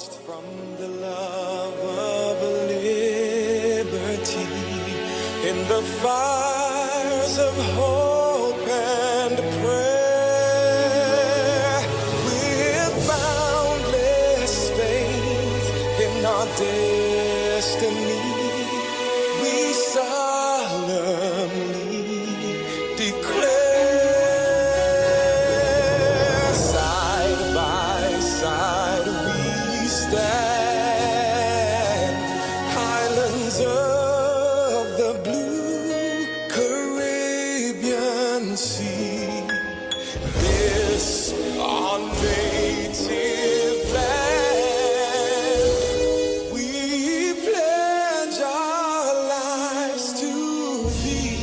From the love of liberty in the fires of hope and prayer, with boundless faith in our destiny, we solemnly declare, side by side we stand, islands of the blue Caribbean Sea. This our native land, we pledge our lives to thee.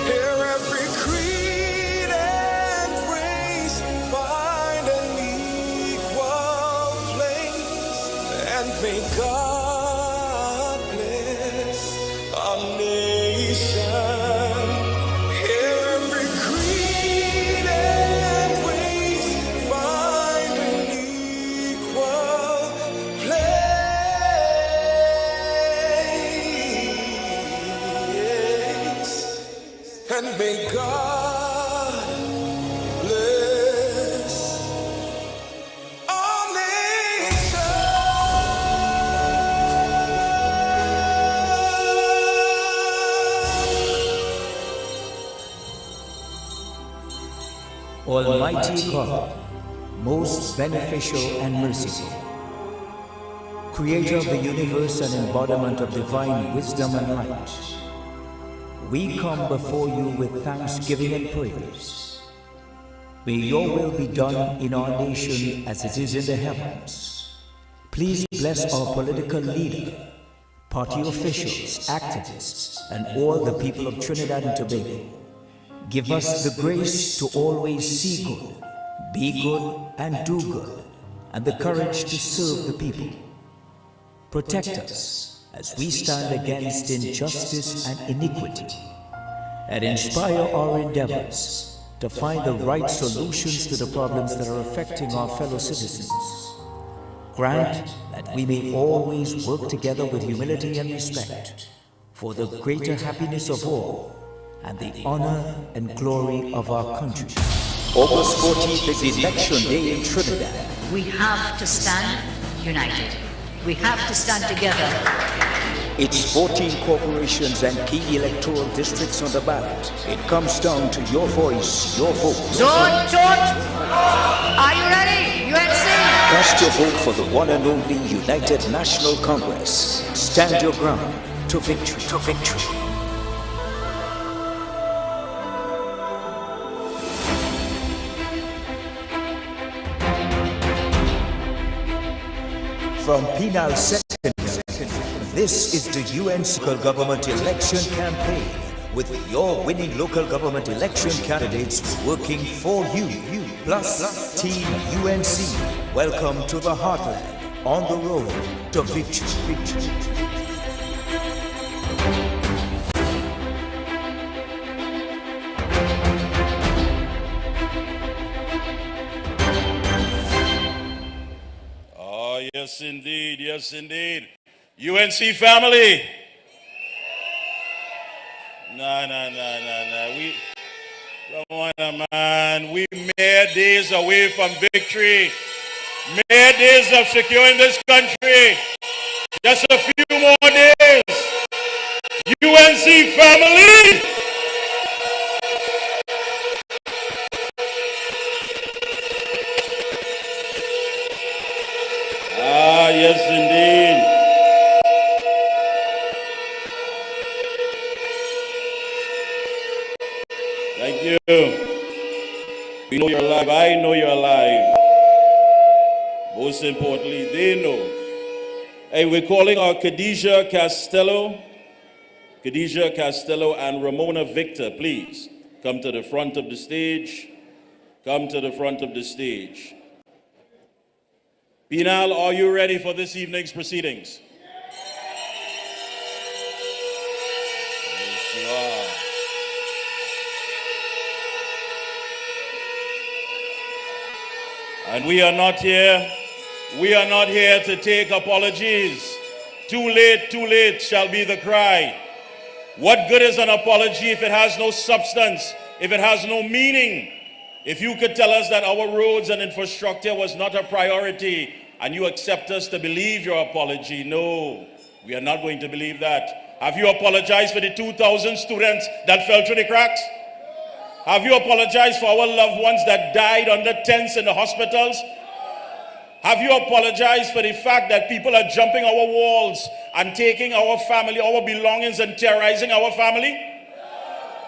Here every creed and race find an equal place, and may God bless our nation. Here every creed and race find an equal place, and may God bless our nation. Almighty God, most beneficial and merciful, Creator of the universe and embodiment of divine wisdom and light, we come before you with thanksgiving and praise. May your will be done in our nation as it is in the heavens. Please bless our political leader, party officials, activists, and all the people of Trinidad and Tobago. Give us the grace to always see good, be good, and do good, and the courage to serve the people. Protect us as we stand against injustice and iniquity, and inspire our endeavors to find the right solutions to the problems that are affecting our fellow citizens. Grant that we may always work together with humility and respect for the greater happiness of all and the honor and glory of our country. August 14th is Election Day in Trinidad. We have to stand united. We have to stand together. It's 14 corporations and key electoral districts on the ballot. It comes down to your voice, your vote. George! Are you ready? UNC! Cast your vote for the one and only United National Congress. Stand your ground to victory. To victory. From Penal Second, this is the UNC local government election campaign with your winning local government election candidates working for you. Plus Team UNC. Welcome to the heartland, on the road to victory. Yes, indeed. Yes, indeed. UNC family. No. Come on, man. We mere days away from victory. Mere days of securing this country. Just a few more days. UNC family. Yes, indeed. Thank you. We know you're alive. I know you're alive. Most importantly, they know. Hey, we're calling our Khadijah Castello and Ramona Victor. Please come to the front of the stage. Come to the front of the stage. Penal, are you ready for this evening's proceedings? Yes, you are. And we are not here We are not here to take apologies. Too late shall be the cry. What good is an apology if it has no substance, if it has no meaning? If you could tell us that our roads and infrastructure was not a priority and you accept us to believe your apology, no, we are not going to believe that. Have you apologized for the 2,000 students that fell through the cracks? Have you apologized for our loved ones that died under tents in the hospitals? Have you apologized for the fact that people are jumping our walls and taking our family, our belongings, and terrorizing our family?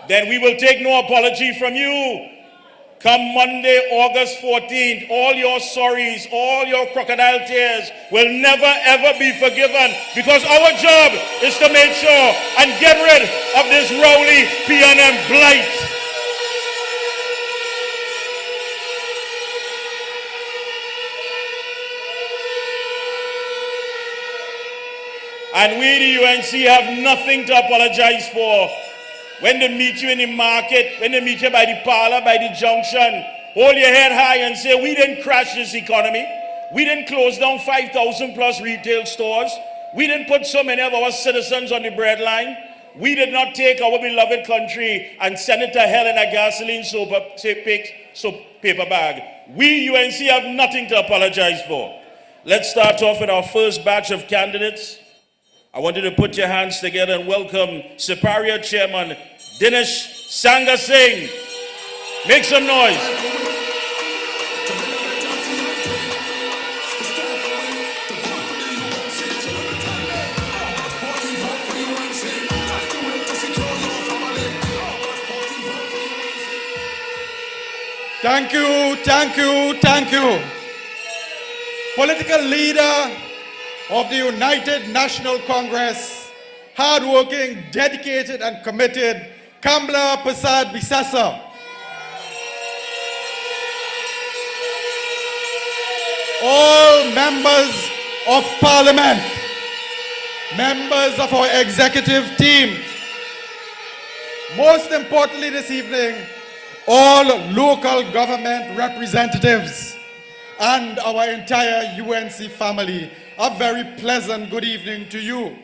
Then we will take no apology from you. Come Monday, August 14th, all your sorries, all your crocodile tears will never ever be forgiven, because our job is to make sure and get rid of this Rowley PNM blight. And we, the UNC, have nothing to apologize for. When they meet you in the market, when they meet you by the parlor, by the junction, hold your head high and say, we didn't crash this economy. We didn't close down 5,000 plus retail stores. We didn't put so many of our citizens on the breadline. We did not take our beloved country and send it to hell in a gasoline paper bag. We, UNC, have nothing to apologize for. Let's start off with our first batch of candidates. I want you to put your hands together and welcome Superior Chairman Dinesh Sangha Singh. Make some noise. Thank you, thank you, thank you. Political leader of the United National Congress, hardworking, dedicated, and committed, Kamla Prasad Bisasa. All members of Parliament, members of our executive team, most importantly this evening, all local government representatives, and our entire UNC family, a very pleasant good evening to you.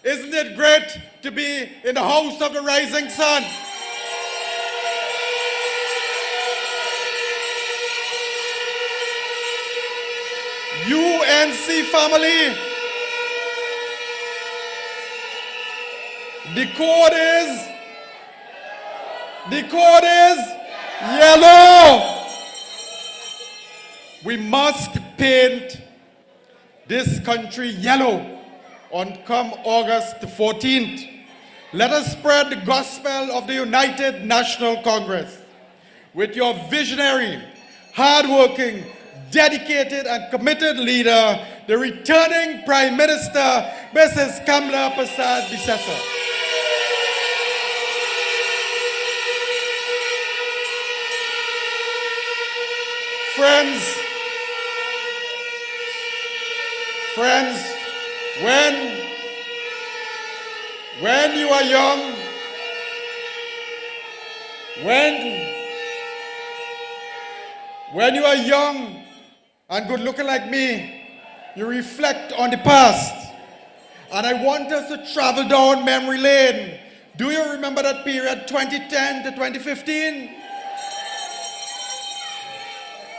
Isn't it great to be in the house of the rising sun? UNC family, the code is yellow. We must paint this country yellow on come August 14th. Let us spread the gospel of the United National Congress with your visionary, hardworking, dedicated, and committed leader, the returning Prime Minister, Mrs. Kamla Prasad Bisasa. Friends, when you are young, when you are young and good looking like me, you reflect on the past. And I want us to travel down memory lane. Do you remember that period, 2010 to 2015?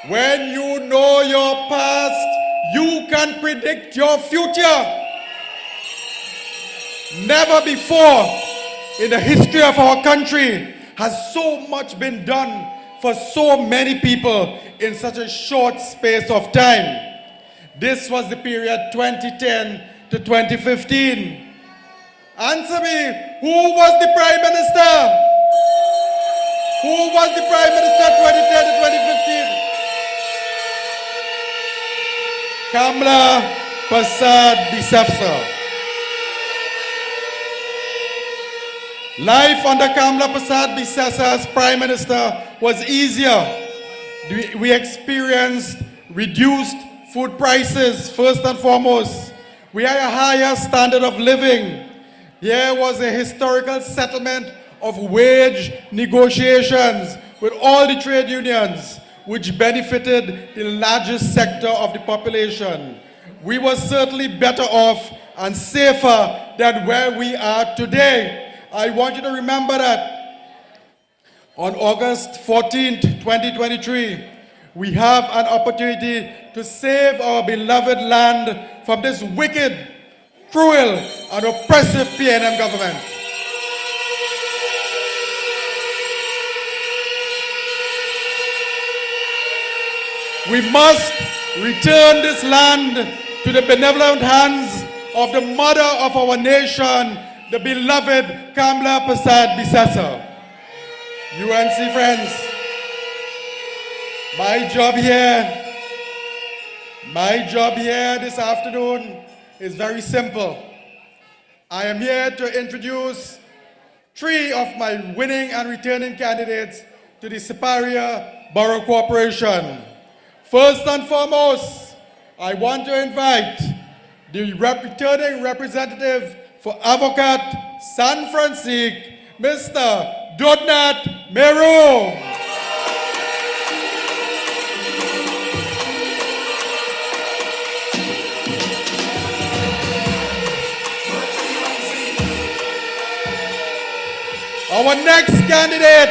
When you know your past, you can predict your future. Never before in the history of our country has so much been done for so many people in such a short space of time. This was the period 2010 to 2015. Answer me, who was the Prime Minister? Who was the Prime Minister 2010 to 2015? Kamla Prasad Bisasa. Life under Kamla Prasad Bisasa as Prime Minister was easier. We experienced reduced food prices, first and foremost. We had a higher standard of living. There was a historical settlement of wage negotiations with all the trade unions. which benefited the largest sector of the population, we were certainly better off and safer than where we are today. I want you to remember that on August 14th, 2023, we have an opportunity to save our beloved land from this wicked, cruel, and oppressive PNM government. We must return this land to the benevolent hands of the mother of our nation, the beloved Kamla Prasad Bisasa. UNC friends, my job here this afternoon is very simple. I am here to introduce 3 of my winning and returning candidates to the Superior Borough Corporation. First and foremost, I want to invite the returning representative for Avocat San Francisco, Mr. Donat Meru. Our next candidate,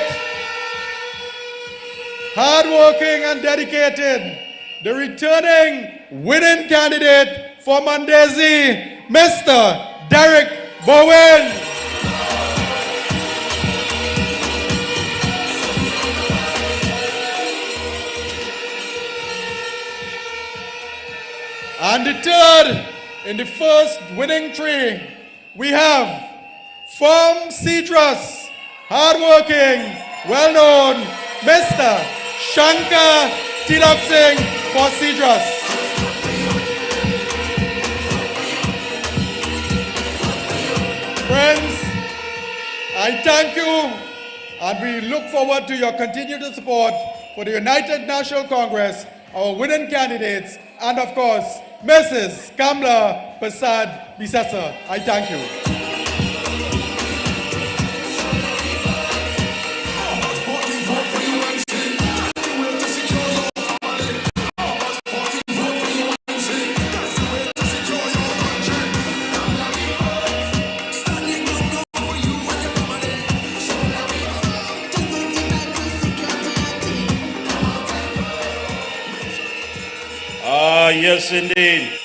hardworking and dedicated, the returning winning candidate for Mandezi, Mr. Derek Bowen. And the third in the first winning tree, we have from Citrus, hardworking, well-known, Mr. Shankar Tilak Singh for Citrus. Friends, I thank you and we look forward to your continued support for the United National Congress, our winning candidates, and of course, Mrs. Kamla Prasad Bisasa. I thank you. Yes, indeed.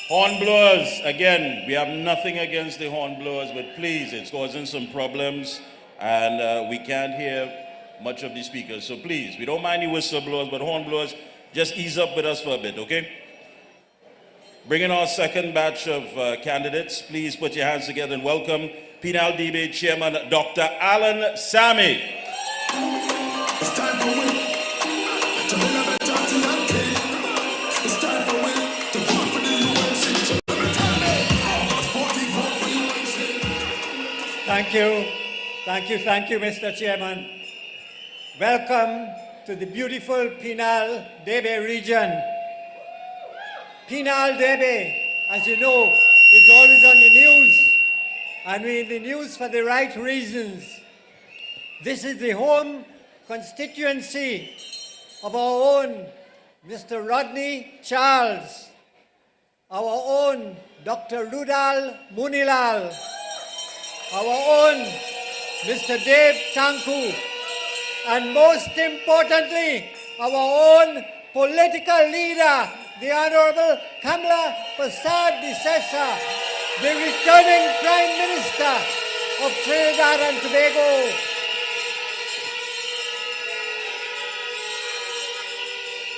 Hornblowers, again, we have nothing against the hornblowers, but please, it's causing some problems, and we can't hear much of the speakers. So please, we don't mind the whistleblowers, but hornblowers, just ease up with us for a bit, okay? Bringing our second batch of candidates, please put your hands together and welcome Penal DB Chairman Dr. Alan Sami. It's time for win. To win a better TNT. It's time for win. To vote for the UNC. Thank you, Mr. Chairman. Welcome to the beautiful Penal Debe region. Penal Debe, as you know, is always on the news, and we're in the news for the right reasons. This is the home constituency of our own Mr. Rodney Charles, our own Dr. Ludal Munilal, our own Mr. Dave Tanku, and most importantly, our own political leader, the Honorable Kamla Prasad Bisasa, the returning Prime Minister of Trinidad and Tobago.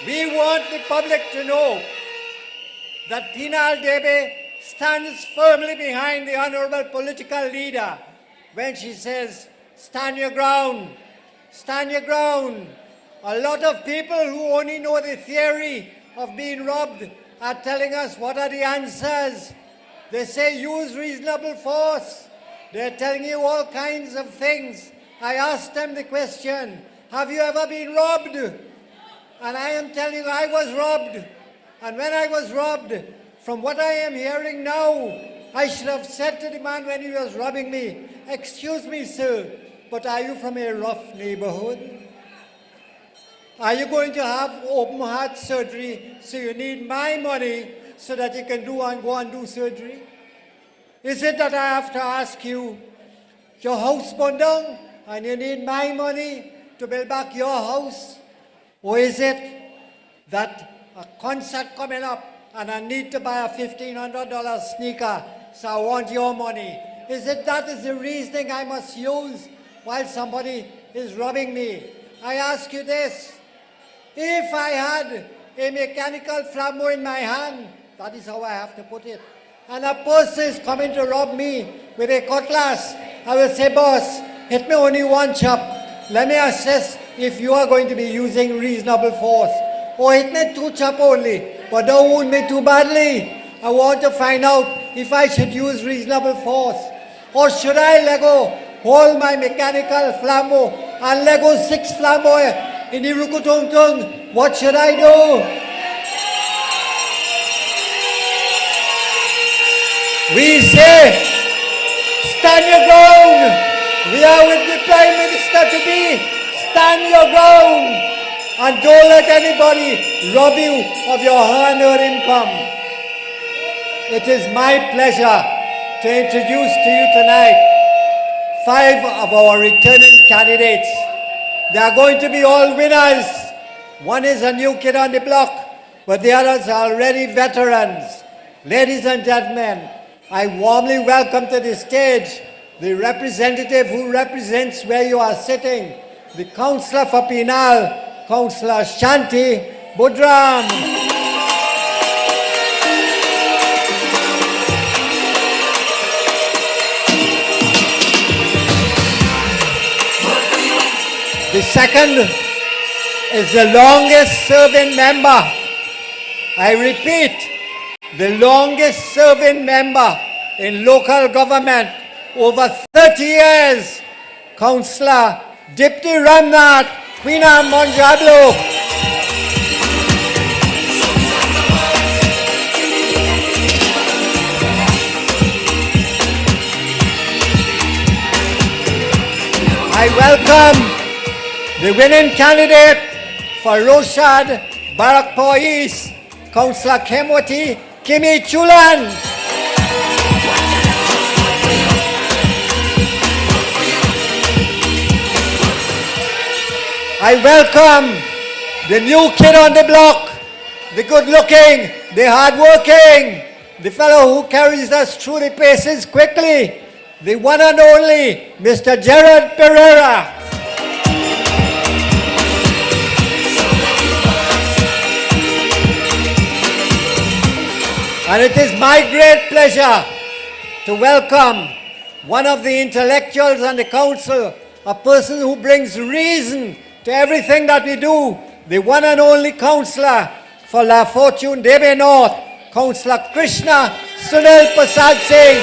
We want the public to know that Penal Debe stands firmly behind the Honorable political leader when she says, stand your ground, stand your ground. A lot of people who only know the theory of being robbed are telling us what are the answers. They say use reasonable force. They're telling you all kinds of things. I asked them the question, have you ever been robbed? And I am telling you, I was robbed. And when I was robbed, from what I am hearing now, I should have said to the man when he was robbing me, excuse me, sir, but are you from a rough neighborhood? Are you going to have open heart surgery so you need my money so that you can go and do surgery? Is it that I have to ask you, your house burned down and you need my money to build back your house? Or is it that a concert coming up and I need to buy a $1,500 sneaker, so I want your money? Is it that is the reasoning I must use while somebody is robbing me? I ask you this. If I had a mechanical flambeau in my hand, that is how I have to put it, and a person is coming to rob me with a cutlass, I will say, boss, hit me only one chop. Let me assess if you are going to be using reasonable force. Or hit me two chop only, but don't wound me too badly. I want to find out if I should use reasonable force. Or should I let go, hold my mechanical flambeau and let go 6 flambeau in the Rukutung? What should I do? We say, stand your ground. We are with the Prime Minister to be. Stand your ground. And don't let anybody rob you of your hard-earned income. It is my pleasure to introduce to you tonight 5 of our returning candidates. They are going to be all winners. One is a new kid on the block, but the others are already veterans. Ladies and gentlemen, I warmly welcome to the stage the representative who represents where you are sitting, the Councillor for Penal, Councillor Shanti Budram. The second is the longest serving member. I repeat, the longest serving member in local government, over 30 years, Councillor Dipti Ramnath Quina Monjablo. I welcome the winning candidate for Roshad Barakpur East, Councillor Kemwati Kimi Chulan. I welcome the new kid on the block, the good-looking, the hard-working, the fellow who carries us through the paces quickly, the one and only Mr. Gerard Pereira. And it is my great pleasure to welcome one of the intellectuals on the council, a person who brings reason to everything that we do, the one and only councillor for La Fortune Debe North, Councillor Krishna Sunil Prasad Singh.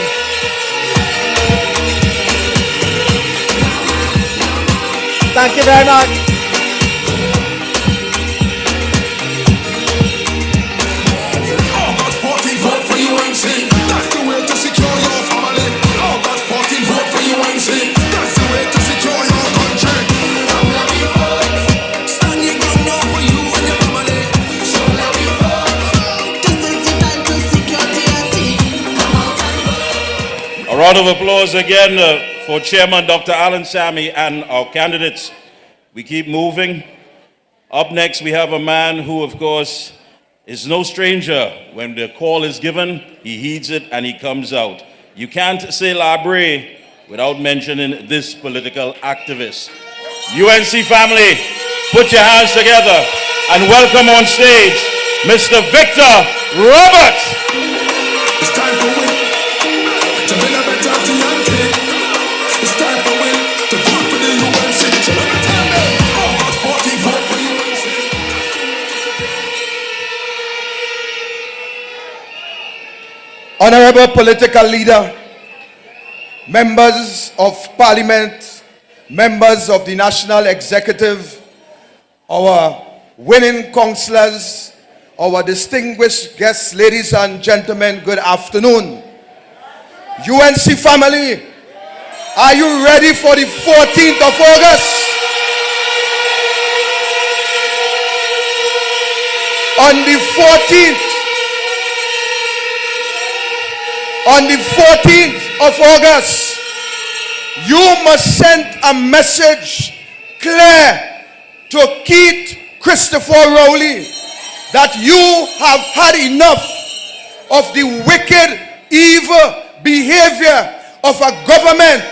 Thank you very much. August 14, vote for UNC. That's the way to secure your family. August 14, vote for UNC. That's the way to secure your country. Come let me vote. Stand your ground now for you and your family. So let me vote. This is the time to secure TNT. Come out and vote. A round of applause again for Chairman Dr. Alan Sammy and our candidates. We keep moving. Up next, we have a man who, of course, is no stranger. When the call is given, he heeds it and he comes out. You can't say Labre without mentioning this political activist. UNC family, put your hands together and welcome on stage Mr. Victor Roberts. It's time for we to build a better TNT. It's time for we to vote for the UNC. So let me tell them, August 14, vote for UNC. Honorable political leader, members of parliament, members of the national executive, our winning councillors, our distinguished guests, ladies and gentlemen, good afternoon. UNC family, are you ready for the 14th of August? On the 14th of August, you must send a message clear to Keith Christopher Rowley that you have had enough of the wicked, evil behavior of a government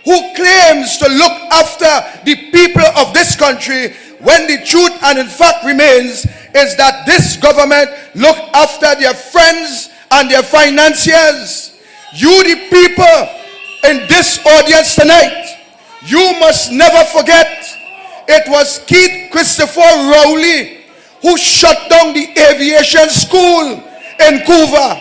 who claims to look after the people of this country, when the truth and in fact remains is that this government look after their friends and their financiers. You, the people in this audience tonight, you must never forget it was Keith Christopher Rowley who shut down the aviation school in Cuba.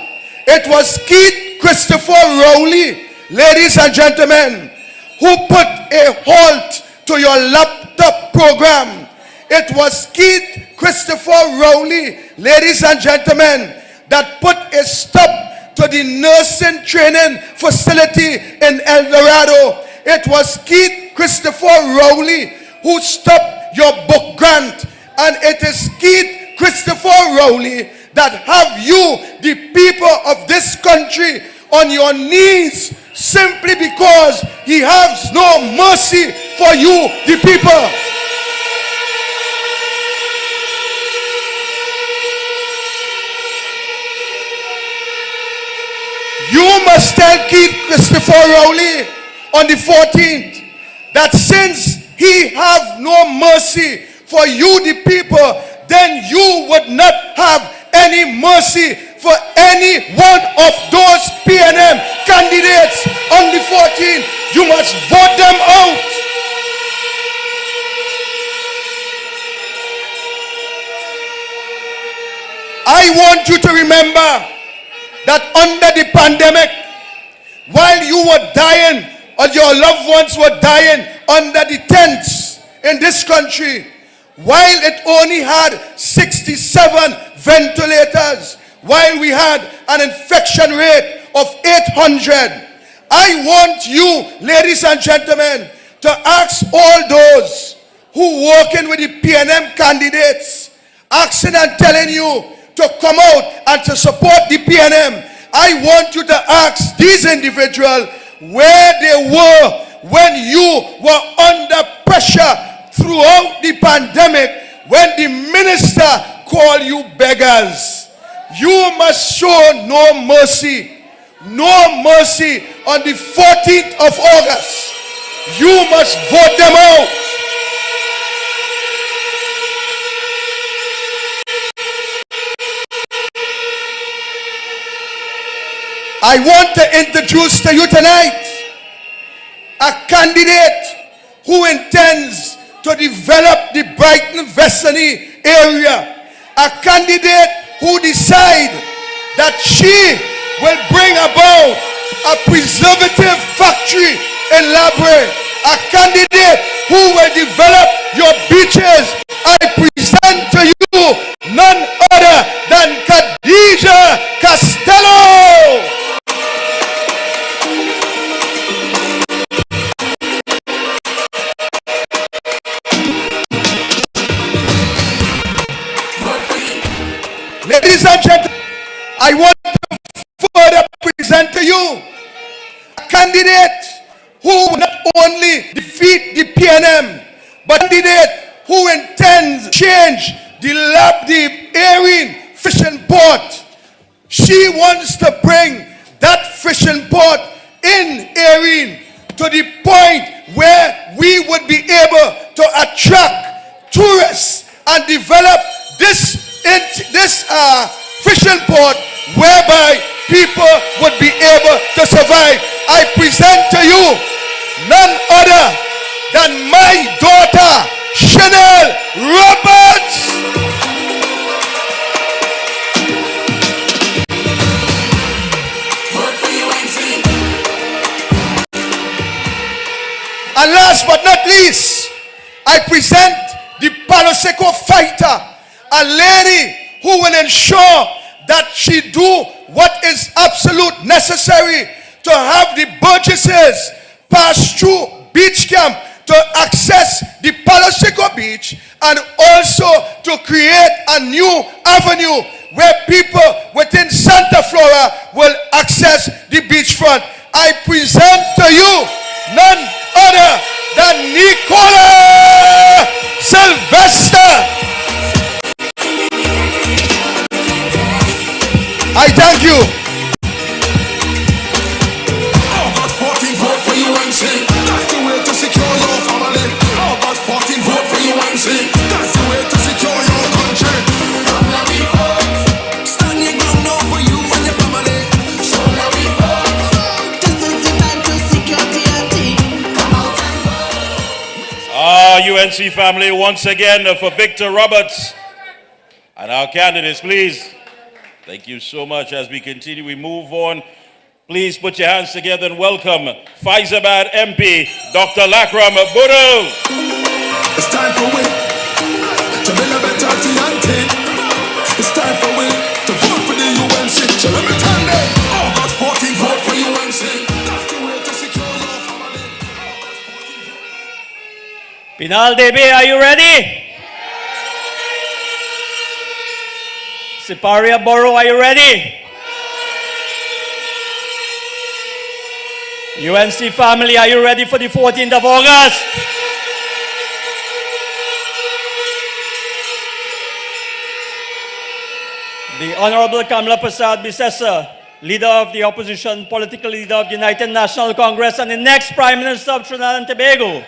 It was Keith Christopher Rowley, ladies and gentlemen, who put a halt to your laptop program. It was Keith Christopher Rowley, ladies and gentlemen, that put a stop to the nursing training facility in El Dorado. It was Keith Christopher Rowley who stopped your book grant. And it is Keith Christopher Rowley that have you, the people of this country, on your knees simply because he has no mercy for you, the people. You must tell Keith Christopher Rowley on the 14th that since he have no mercy for you, the people, then you would not have any mercy for any one of those PNM candidates on the 14th. You must vote them out. I want you to remember that under the pandemic, while you were dying or your loved ones were dying under the tents in this country, while it only had 67 ventilators, while we had an infection rate of 800, I want you, ladies and gentlemen, to ask all those who working with the PNM candidates, asking and telling you to come out and to support the PNM. I want you to ask these individuals where they were when you were under pressure throughout the pandemic, when the minister called you beggars. You must show no mercy on the 14th of August. You must vote them out. I want to introduce to you tonight a candidate who intends to develop the Brighton Vestany area. A candidate who decides that she will bring about a preservative factory in Labre. A candidate who will develop your beaches. I present to you none other than Khadija Costello. Ladies and gentlemen, I want to further present to you a candidate who not only defeat the PNM, but a candidate who intends to change the Erin fishing port. She wants to bring that fishing port in Erin to the point where we would be able to attract tourists and develop this fishing port whereby people would be able to survive. I present to you none other than my daughter, Chanel Roberts. Vote for UNC. And last but not least, I present the Palo Seco fighter, a lady who will ensure that she do what is absolute necessary to have the Burgesses pass through beach camp to access the Palo Seco beach, and also to create a new avenue where people within Santa Flora will access the beachfront. I present to you none other than Nicola Sylvester. I thank you. August 14, vote for UNC. That's the way to secure your family. August 14, vote for UNC. That's the way to secure your country. Come now we vote. Stand your ground now for you and your family. So now we vote. This is the time to secure TNT. Come out and vote. UNC family, once again for Victor Roberts and our candidates, please. Thank you so much. As we continue, we move on. Please put your hands together and welcome Faizabad MP, Dr. Lakram Budu. It's time for we to build a better TNT. It's time for we to vote for the UNC. So let me tell you, August 14, vote for UNC. That's the way to secure your family. Penal Debe, are you ready? Siparia Borough, are you ready? UNC family, are you ready for the 14th of August? The Honorable Kamala Prasad Bisesa, leader of the opposition, political leader of the United National Congress, and the next Prime Minister of Trinidad and Tobago.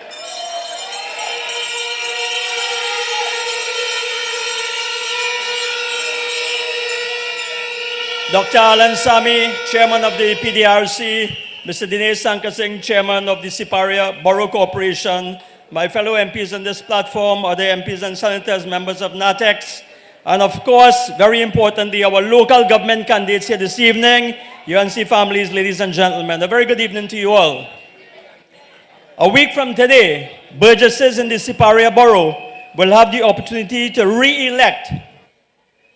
Dr. Alan Sami, Chairman of the PDRC, Mr. Dinesh Sankar Singh, Chairman of the Siparia Borough Corporation, my fellow MPs on this platform, other MPs and senators, members of NATEX, and of course, very importantly, our local government candidates here this evening, UNC families, ladies and gentlemen. A very good evening to you all. A week from today, burgesses in the Siparia Borough will have the opportunity to re-elect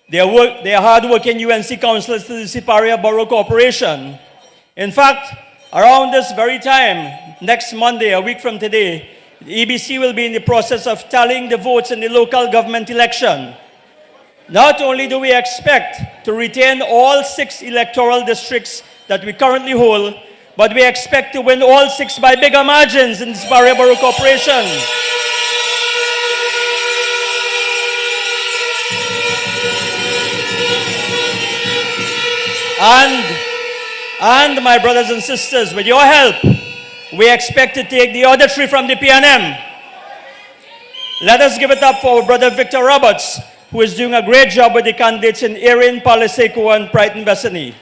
their hard-working UNC councillors to the Siparia Borough Corporation. In fact, around this very time, next Monday, a week from today, the EBC will be in the process of tallying the votes in the local government election. Not only do we expect to retain all 6 electoral districts that we currently hold, but we expect to win all 6 by bigger margins in the Siparia Borough Corporation. And my brothers and sisters, with your help, we expect to take the other 3 from the PNM. Let us give it up for our brother Victor Roberts, who is doing a great job with the candidates in Erin, Paliseco, and Brighton Bessany.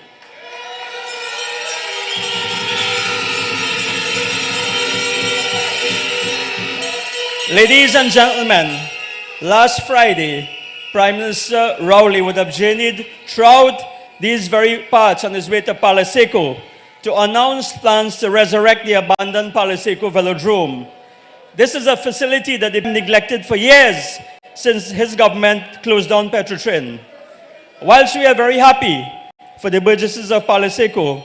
Ladies and gentlemen, last Friday, Prime Minister Rowley would have journeyed throughout these very parts on his way to Paliseco to announce plans to resurrect the abandoned Paliseco Velodrome. This is a facility that had been neglected for years since his government closed down Petrotrin. Whilst we are very happy for the burgesses of Paliseco,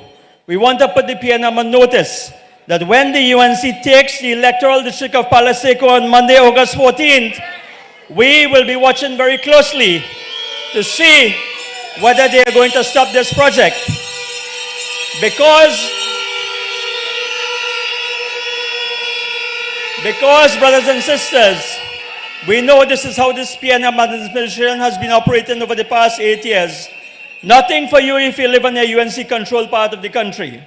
we want to put the PNM on notice that when the UNC takes the electoral district of Paliseco on Monday, August 14th, we will be watching very closely to see whether they are going to stop this project. Because, brothers and sisters, we know this is how this PNM administration has been operating over the past 8 years. Nothing for you if you live in a UNC-controlled part of the country.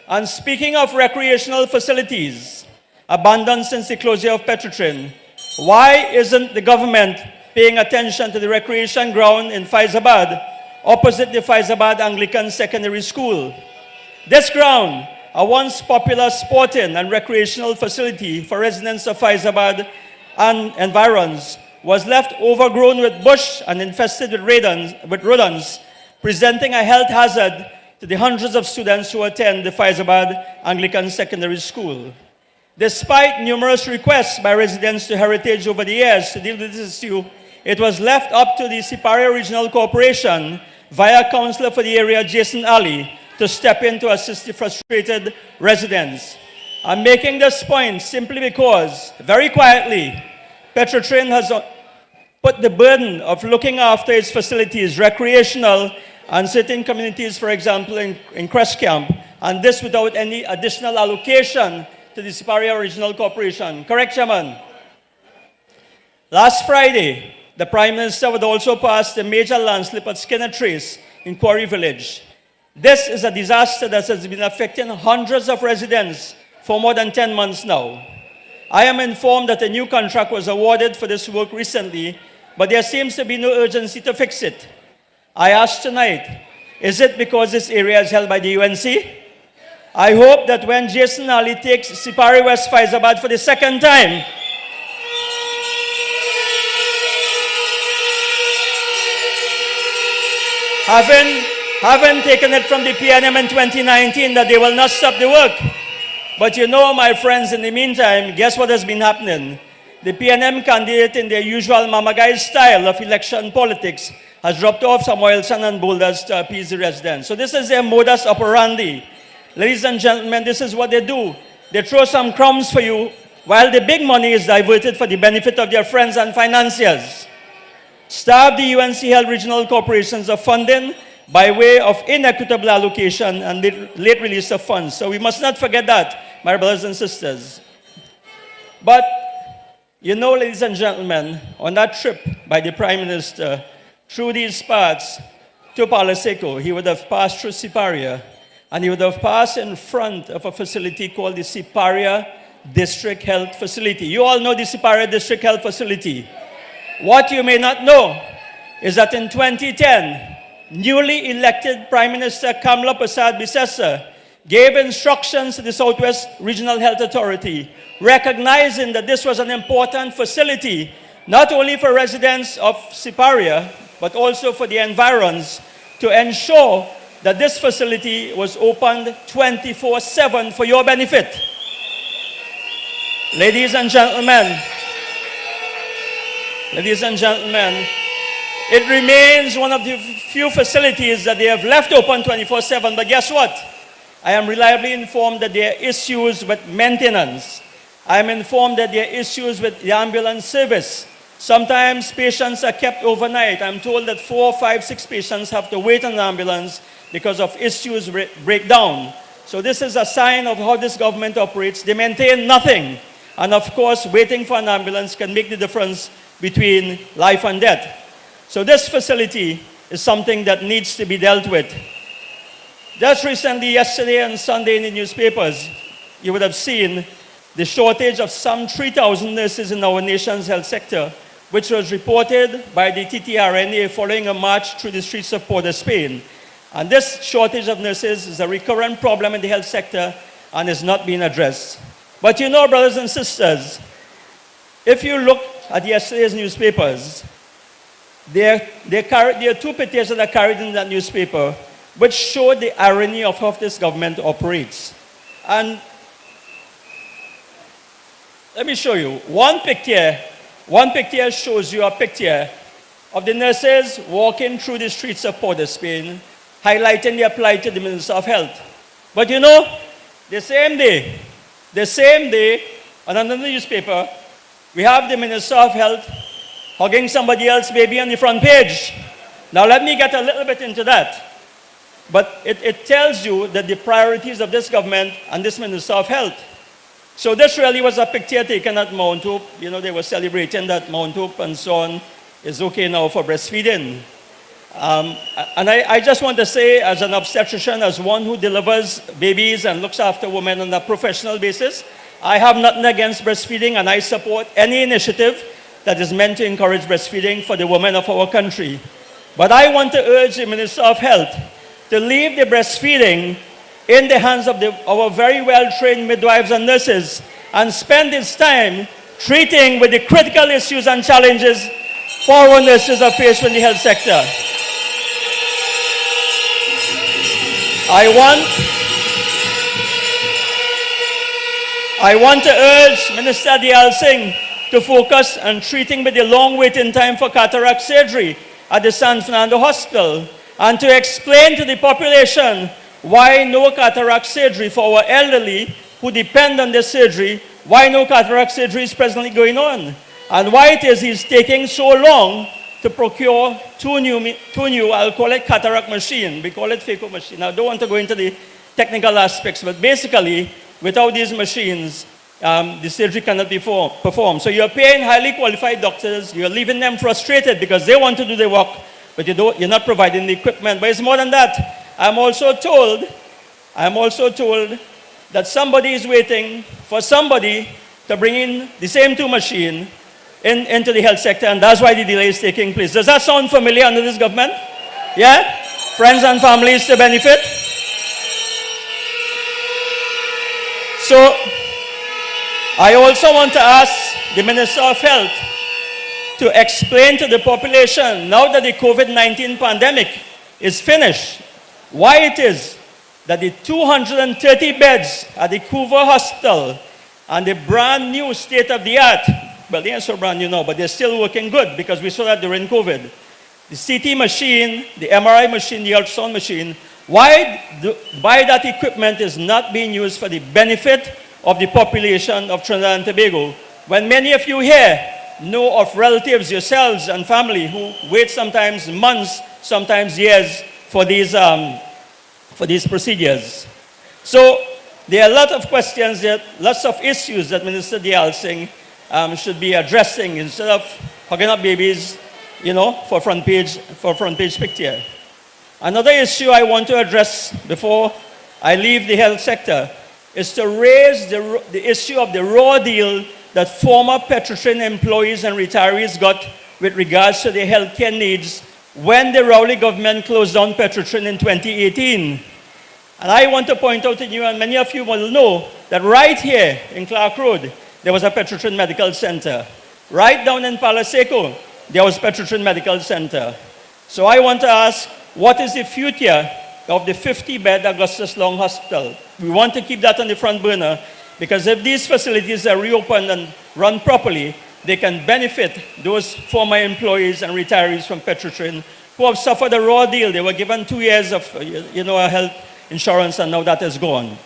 And speaking of recreational facilities abandoned since the closure of Petrotrin, why isn't the government paying attention to the recreation ground in Faizabad, opposite the Faizabad Anglican Secondary School? This ground, a once popular sporting and recreational facility for residents of Faizabad and environs, was left overgrown with bush and infested with rodents, presenting a health hazard to the hundreds of students who attend the Faizabad Anglican Secondary School. Despite numerous requests by residents to Heritage over the years to deal with this issue, it was left up to the Siparia Regional Corporation, via Councillor for the area, Jason Ali, to step in to assist the frustrated residents. I'm making this point simply because, very quietly, Petrotrin has put the burden of looking after its facilities, recreational and certain communities, for example, in Crest Camp, and this without any additional allocation to the Siparia Regional Corporation. Correct, Chairman? Last Friday, the Prime Minister would also pass a major landslip at Skinner Trace in Quarry Village. This is a disaster that has been affecting hundreds of residents for more than 10 months now. I am informed that a new contract was awarded for this work recently, but there seems to be no urgency to fix it. I ask tonight, is it because this area is held by the UNC? I hope that when Jason Ali takes Sipari West Faizabad for the second time, having taken it from the PNM in 2019, that they will not stop the work. But you know, my friends, in the meantime, guess what has been happening? The PNM candidate, in their usual Mama Guy style of election politics, has dropped off some oil sand and boulders to appease the residents. So this is their modus operandi. Ladies and gentlemen, this is what they do. They throw some crumbs for you, while the big money is diverted for the benefit of their friends and financiers. Starve the UNC-held regional corporations of funding by way of inequitable allocation and late release of funds. So we must not forget that, my brothers and sisters. But, you know, ladies and gentlemen, on that trip by the Prime Minister through these parts to Palaseco, he would have passed through Siparia, and he would have passed in front of a facility called the Siparia District Health Facility. You all know the Siparia District Health Facility. What you may not know is that in 2010, newly elected Prime Minister Kamla Prasad Bisesa gave instructions to the Southwest Regional Health Authority, recognizing that this was an important facility, not only for residents of Siparia, but also for the environs, to ensure that this facility was opened 24/7 for your benefit. Ladies and gentlemen, it remains one of the few facilities that they have left open 24/7, but guess what? I am reliably informed that there are issues with maintenance. I am informed that there are issues with the ambulance service. Sometimes patients are kept overnight. I'm told that 4, 5, 6 patients have to wait on an ambulance because of issues breakdown. So this is a sign of how this government operates. They maintain nothing. And of course, waiting for an ambulance can make the difference between life and death. So this facility is something that needs to be dealt with. Just recently, yesterday and Sunday in the newspapers, you would have seen the shortage of some 3,000 nurses in our nation's health sector, which was reported by the TTRNA following a march through the streets of Port of Spain. And this shortage of nurses is a recurrent problem in the health sector and is not being addressed. But you know, brothers and sisters, if you look at yesterday's newspapers, there are 2 pictures that are carried in that newspaper which show the irony of how this government operates. And let me show you. One picture shows you a picture of the nurses walking through the streets of Port of Spain, highlighting their plight to the Minister of Health. But you know, the same day, on another newspaper, we have the Minister of Health hugging somebody else's baby on the front page. Now let me get a little bit into that. But it tells you that the priorities of this government and this Minister of Health. So this really was a picture taken at Mount Hope. You know, they were celebrating that Mount Hope and so on is okay now for breastfeeding. And I just want to say, as an obstetrician, as one who delivers babies and looks after women on a professional basis, I have nothing against breastfeeding, and I support any initiative that is meant to encourage breastfeeding for the women of our country. But I want to urge the Minister of Health to leave the breastfeeding in the hands of our very well-trained midwives and nurses and spend his time treating with the critical issues and challenges for our nurses are faced in the health sector. I want to urge Minister Diyal Singh to focus on treating with the long waiting time for cataract surgery at the San Fernando Hospital and to explain to the population why no cataract surgery for our elderly who depend on this surgery, why no cataract surgery is presently going on. and why it is he's taking so long to procure two new, I'll call it cataract machine. We call it phaco machine. I don't want to go into the technical aspects, but basically, without these machines, the surgery cannot be performed. So you're paying highly qualified doctors, you're leaving them frustrated because they want to do their work, but you're not providing the equipment. But it's more than that. I'm also told that somebody is waiting for somebody to bring in the same two machines into the health sector, and that's why the delay is taking place. Does that sound familiar under this government? Yeah? Friends and families to benefit? So, I also want to ask the Minister of Health to explain to the population, now that the COVID-19 pandemic is finished, why it is that the 230 beds at the Couva Hospital and the brand new state-of-the-art, well, they aren't so brand new now, but they're still working good because we saw that during COVID. The CT machine, the MRI machine, the ultrasound machine, why that equipment is not being used for the benefit of the population of Trinidad and Tobago, when many of you here know of relatives, yourselves and family who wait sometimes months, sometimes years for these procedures. So there are a lot of questions, there are lots of issues that Minister Dayal Singh should be addressing instead of hugging up babies, for front page picture. Another issue I want to address before I leave the health sector is to raise the issue of the raw deal that former Petrotrin employees and retirees got with regards to their healthcare needs when the Rowley government closed down Petrotrin in 2018. And I want to point out to you, and many of you will know, that right here in Clark Road, there was a Petrotrin Medical Center. Right down in Palaseco, there was Petrotrin Medical Center. So I want to ask, what is the future of the 50-bed Augustus Long Hospital? We want to keep that on the front burner because if these facilities are reopened and run properly, they can benefit those former employees and retirees from Petrotrin who have suffered a raw deal. They were given 2 years of health insurance and now that is gone.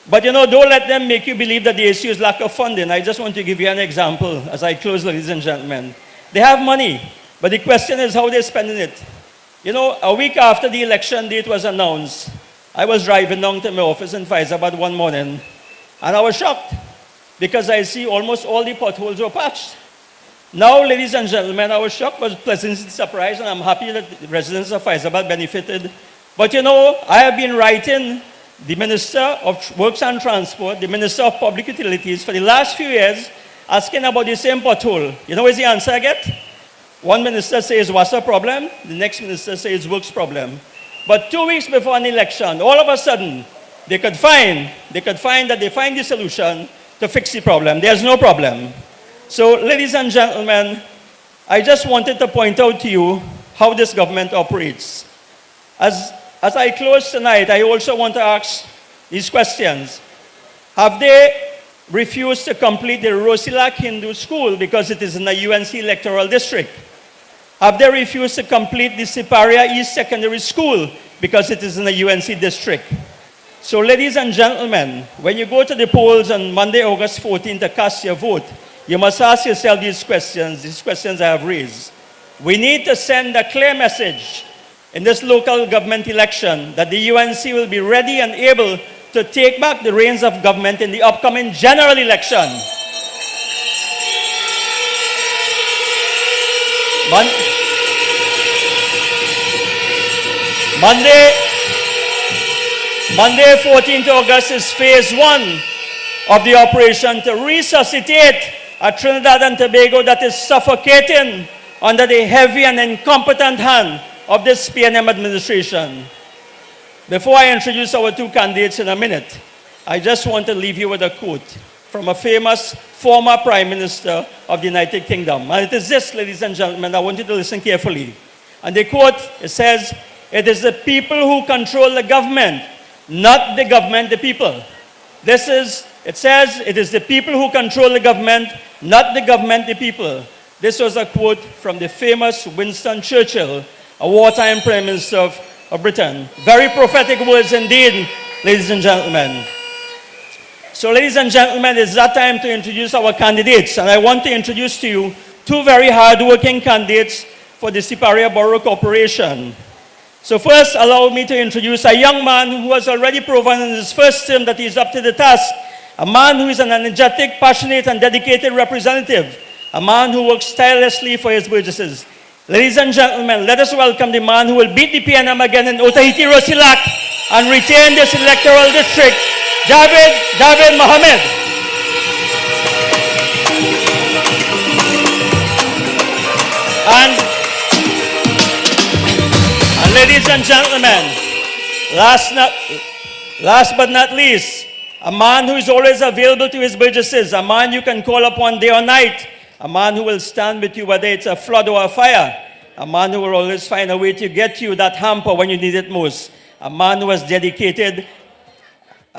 But don't let them make you believe that the issue is lack of funding. I just want to give you an example as I close, ladies and gentlemen. They have money, but the question is how they're spending it. A week after the election date was announced, I was driving down to my office in Faizabad one morning, and I was shocked because I see almost all the potholes were patched. Now, ladies and gentlemen, I was shocked, but pleasantly surprised, and I'm happy that the residents of Faizabad benefited. But I have been writing the Minister of Works and Transport, the Minister of Public Utilities for the last few years, asking about the same pothole. What's the answer I get? One minister says, what's the problem? The next minister says, works problem. But 2 weeks before an election, all of a sudden, they could find the solution to fix the problem. There's no problem. So, ladies and gentlemen, I just wanted to point out to you how this government operates. As I close tonight, I also want to ask these questions. Have they refused to complete the Rosilak Hindu School because it is in the UNC electoral district? Have they refused to complete the Siparia East Secondary School because it is in the UNC district? So, ladies and gentlemen, when you go to the polls on Monday, August 14th to cast your vote, you must ask yourself these questions I have raised. We need to send a clear message in this local government election that the UNC will be ready and able to take back the reins of government in the upcoming general election. Monday, 14th August is phase 1 of the operation to resuscitate a Trinidad and Tobago that is suffocating under the heavy and incompetent hand of this PNM administration. Before I introduce our two candidates in a minute, I just want to leave you with a quote from a famous former Prime Minister of the United Kingdom. And it is this, ladies and gentlemen, I want you to listen carefully. And the quote, it says, "It is the people who control the government, not the government the people." It says, it is the people who control the government, not the government the people. This was a quote from the famous Winston Churchill, a wartime Prime Minister of Britain. Very prophetic words indeed, ladies and gentlemen. So ladies and gentlemen, it's that time to introduce our candidates. And I want to introduce to you two very hard-working candidates for the Siparia Borough Corporation. So first, allow me to introduce a young man who has already proven in his first term that he is up to the task. A man who is an energetic, passionate, and dedicated representative. A man who works tirelessly for his burgesses. Ladies and gentlemen, let us welcome the man who will beat the PNM again in Otaheite Rosilak and retain this electoral district, Javed Mohammed. And ladies and gentlemen, last but not least, a man who is always available to his burgesses, a man you can call upon day or night, a man who will stand with you whether it's a flood or a fire, a man who will always find a way to get you that hamper when you need it most, a man who has dedicated,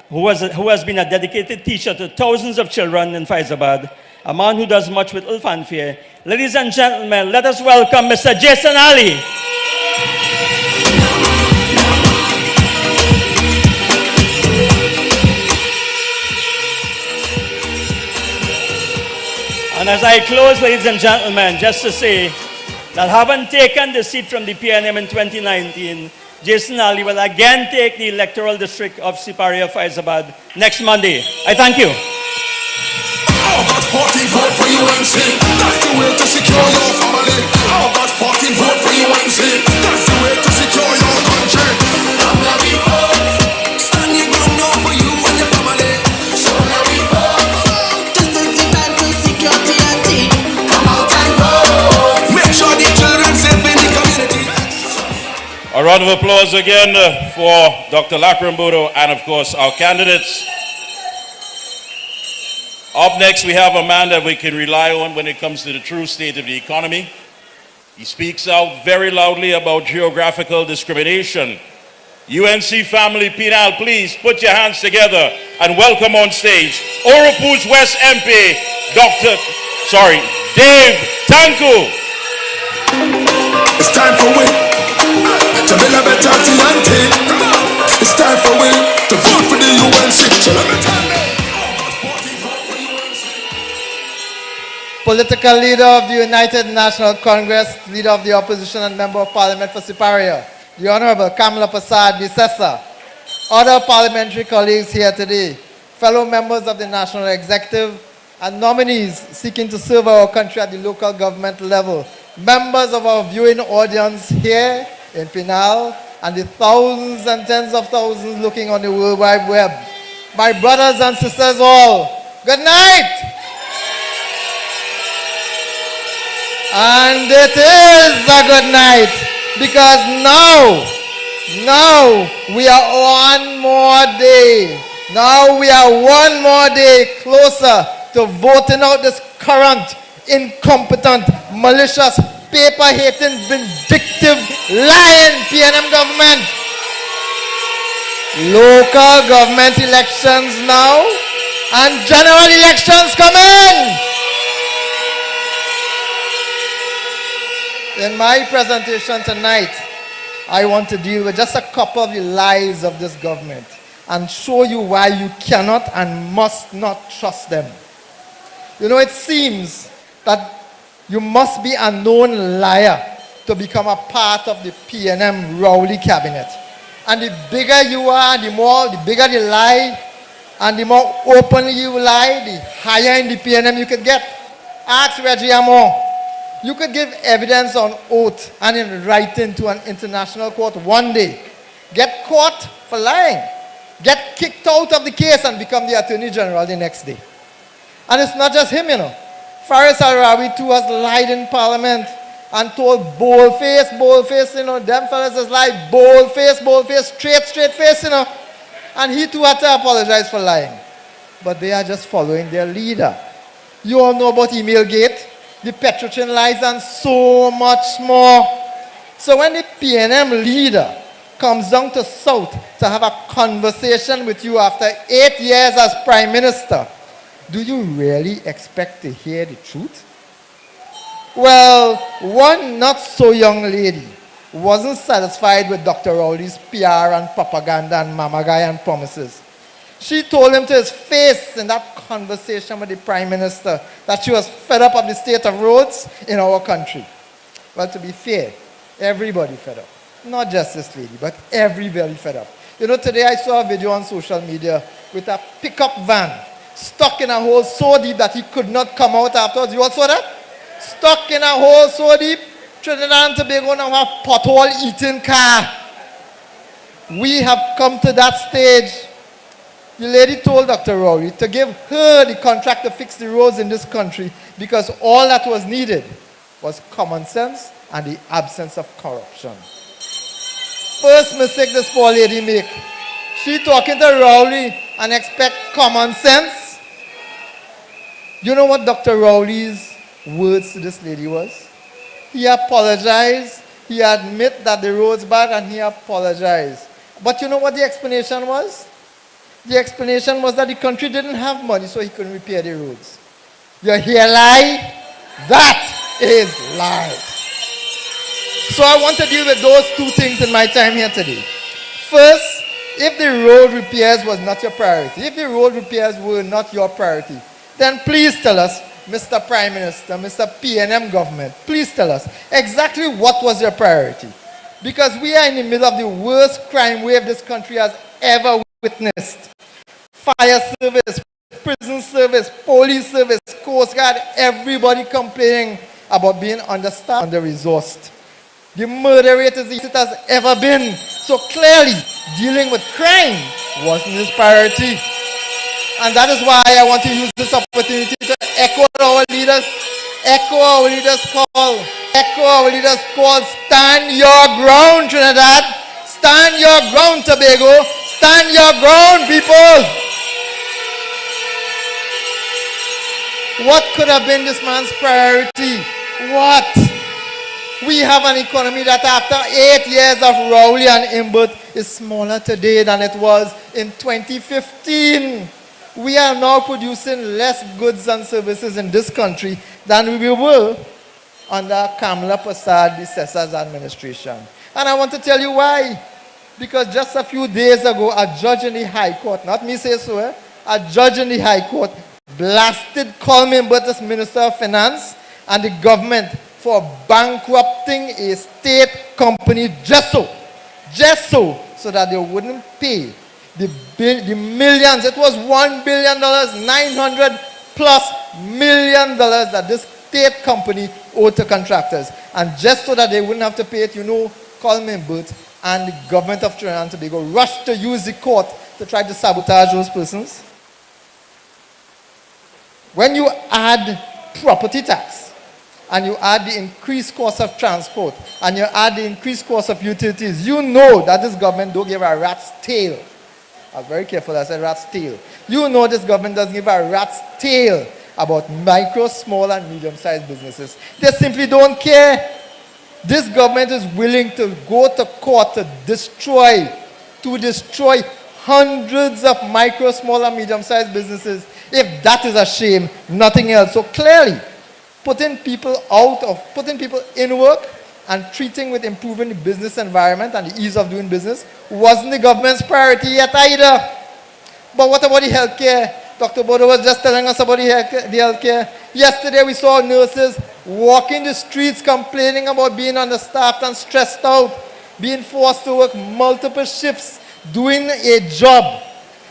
who has been a dedicated teacher to thousands of children in Faizabad, a man who does much with little fanfare. Ladies and gentlemen, let us welcome Mr. Jason Ali. And as I close, ladies and gentlemen, just to say that having taken the seat from the PNM in 2019, Jason Ali will again take the electoral district of Siparia Faizabad next Monday. I thank you. August 14, vote for UNC. That's the way to secure your family. August 14, vote for UNC. That's the way to secure your country. Come now we vote. Stand your ground now for you and your family. So now we vote. This is the time to secure TNT. Come out and vote. Make sure the children safe in the community. A round of applause again for Dr. Lakrambodo and, of course, our candidates. Up next, we have a man that we can rely on when it comes to the true state of the economy. He speaks out very loudly about geographical discrimination. UNC family, Penal, please put your hands together and welcome on stage Oropou's West MP, Dave Tanku. It's time for we to build a better TNT. It's time for we to vote for the UNC. So let me tell you. Political leader of the United National Congress, leader of the opposition and member of parliament for Siparia, the Honorable Kamala Prasad Bisessa, other parliamentary colleagues here today, fellow members of the national executive, and nominees seeking to serve our country at the local government level, members of our viewing audience here in Penal, and the thousands and tens of thousands looking on the World Wide Web. My brothers and sisters all, good night! And it is a good night because now we are one more day. Now we are one more day closer to voting out this current, incompetent, malicious, paper-hating, vindictive, lying PNM government. Local government elections now and general elections coming. In my presentation tonight, I want to deal with just a couple of the lies of this government and show you why you cannot and must not trust them. You know, it seems that you must be a known liar to become a part of the PNM Rowley cabinet. And the bigger you are, the bigger the lie, and the more openly you lie, the higher in the PNM you could get. Ask Reggie Amon. You could give evidence on oath and in writing to an international court one day, get caught for lying, get kicked out of the case and become the Attorney General the next day. And it's not just him, you know. Faris Al-Rawi too has lied in Parliament and told bold-face, you know, them fellas is like bold-face, straight face, you know. And he too had to apologize for lying. But they are just following their leader. You all know about Emailgate, the Petrochin lies, and so much more. So when the PNM leader comes down to South to have a conversation with you after 8 years as Prime Minister, do you really expect to hear the truth? Well, one not so young lady wasn't satisfied with Dr. Rowley's PR and propaganda and mamagai and promises. She told him to his face in that conversation with the Prime Minister that she was fed up of the state of roads in our country. Well, to be fair, everybody fed up. Not just this lady, but everybody fed up. You know, today I saw a video on social media with a pickup van stuck in a hole so deep that he could not come out afterwards. You all saw that? Stuck in a hole so deep, Trinidad and Tobago now have pothole-eating car. We have come to that stage. The lady told Dr. Rowley to give her the contract to fix the roads in this country because all that was needed was common sense and the absence of corruption. First mistake this poor lady make. She talking to Rowley and expect common sense. You know what Dr. Rowley's words to this lady was? He apologized. He admit that the road's bad and he apologized. But you know what the explanation was? The explanation was that the country didn't have money so he couldn't repair the roads. You hear lie? That is lie. So I want to deal with those two things in my time here today. First, if the road repairs was not your priority, if the road repairs were not your priority, then please tell us, Mr. Prime Minister, Mr. PNM government, please tell us exactly what was your priority. Because we are in the middle of the worst crime wave this country has ever witnessed. Fire service, prison service, police service, Coast Guard, everybody complaining about being understaffed, under-resourced. The murder rate is the highest it has ever been. So clearly, dealing with crime wasn't his priority. And that is why I want to use this opportunity to echo our leaders' call. Stand your ground, Trinidad. Stand your ground, Tobago. Stand your ground, people. What could have been this man's priority? What? We have an economy that after 8 years of Rowley and Imbert is smaller today than it was in 2015. We are now producing less goods and services in this country than we were under Kamla Prasad Bissasa's administration. And I want to tell you why. Because just a few days ago, a judge in the High Court, not me say so, a judge in the High Court blasted Coleman Imbert as Minister of Finance and the government for bankrupting a state company just so that they wouldn't pay the millions. It was $1 billion, $900+ million that this state company owed to contractors. And just so that they wouldn't have to pay it, you know, Coleman Imbert and the government of Trinidad and Tobago rushed to use the court to try to sabotage those persons. When you add property tax, and you add the increased cost of transport, and you add the increased cost of utilities, you know that this government don't give a rat's tail. I was very careful, I said rat's tail. You know this government doesn't give a rat's tail about micro, small, and medium-sized businesses. They simply don't care. This government is willing to go to court to destroy hundreds of micro, small, and medium-sized businesses. If that is a shame, nothing else. So clearly, putting people in work and treating with improving the business environment and the ease of doing business wasn't the government's priority yet either. But what about the healthcare? Dr. Bodo was just telling us about the healthcare. Yesterday we saw nurses walking the streets complaining about being understaffed and stressed out, being forced to work multiple shifts, doing a job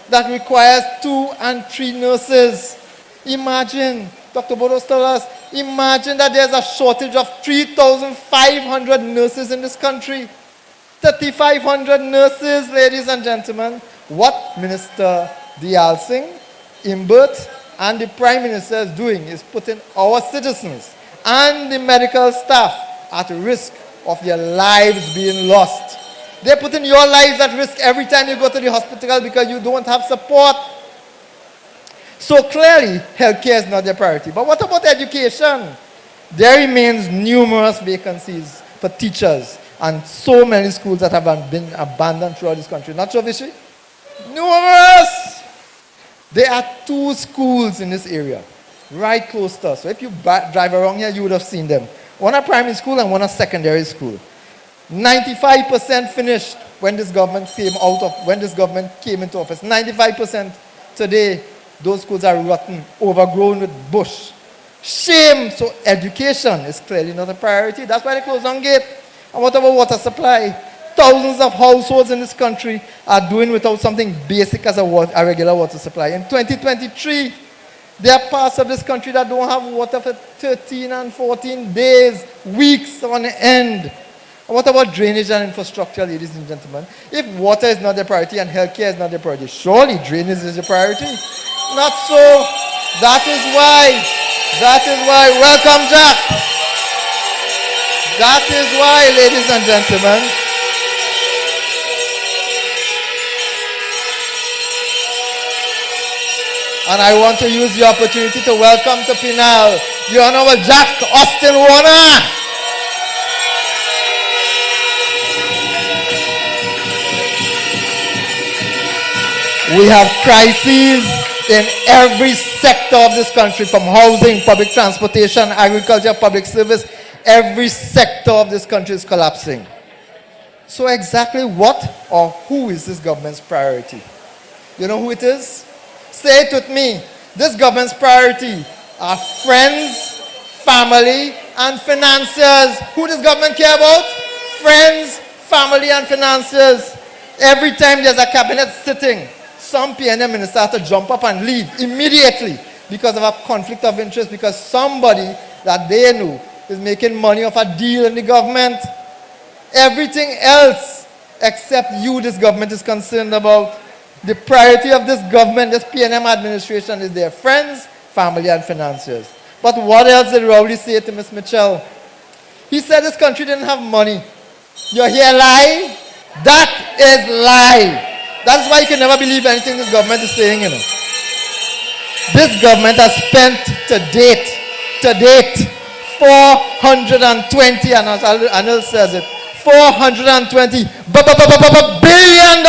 that requires 2 and 3 nurses. Imagine, Dr. Bodos told us, imagine that there's a shortage of 3,500 nurses in this country. 3,500 nurses, ladies and gentlemen. What Minister Dialsingh, Imbert, and the Prime Minister is doing is putting our citizens and the medical staff at risk of their lives being lost. They're putting your lives at risk every time you go to the hospital because you don't have support. So clearly, healthcare is not their priority. But what about education? There remains numerous vacancies for teachers and so many schools that have been abandoned throughout this country. Not sure, Vichy? Numerous! There are 2 schools in this area, right close to us. So if you drive around here, you would have seen them. One a primary school and one a secondary school. 95% finished. when this government came into office. 95% today, those schools are rotten, overgrown with bush. Shame. So education is clearly not a priority. That's why they closed on gate. And what about water supply? Thousands of households in this country are doing without something basic as a regular water supply. In 2023, there are parts of this country that don't have water for 13 and 14 days, weeks on end. And what about drainage and infrastructure, ladies and gentlemen? If water is not the priority and healthcare is not the priority, surely drainage is the priority. Not so. That is why, welcome Jack. That is why, ladies and gentlemen, and I want to use the opportunity to welcome to Penal the Honorable Jack Austin Warner. We have crises in every sector of this country, from housing, public transportation, agriculture, public service. Every sector of this country is collapsing. So exactly what or who is this government's priority? You know who it is? Say it with me. This government's priority are friends, family, and financiers. Who does government care about? Friends, family, and financiers. Every time there's a cabinet sitting, some PNM minister has to jump up and leave immediately because of a conflict of interest, because somebody that they know is making money off a deal in the government. Everything else except you, this government is concerned about. The priority of this government, this PNM administration, is their friends, family, and financiers. But what else did Rowley say to Ms. Mitchell? He said this country didn't have money. You hear lie? That is lie. That's why you can never believe anything this government is saying, you know. This government has spent to date, 420, and as Anil says it, $420 billion.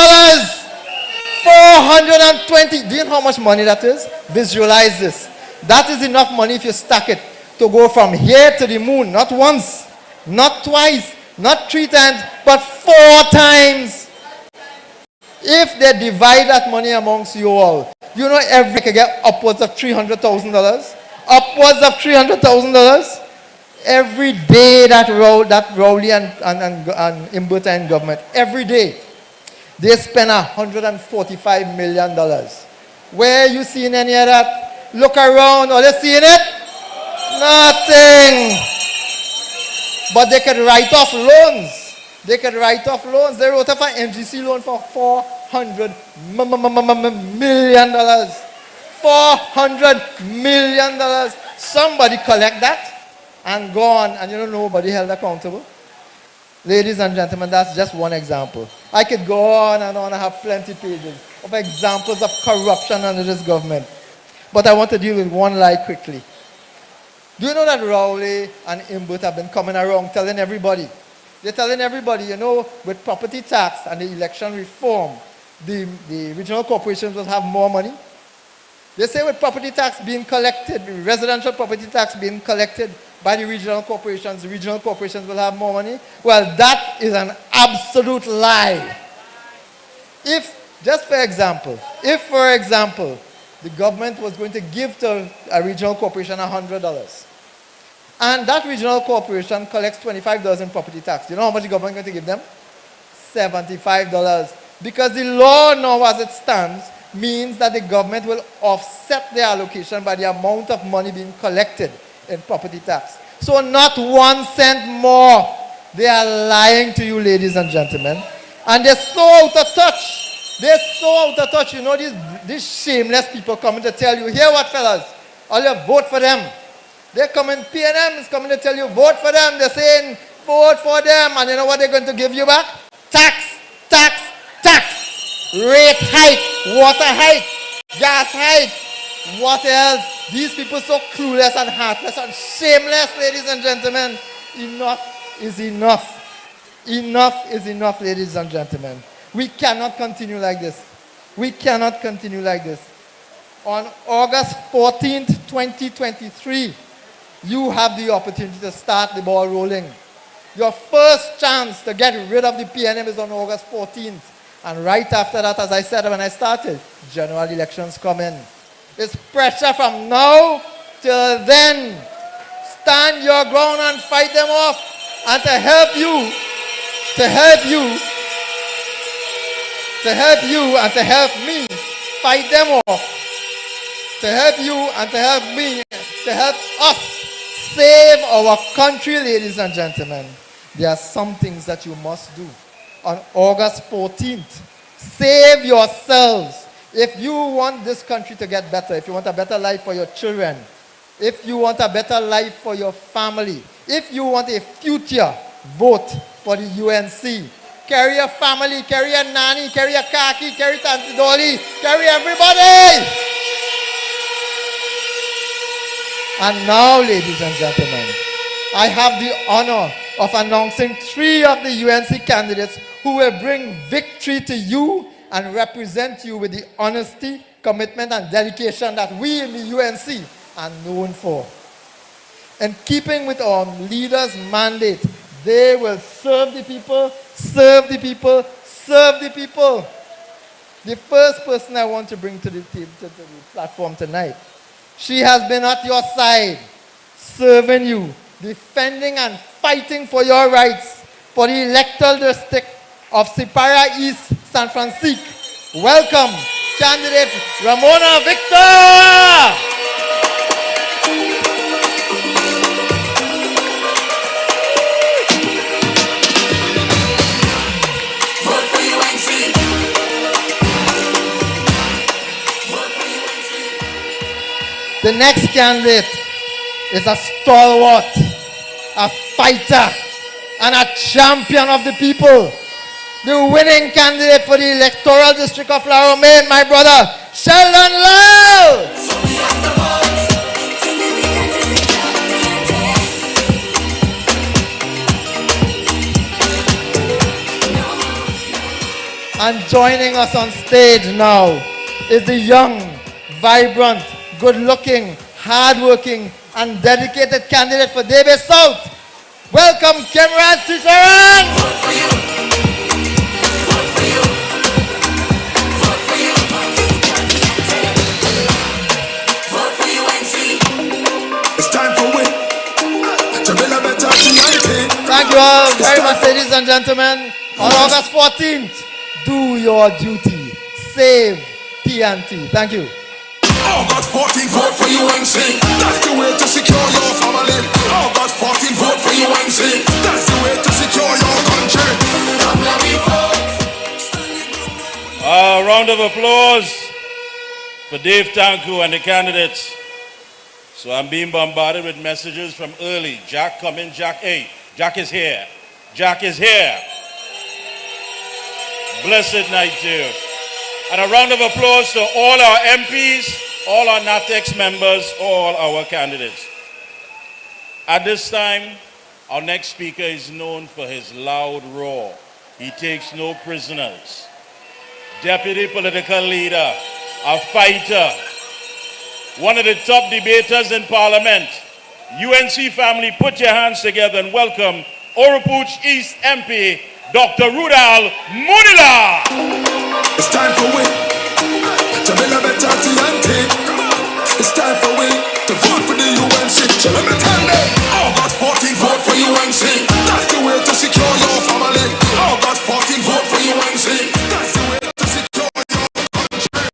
420. Do you know how much money that is? Visualize this. That is enough money if you stack it to go from here to the moon, not once, not twice, not 3 times, but 4 times. If they divide that money amongst you all, you know every can get upwards of $300,000. Upwards of $300,000 every day that Rowley and Imberta in government, every day. They spend $145 million. Where are you seeing any of that? Look around. Are they seeing it? Nothing. But they could write off loans. They They wrote off an NGC loan for $400 million. $400 million. Somebody collect that and gone, and nobody held accountable. Ladies and gentlemen, that's just one example. I could go on and on. I have plenty pages of examples of corruption under this government. But I want to deal with one lie quickly. Do you know that Rowley and Imbut have been coming around telling everybody? They're telling everybody, with property tax and the election reform, the regional corporations will have more money. They say with property tax being collected, residential property tax being collected by the regional corporations will have more money. Well, that is an absolute lie. If, for example, the government was going to give to a regional corporation $100, and that regional corporation collects $25 in property tax, you know how much the government is going to give them? $75. Because the law now as it stands means that the government will offset their allocation by the amount of money being collected in property tax. So not 1 cent more. They are lying to you, ladies and gentlemen. And they're so out of touch. These shameless people coming to tell you, hear what, fellas? All you vote for them. They're coming, PNM is coming to tell you, vote for them. They're saying, vote for them. And you know what they're going to give you back? Tax. Rate hike, water hike, gas hike. What else? These people so clueless and heartless and shameless, ladies and gentlemen. Enough is enough. Enough is enough, ladies and gentlemen. We cannot continue like this. On August 14th, 2023, you have the opportunity to start the ball rolling. Your first chance to get rid of the PNM is on August 14th. And right after that, as I said when I started, general elections come in. It's pressure from now till then. Stand your ground and fight them off. And to help you and to help me fight them off. To help you and to help me, to help us save our country, ladies and gentlemen. There are some things that you must do. On August 14th, save yourselves. If you want this country to get better, if you want a better life for your children, if you want a better life for your family, if you want a future, vote for the UNC. Carry your family, carry your nanny, carry your kaki, carry Tante Dolly, carry everybody. And now, ladies and gentlemen, I have the honor of announcing 3 of the UNC candidates who will bring victory to you and represent you with the honesty, commitment, and dedication that we in the UNC are known for. In keeping with our leaders' mandate, they will serve the people, serve the people, serve the people. The first person I want to bring to the platform tonight, she has been at your side, serving you, defending and fighting for your rights for the electoral district of Sipara East, San Francisco. Welcome, candidate Ramona Victor! The next candidate is a stalwart, a fighter, and a champion of the people. The winning candidate for the electoral district of La Romaine, my brother, Sheldon Lyle. And joining us on stage now is the young, vibrant, good-looking, hard-working, and dedicated candidate for Debe South. Welcome, Kimran Ciceron! Vote for you. Vote for you. Vote for you. Vote for UNC. It's time for win. To build a better society. Thank you all very much, ladies and gentlemen. On August 14th, do your duty. Save TNT. Thank you. August 14, vote for UNC. That's the way to secure your family. August 14, vote for UNC. That's the way to secure your country. Come let me vote. A round of applause for Dave Tanku and the candidates. So I'm being bombarded with messages from early. Jack, come in, Jack. Hey, Jack is here. Jack is here. Blessed night to you. And a round of applause to all our MPs, all our NATEX members, all our candidates. At this time, our next speaker is known for his loud roar. He takes no prisoners. Deputy political leader, a fighter, one of the top debaters in Parliament. UNC family, put your hands together and welcome Oropouche East MP, Dr. Rudal Munila. It's time for we to build a better TNT. It's time for we to vote for the UNC. So let me tell them, August 14, vote for UNC. That's the way to secure your family. August 14, vote for UNC. That's the way to secure your country.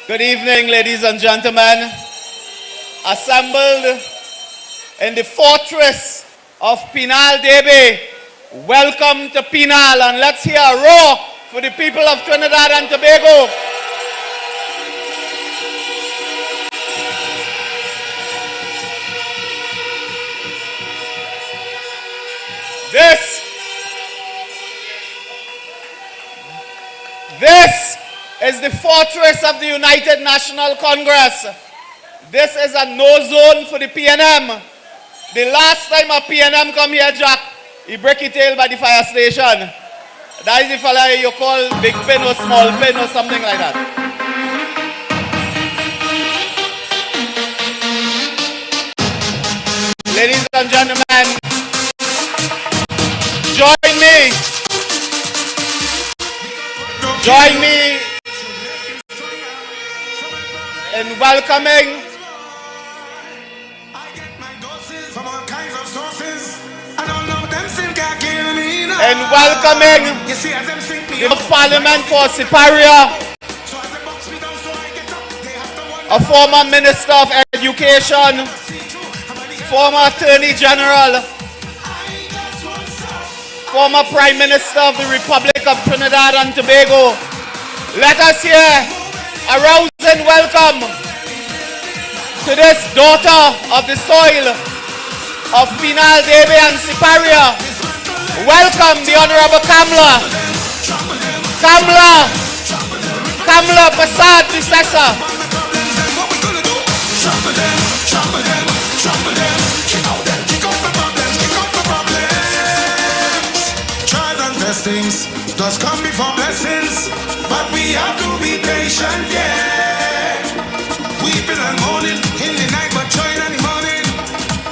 Good evening, ladies and gentlemen. Assembled in the fortress of Penal Debe, welcome to Penal, and let's hear a roar for the people of Trinidad and Tobago. This is the fortress of the United National Congress. This is a no zone for the PNM. The last time a PNM come here, Jack, he break his tail by the fire station. That is the fella you call big pin or small pin or something like that. Ladies and gentlemen, join me in welcoming the Parliament for Siparia, a former Minister of Education, former Attorney General, former Prime Minister of the Republic of Trinidad and Tobago. Let us hear a rousing welcome to this daughter of the soil of Penal, Debe and Siparia. Welcome the Honorable Kamla Prasad Bisesa. Things does come before blessings, but we have to be patient, yeah. Weeping and mourning in the night, but joy in the morning.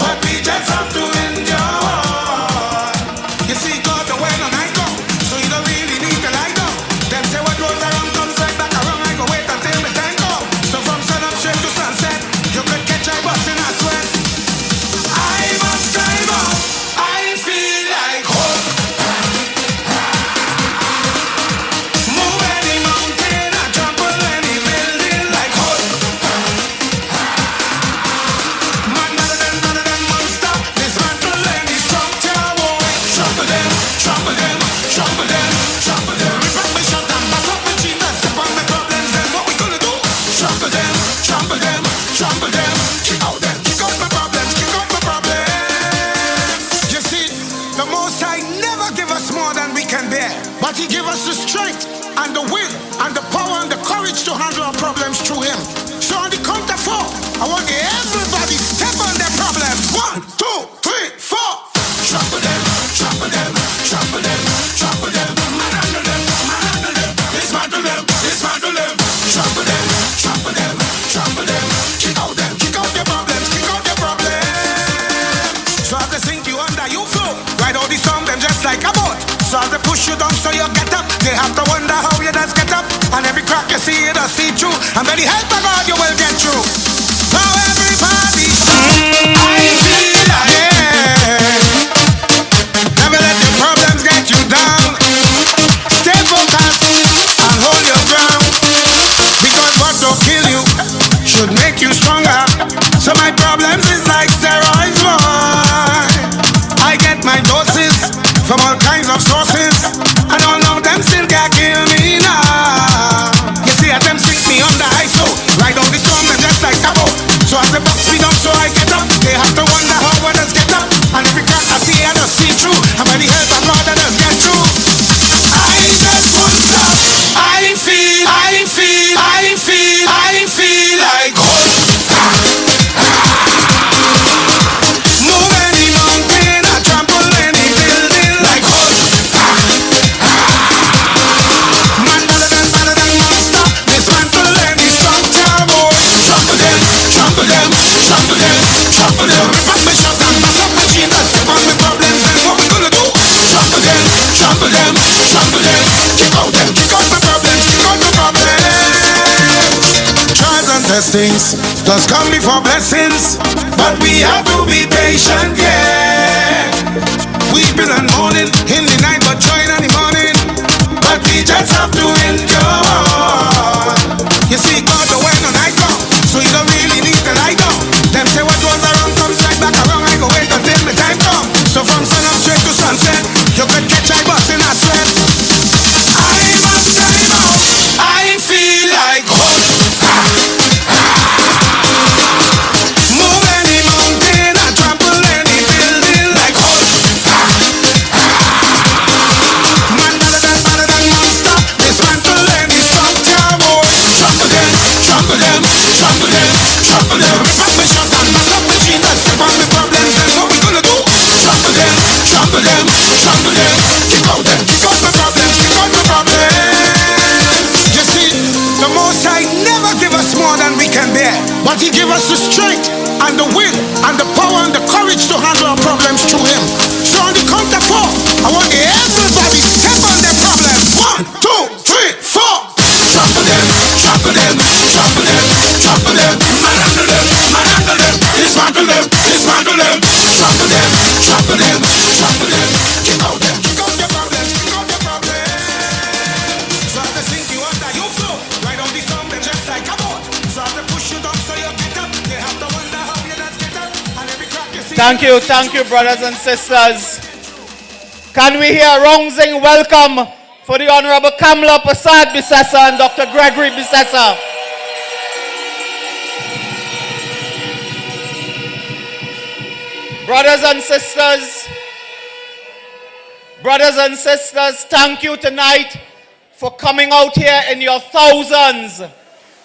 But we just have to endure. You see, God, the way the night come, so you don't really need to lie down. Them say what goes around comes right back around. I go wait until the time come. So from sun up straight to sunset, you could catch a bus in a sweat. I must climb up. I feel like hope. But he gave us the strength and the will and the power and the courage to handle our problems through him. So on the count of 4, I want everybody step on their problems. 1, 2, 3, 4. Trample them, trample them, trample them, trample them. Manhandle them, manhandle them. Dismantle them, dismantle them. Trample them, trample them, trample them. Kick out their problems, kick out their problems. So as they sink you under, you flow. Ride all the storm, them just like a boat. So as they push you down so you get up, they have to wonder how you just get up. And every crack you see, you just see through. And by the help of God, you will get through. Now everybody, I feel like, yeah. Never let your problems get you down. Stay focused and hold your ground. Because what don't kill you should make you stronger. So my problems is like steroids, boy. I get my doses from all kinds of sources, and all of them still can't kill me now. You see, as them sink me under ice, so ride on the storm and just like a boat. So as the box me down, so I get up. They have to wonder how others get up. And every crack I see, I just see through. And by the help of God, I just get through. I just won't stop. I feel like hope. Move any mountain, I trample any building like hope. Man better than monster, dismantle any structure, boy. Trample them, trample them, trample them, trample them. Pass me shot and pass up my chin, and step on my problems, then what we gonna do? Trample them, trample them, trample them. Kick out my problems, kick out my problems. Trials and testings does come before blessings, but we have to be patient, yeah. Weeping and mourning in the night, but joy in the morning. But we just have to endure. You see, God, the way the night come, so you don't really need to lie down. Them say what goes around comes right back around. I go wait until the time come. So from sun up straight to sunset, you could catch a bus in a sweat. I must climb up. I feel like hope. Move any mountain and trample any building like hope. Man better than monster, dismantle any structure, boy. Trample them, trample them, trample them, trample them. Pass me shot and pass up my chin, and step on my problems, then what we gonna do? Trample them, trample them, trample them. Kick out my problems, kick out my problems. You see, the Most High never give us more than we can bear, but He give us the strength and the will and the power and the courage to handle our problems through him. So on the count of 4, I want everybody step on their problems. 1, 2, 3, 4. Trample them, trample them, trample them, trample them, manhandle them, manhandle them, dismantle them, dismantle them, trample them, trample them, trample them, kick out them, kick out their problems, kick out their problems. So as they sink you under, you flow, right on the song, them just like a boat. So as they push you down, so you get up, they have to wonder how you just get up, and every crack you see. Thank you, brothers and sisters. Can we hear a rousing welcome for the Honorable Kamla Prasad Bisesa and Dr. Gregory Bisesa? Brothers and sisters, thank you tonight for coming out here in your thousands.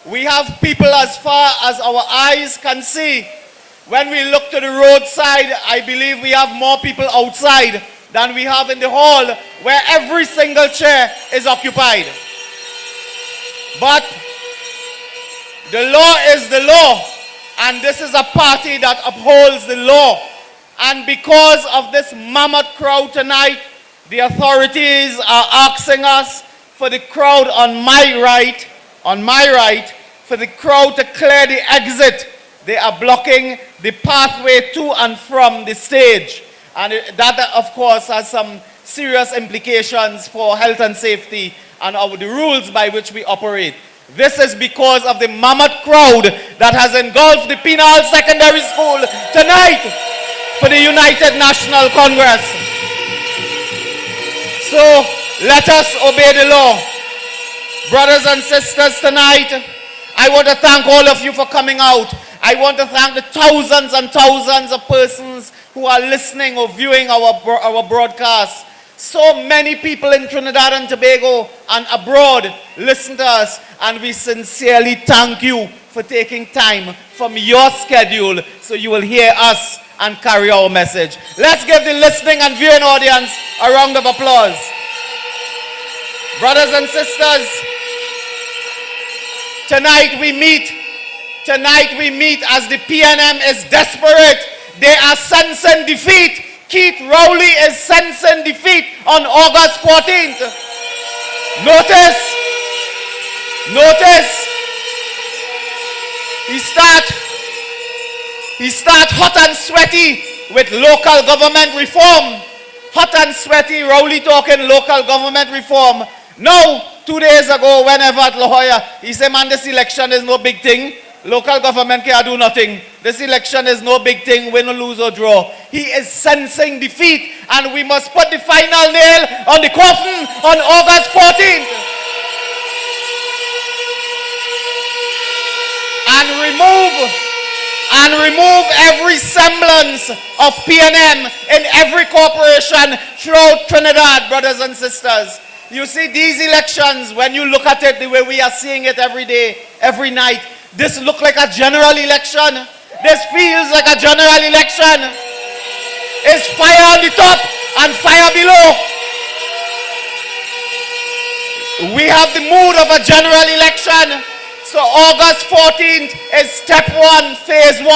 We have people as far as our eyes can see. When we look to the roadside, I believe we have more people outside than we have in the hall, where every single chair is occupied. But the law is the law, and this is a party that upholds the law. And because of this mammoth crowd tonight, the authorities are asking us for the crowd on my right, for the crowd to clear the exit. They are blocking the pathway to and from the stage. And that, of course, has some serious implications for health and safety and the rules by which we operate. This is because of the mammoth crowd that has engulfed the Penal Secondary School tonight for the United National Congress. So let us obey the law. Brothers and sisters, tonight, I want to thank all of you for coming out. I want to thank the thousands and thousands of persons who are listening or viewing our broadcast. So many people in Trinidad and Tobago and abroad listen to us, and we sincerely thank you for taking time from your schedule so you will hear us and carry our message. Let's give the listening and viewing audience a round of applause. Brothers and sisters, tonight we meet as the PNM is desperate. They are sensing defeat. Keith Rowley is sensing defeat on August 14th. Notice, he start hot and sweaty with local government reform. Hot and sweaty, Rowley talking local government reform. Now, 2 days ago, whenever at La Jolla, he said, man, this election is no big thing. Local government can't do nothing. This election is no big thing, win or lose or draw. He is sensing defeat, and we must put the final nail on the coffin on August 14th. And remove every semblance of PNM in every corporation throughout Trinidad, brothers and sisters. You see, these elections, when you look at it the way we are seeing it every day, every night, this looks like a general election. This feels like a general election. It's fire on the top and fire below. We have the mood of a general election. So August 14th is step 1, phase 1.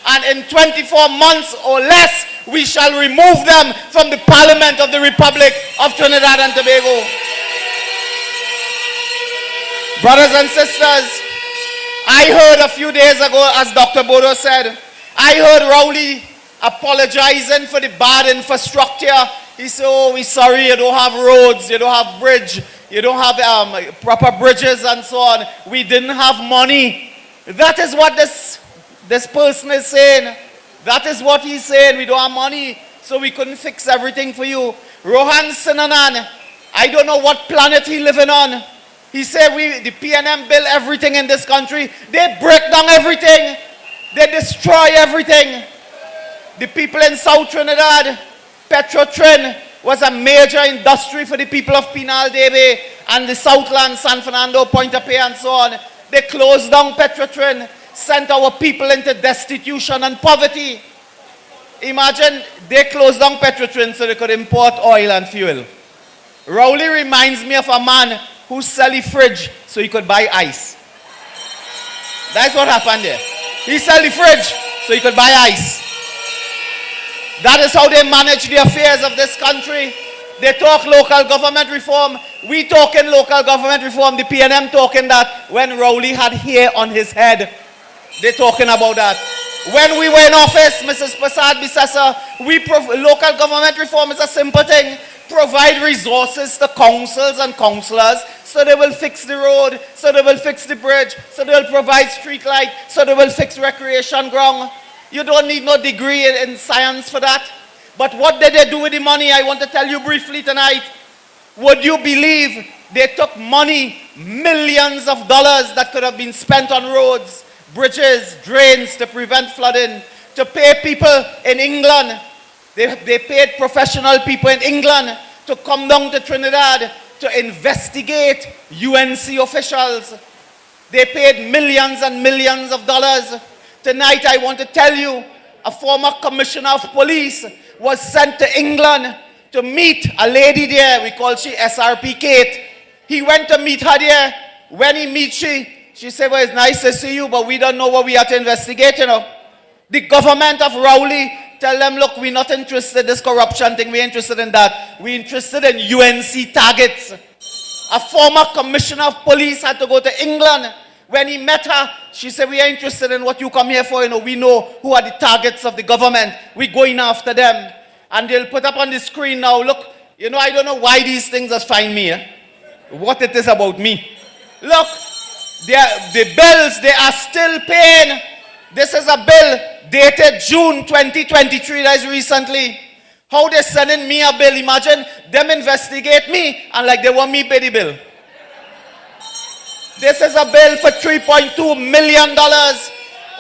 And in 24 months or less, we shall remove them from the Parliament of the Republic of Trinidad and Tobago. Brothers and sisters, I heard a few days ago, as Dr. Bodo said, I heard Rowley apologizing for the bad infrastructure. He said, oh, we're sorry, you don't have roads, you don't have bridge, you don't have proper bridges and so on. We didn't have money. That is what this person is saying. That is what he's saying. We don't have money, so we couldn't fix everything for you. Rohan Sinanan, I don't know what planet he living on. He said the PNM build everything in this country. They break down everything. They destroy everything. The people in South Trinidad, Petrotrin was a major industry for the people of Penal Debe and the Southland, San Fernando, Pointe-a-Pitre and so on. They closed down Petrotrin, sent our people into destitution and poverty. Imagine they closed down Petrotrin so they could import oil and fuel. Rowley reminds me of a man who sell a fridge so he could buy ice. That's what happened there. He sell the fridge so you could buy ice. That is how they manage the affairs of this country. They talk local government reform. We talking local government reform. The PNM talking that when Rowley had hair on his head. They talking about that. When we were in office, Mrs. Prasad Bisasa, local government reform is a simple thing. Provide resources to councils and councillors so they will fix the road, so they will fix the bridge, so they will provide street light, so they will fix recreation ground. You don't need no degree in science for that. But what did they do with the money? I want to tell you briefly tonight. Would you believe they took money, millions of dollars that could have been spent on roads, bridges, drains to prevent flooding, to pay people in England. They paid professional people in England to come down to Trinidad to investigate UNC officials. They paid millions and millions of dollars. Tonight I want to tell you, a former commissioner of police was sent to England to meet a lady there. We call she SRP Kate. He went to meet her there. When he meets she said, well, it's nice to see you, but we don't know what we have to investigate, you know. The government of Rowley tell them, look, we're not interested in this corruption thing. We're interested in that. We're interested in UNC targets. A former commissioner of police had to go to England. When he met her, she said, we are interested in what you come here for. You know, we know who are the targets of the government. We're going after them. And they'll put up on the screen now, look, you know, I don't know why these things just find me. What it is about me. Look, the bills, they are still paying. This is a bill dated June 2023, that is recently. How they sending me a bill? Imagine them investigate me and like they want me pay the bill. This is a bill for $3.2 million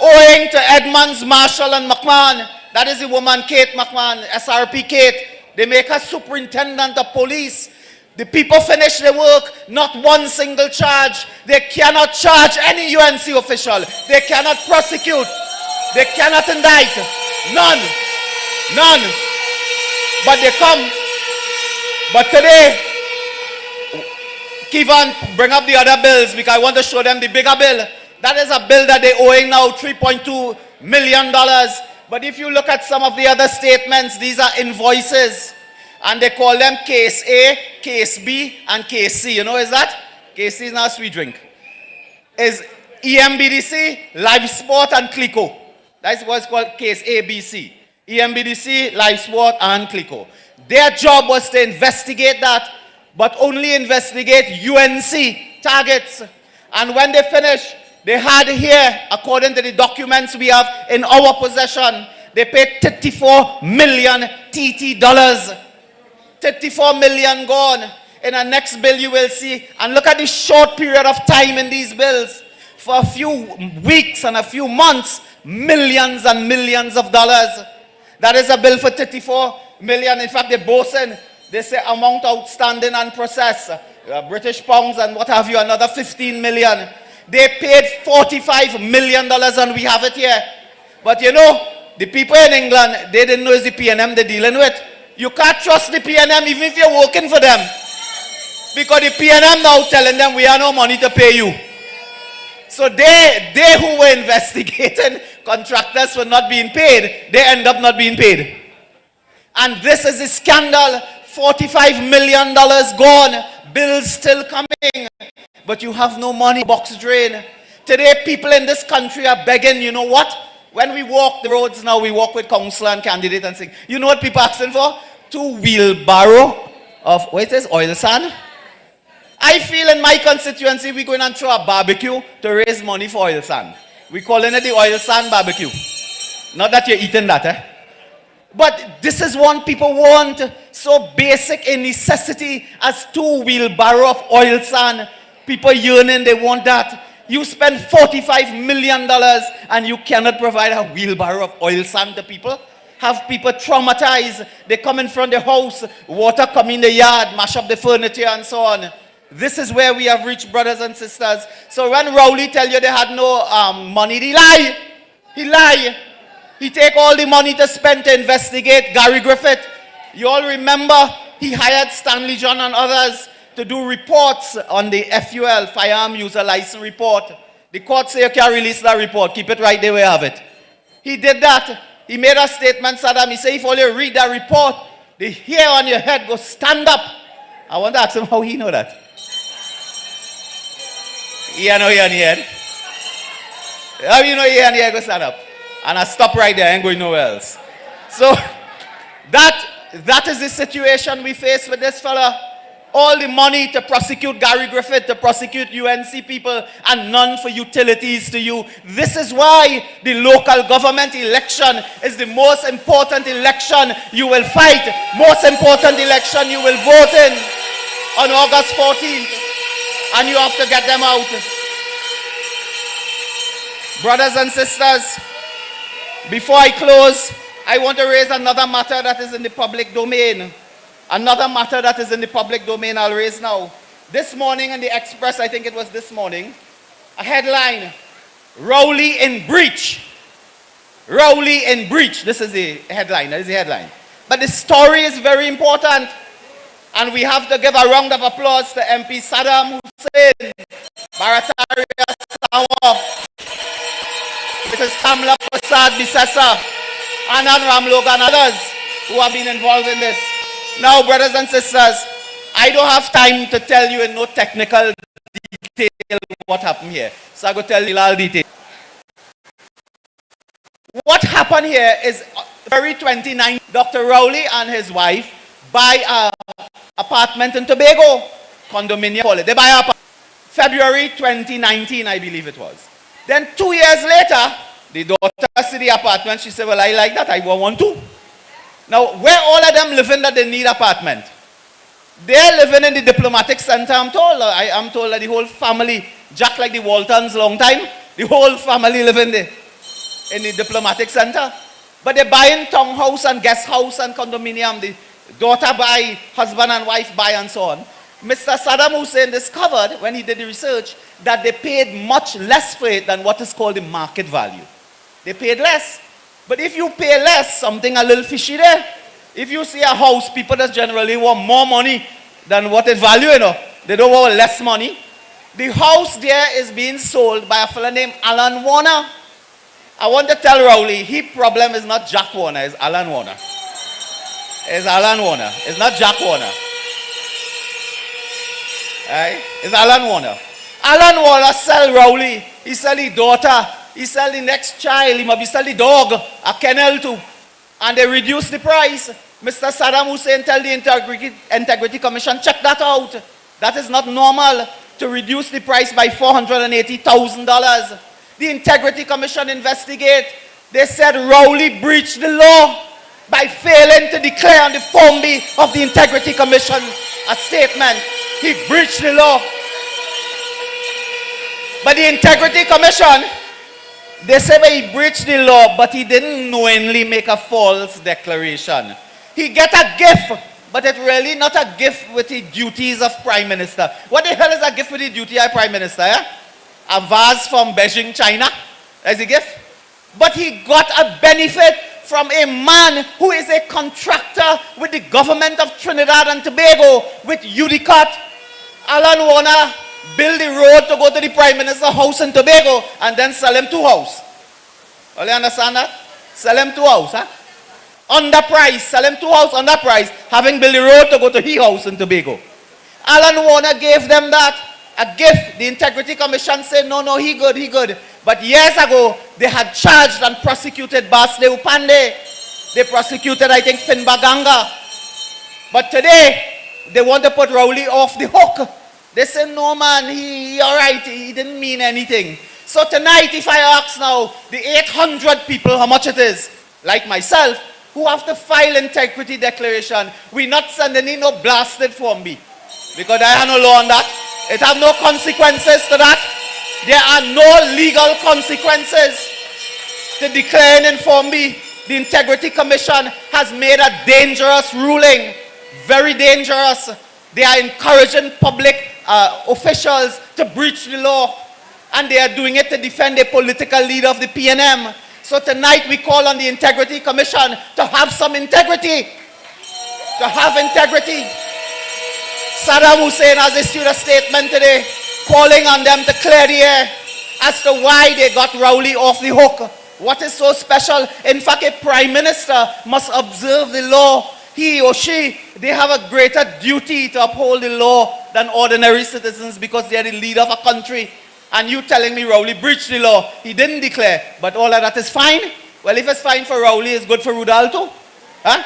owing to Edmonds, Marshall, and McMahon. That is the woman, Kate McMahon, SRP Kate. They make her superintendent of police. The people finish their work, not one single charge. They cannot charge any UNC official. They cannot prosecute. They cannot indict. None. None. But they come. But today, Kevin, bring up the other bills because I want to show them the bigger bill. That is a bill that they're owing now $3.2 million. But if you look at some of the other statements, these are invoices. And they call them case A, case B, and case C. You know, is that? Case C is not a sweet drink. Is EMBDC, live sport, and CLICO. That's what's called case A, B, C. EMBDC, live sport, and CLICO. Their job was to investigate that, but only investigate UNC targets. And when they finished, they had here, according to the documents we have in our possession, they paid 34 million TT dollars. 34 million gone. In the next bill you will see, and look at the short period of time in these bills. For a few weeks and a few months, millions and millions of dollars. That is a bill for 34 million. In fact, they boasting, they say amount outstanding and process, British pounds and what have you, another 15 million. They paid $45 million and we have it here. But you know, the people in England, they didn't know it's the PNM they're dealing with. You can't trust the PNM even if you're working for them. Because the PNM now telling them we have no money to pay you. So they who were investigating contractors for not being paid, they end up not being paid. And this is a scandal. $45 million gone. Bills still coming. But you have no money, box drain. Today people in this country are begging, you know what? When we walk the roads now, we walk with councillor and candidate and sing. You know what people asking for? 2 wheelbarrow of, what is this, oil sand? I feel in my constituency, we're going to throw a barbecue to raise money for oil sand. We're calling it the oil sand barbecue. Not that you're eating that, eh? But this is what people want. So basic a necessity as 2 wheelbarrow of oil sand. People yearning, they want that. You spend $45 million and you cannot provide a wheelbarrow of oil sand to people. Have people traumatized. They come in front of the house, water come in the yard, mash up the furniture and so on. This is where we have reached, brothers and sisters. So when Rowley tell you they had no money, he lie. He lie. He take all the money to spend to investigate Gary Griffith. You all remember he hired Stanley John and others to do reports on the FUL, firearm user license report. The court say you can't release that report. Keep it right there where you have it. He did that. He made a statement, Saddam. He said, if all you read that report, the hair on your head go stand up. I want to ask him how he know that. You know hair on your head? How you know hair on your head go stand up? And I stop right there, I ain't going nowhere else. So, that is the situation we face with this fella. All the money to prosecute Gary Griffith, to prosecute UNC people, and none for utilities to you. This is why the local government election is the most important election you will fight, most important election you will vote in on August 14th. And you have to get them out. Brothers and sisters, before I close, I want to raise another matter that is in the public domain. Another matter that is in the public domain I'll raise now. This morning in the Express, I think it was this morning, a headline, Rowley in breach. Rowley in breach. This is the headline. That is the headline. But the story is very important. And we have to give a round of applause to MP Saddam Hussein, Barataria Sawa, Mrs. Kamla Prasad Bisesa, Anand Ramlog and others who have been involved in this. Now, brothers and sisters, I don't have time to tell you in no technical detail what happened here. So I'm going to tell you all detail. What happened here is February 29, Dr. Rowley and his wife buy an apartment in Tobago, condominium, call it. They buy an apartment. February 2019, I believe it was. Then 2 years later, the daughter see the apartment. She said, well, I like that. I want to. Now, where all of them living that they need apartment? They're living in the diplomatic center, I'm told. I'm told that the whole family, just like the Waltons long time, the whole family living there in the diplomatic center. But they're buying townhouse and guest house and condominium. The daughter buy, husband and wife buy, and so on. Mr. Saddam Hussein discovered, when he did the research, that they paid much less for it than what is called the market value. They paid less. But if you pay less, something a little fishy there. If you see a house, people just generally want more money than what it value, you know. They don't want less money. The house there is being sold by a fellow named Alan Warner. I want to tell Rowley, his problem is not Jack Warner, it's Alan Warner. It's Alan Warner. It's not Jack Warner. Right? It's Alan Warner. Alan Warner sell Rowley. He sell his daughter. He sell the next child. He maybe sell the dog, a kennel too. And they reduce the price. Mr. Saddam Hussein tell the Integrity Commission, check that out. That is not normal to reduce the price by $480,000. The Integrity Commission investigate. They said Rowley breached the law by failing to declare on the Form B of the Integrity Commission a statement. He breached the law. But the Integrity Commission, they say well, he breached the law, but he didn't knowingly make a false declaration. He get a gift, but it's really not a gift with the duties of Prime Minister. What the hell is a gift with the duty of Prime Minister? Eh? A vase from Beijing, China? That's a gift. But he got a benefit from a man who is a contractor with the government of Trinidad and Tobago, with UDCOT. Alan Warner build the road to go to the Prime Minister's house in Tobago and then sell him 2 houses. All you understand that? Sell him 2 houses, huh? Under price, sell him 2 houses under price, having built the road to go to his house in Tobago. Alan Warner gave them that, a gift. The Integrity Commission said, no, he good. But years ago, they had charged and prosecuted Basle Upande. They prosecuted, I think, Finbaganga. But today, they want to put Rowley off the hook. They say, no man, he all right, he didn't mean anything. So tonight, if I ask now, the 800 people how much it is, like myself, who have to file integrity declaration, we not sending in no blasted Form B. Because I have no law on that. It have no consequences to that. There are no legal consequences to declaring in Form B. The Integrity Commission has made a dangerous ruling. Very dangerous. They are encouraging public officials to breach the law, and they are doing it to defend a political leader of the PNM. So tonight we call on the Integrity Commission to have some integrity. To have integrity. Saddam Hussein has issued a statement today calling on them to clear the air as to why they got Rowley off the hook. What is so special? In fact, a prime minister must observe the law. He or she, they have a greater duty to uphold the law than ordinary citizens because they are the leader of a country. And you telling me Rowley breached the law. He didn't declare, but all of that is fine. Well, if it's fine for Rowley, it's good for Rudal too. Huh?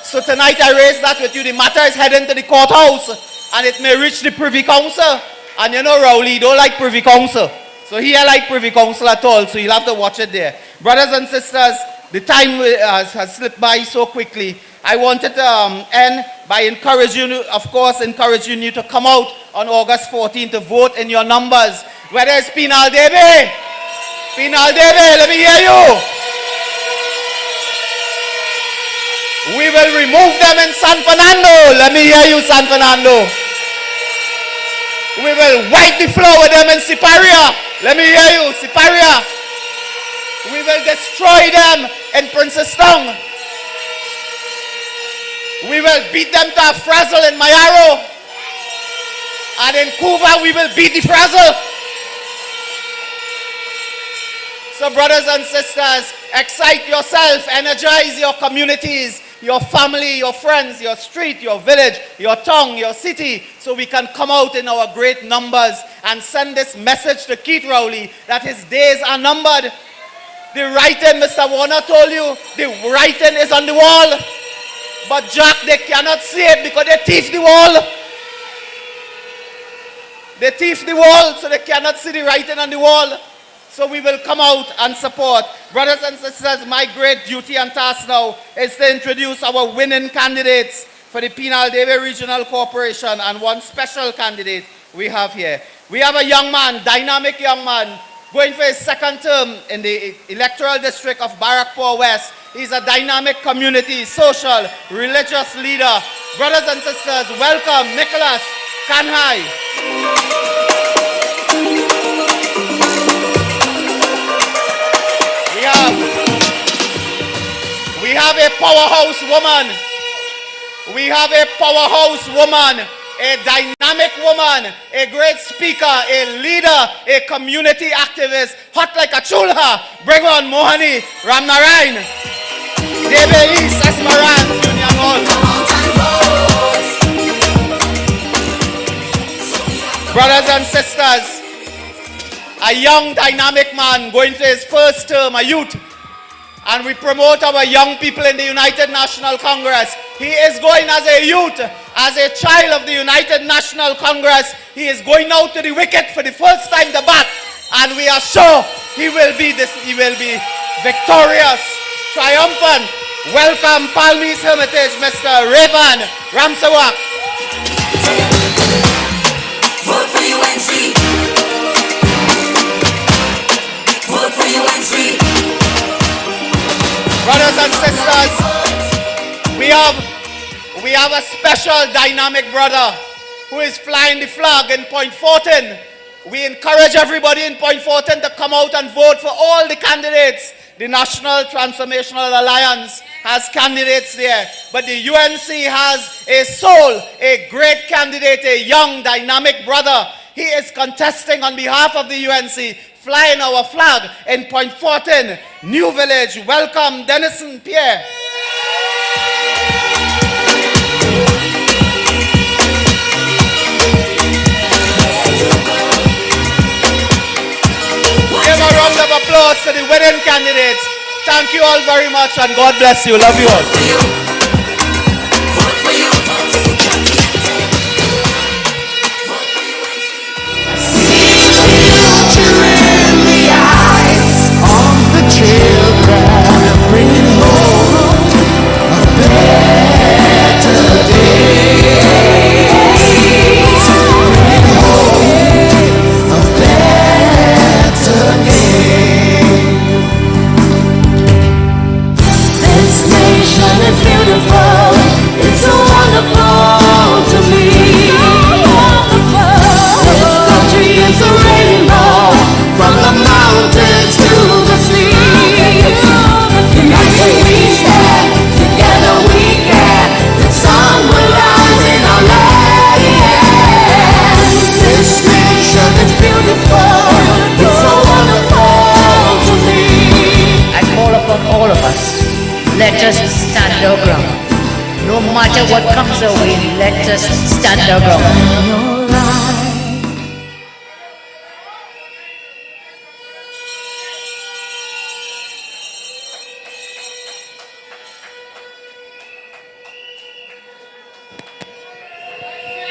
So tonight I raise that with you. The matter is heading to the courthouse and it may reach the Privy Council. And you know Rowley don't like Privy Council. So he ain't like Privy Council at all. So you'll have to watch it there. Brothers and sisters, the time has slipped by so quickly. I wanted to end by encouraging you, of course, encouraging you to come out on August 14th to vote in your numbers. Whether it's Penal Debe, let me hear you. We will remove them in San Fernando. Let me hear you, San Fernando. We will wipe the floor with them in Siparia. Let me hear you, Siparia. We will destroy them in Princestown. We will beat them to a frazzle in Mayaro. And in Cuba, we will beat the frazzle. So brothers and sisters, excite yourself, energize your communities, your family, your friends, your street, your village, your town, your city, so we can come out in our great numbers and send this message to Keith Rowley that his days are numbered. The writing, Mr. Warner told you, the writing is on the wall. But Jack, they cannot see it because they thief the wall. They thief the wall, so they cannot see the writing on the wall. So we will come out and support. Brothers and sisters, my great duty and task now is to introduce our winning candidates for the Penal Debe Regional Corporation, and one special candidate we have here. We have a young man, dynamic young man, going for his second term in the electoral district of Barrackpore West. He's a dynamic community, social, religious leader. Brothers and sisters, welcome Nicholas Kanhai. We have a powerhouse woman. We have a powerhouse woman, a dynamic woman, a great speaker, a leader, a community activist, hot like a chulha. Bring on Mohani Ramnarayan. Debe East Esperance Union Hall. Brothers and sisters, a young dynamic man going to his first term, a youth. And we promote our young people in the United National Congress. He is going as a youth, as a child of the United National Congress. He is going out to the wicket for the first time to bat. And we are sure he will be victorious, triumphant. Welcome Palmy's Hermitage, Mr. Revan Ramsawak. Vote for UNC. Vote for UNC. Brothers and sisters, we have a special dynamic brother who is flying the flag in Point Fortin. We encourage everybody in Point Fortin to come out and vote for all the candidates. The National Transformational Alliance has candidates there, but the UNC has a soul, a great candidate, a young dynamic brother. He is contesting on behalf of the UNC, flying our flag in Point Fortin, New Village. Welcome, Denison Pierre. Give a round of applause to the winning candidates. Thank you all very much and God bless you. Love you all. This nation is beautiful. stand our ground. No matter what comes our way, let us stand our ground.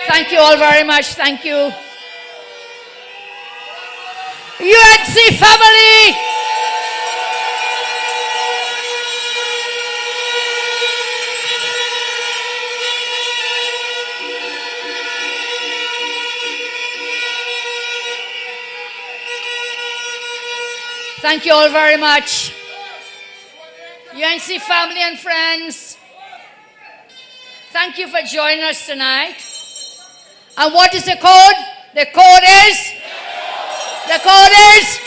Thank you all very much. Thank you. UNC family! Thank you all very much. UNC family and friends, thank you for joining us tonight. And what is the code? The code is? The code is?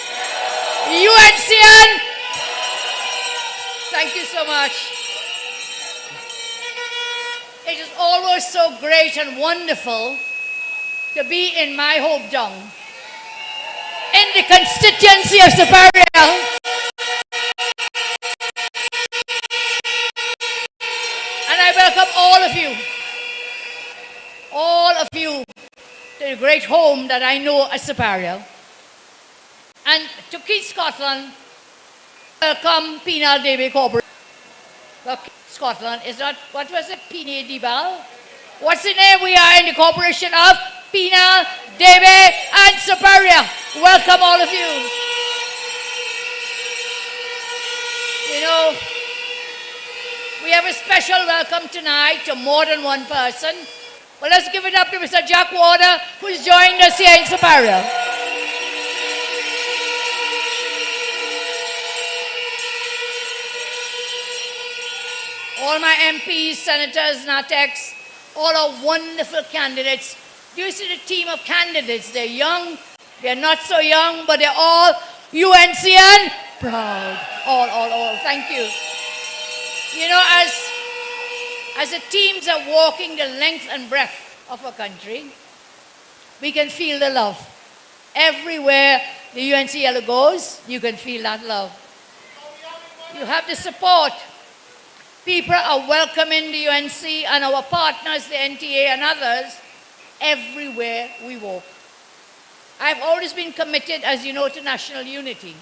UNCN. Thank you so much. It is always so great and wonderful to be in my hometown, in the constituency of Superior. And I welcome all of you to the great home that I know as Superior. And to Keith Scotland, welcome Penal Davy Corporation. Look, Scotland is not, what was it, Pine Dibal? What's the name? We are in the corporation of Penal, Davy and Superior. Welcome all of you. You know, we have a special welcome tonight to more than one person. Well, let's give it up to Mr. Jack Warner, who's joined us here in Superior. All my MPs, senators, NATEX, all our wonderful candidates. Do you see the team of candidates? They're young, they're not so young, but they're all UNCN proud. All. Thank you. You know, as the teams are walking the length and breadth of our country, we can feel the love. Everywhere the UNC LGE goes, you can feel that love. You have the support. People are welcoming the UNC and our partners, the NTA and others, everywhere we walk. I've always been committed, as you know, to national unity.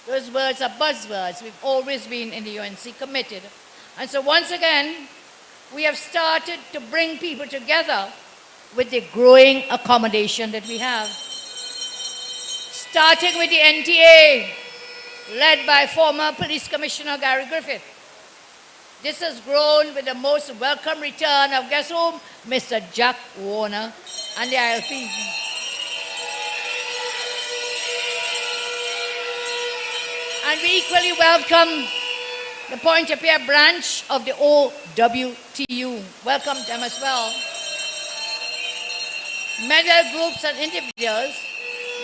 Those words are buzzwords. We've always been in the UNC committed. And so once again, we have started to bring people together with the growing accommodation that we have. Starting with the NTA, led by former Police Commissioner Gary Griffith. This has grown with the most welcome return of, guess whom? Mr. Jack Warner and the ILP. And we equally welcome the Pointe-a-Pierre branch of the OWTU. Welcome them as well. Many groups and individuals,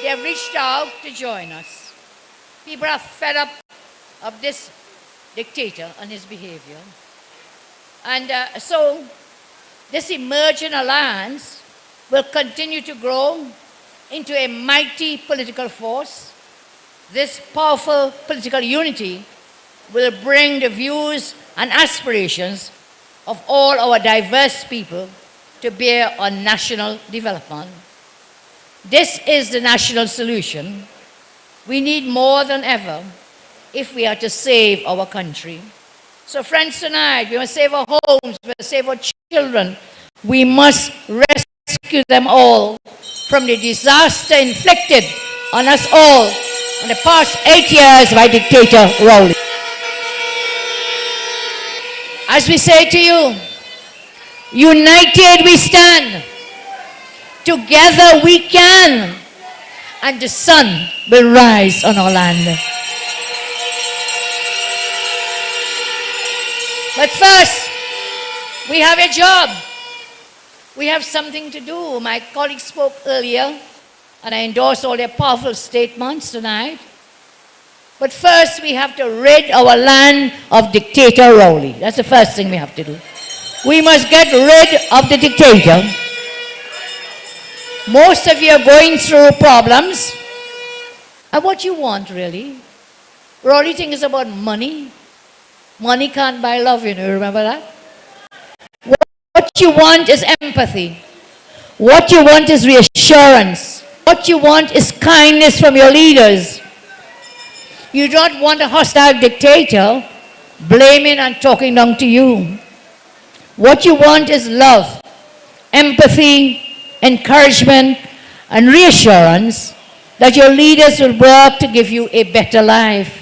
they have reached out to join us. People are fed up of this dictator and his behavior. And so this emerging alliance will continue to grow into a mighty political force. This powerful political unity will bring the views and aspirations of all our diverse people to bear on national development. This is the national solution we need more than ever if we are to save our country. So friends, tonight we must save our homes, we must save our children. We must rescue them all from the disaster inflicted on us all in the past 8 years by dictator Rowley. As we say to you, united we stand, together we can, and the sun will rise on our land. But first, we have a job. We have something to do. My colleague spoke earlier, and I endorse all their powerful statements tonight. But first, we have to rid our land of dictator Rowley. That's the first thing we have to do. We must get rid of the dictator. Most of you are going through problems. And what you want, really? Rowley thinks about money. Money can't buy love, you know, remember that? What you want is empathy. What you want is reassurance. What you want is kindness from your leaders. You don't want a hostile dictator blaming and talking down to you. What you want is love, empathy, encouragement, and reassurance that your leaders will work to give you a better life.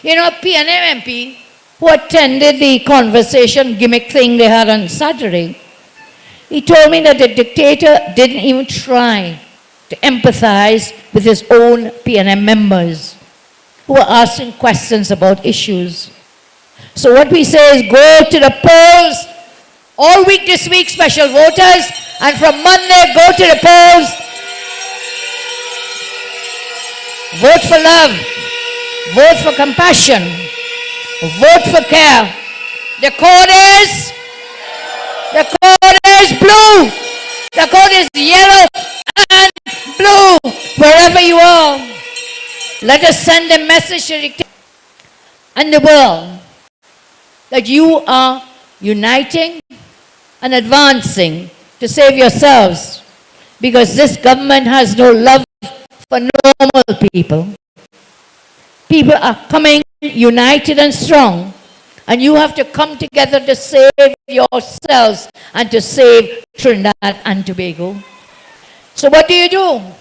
You know, a PNM MP who attended the conversation gimmick thing they had on Saturday, he told me that the dictator didn't even try to empathize with his own PNM members who were asking questions about issues. So what we say is go to the polls all week this week, special voters, and from Monday go to the polls. Vote for love. Vote for compassion. Vote for care. The code is blue. The code is yellow and blue. Wherever you are, let us send a message to the and the world that you are uniting and advancing to save yourselves, because this government has no love for normal people. People are coming united and strong, and you have to come together to save yourselves and to save Trinidad and Tobago. So what do? You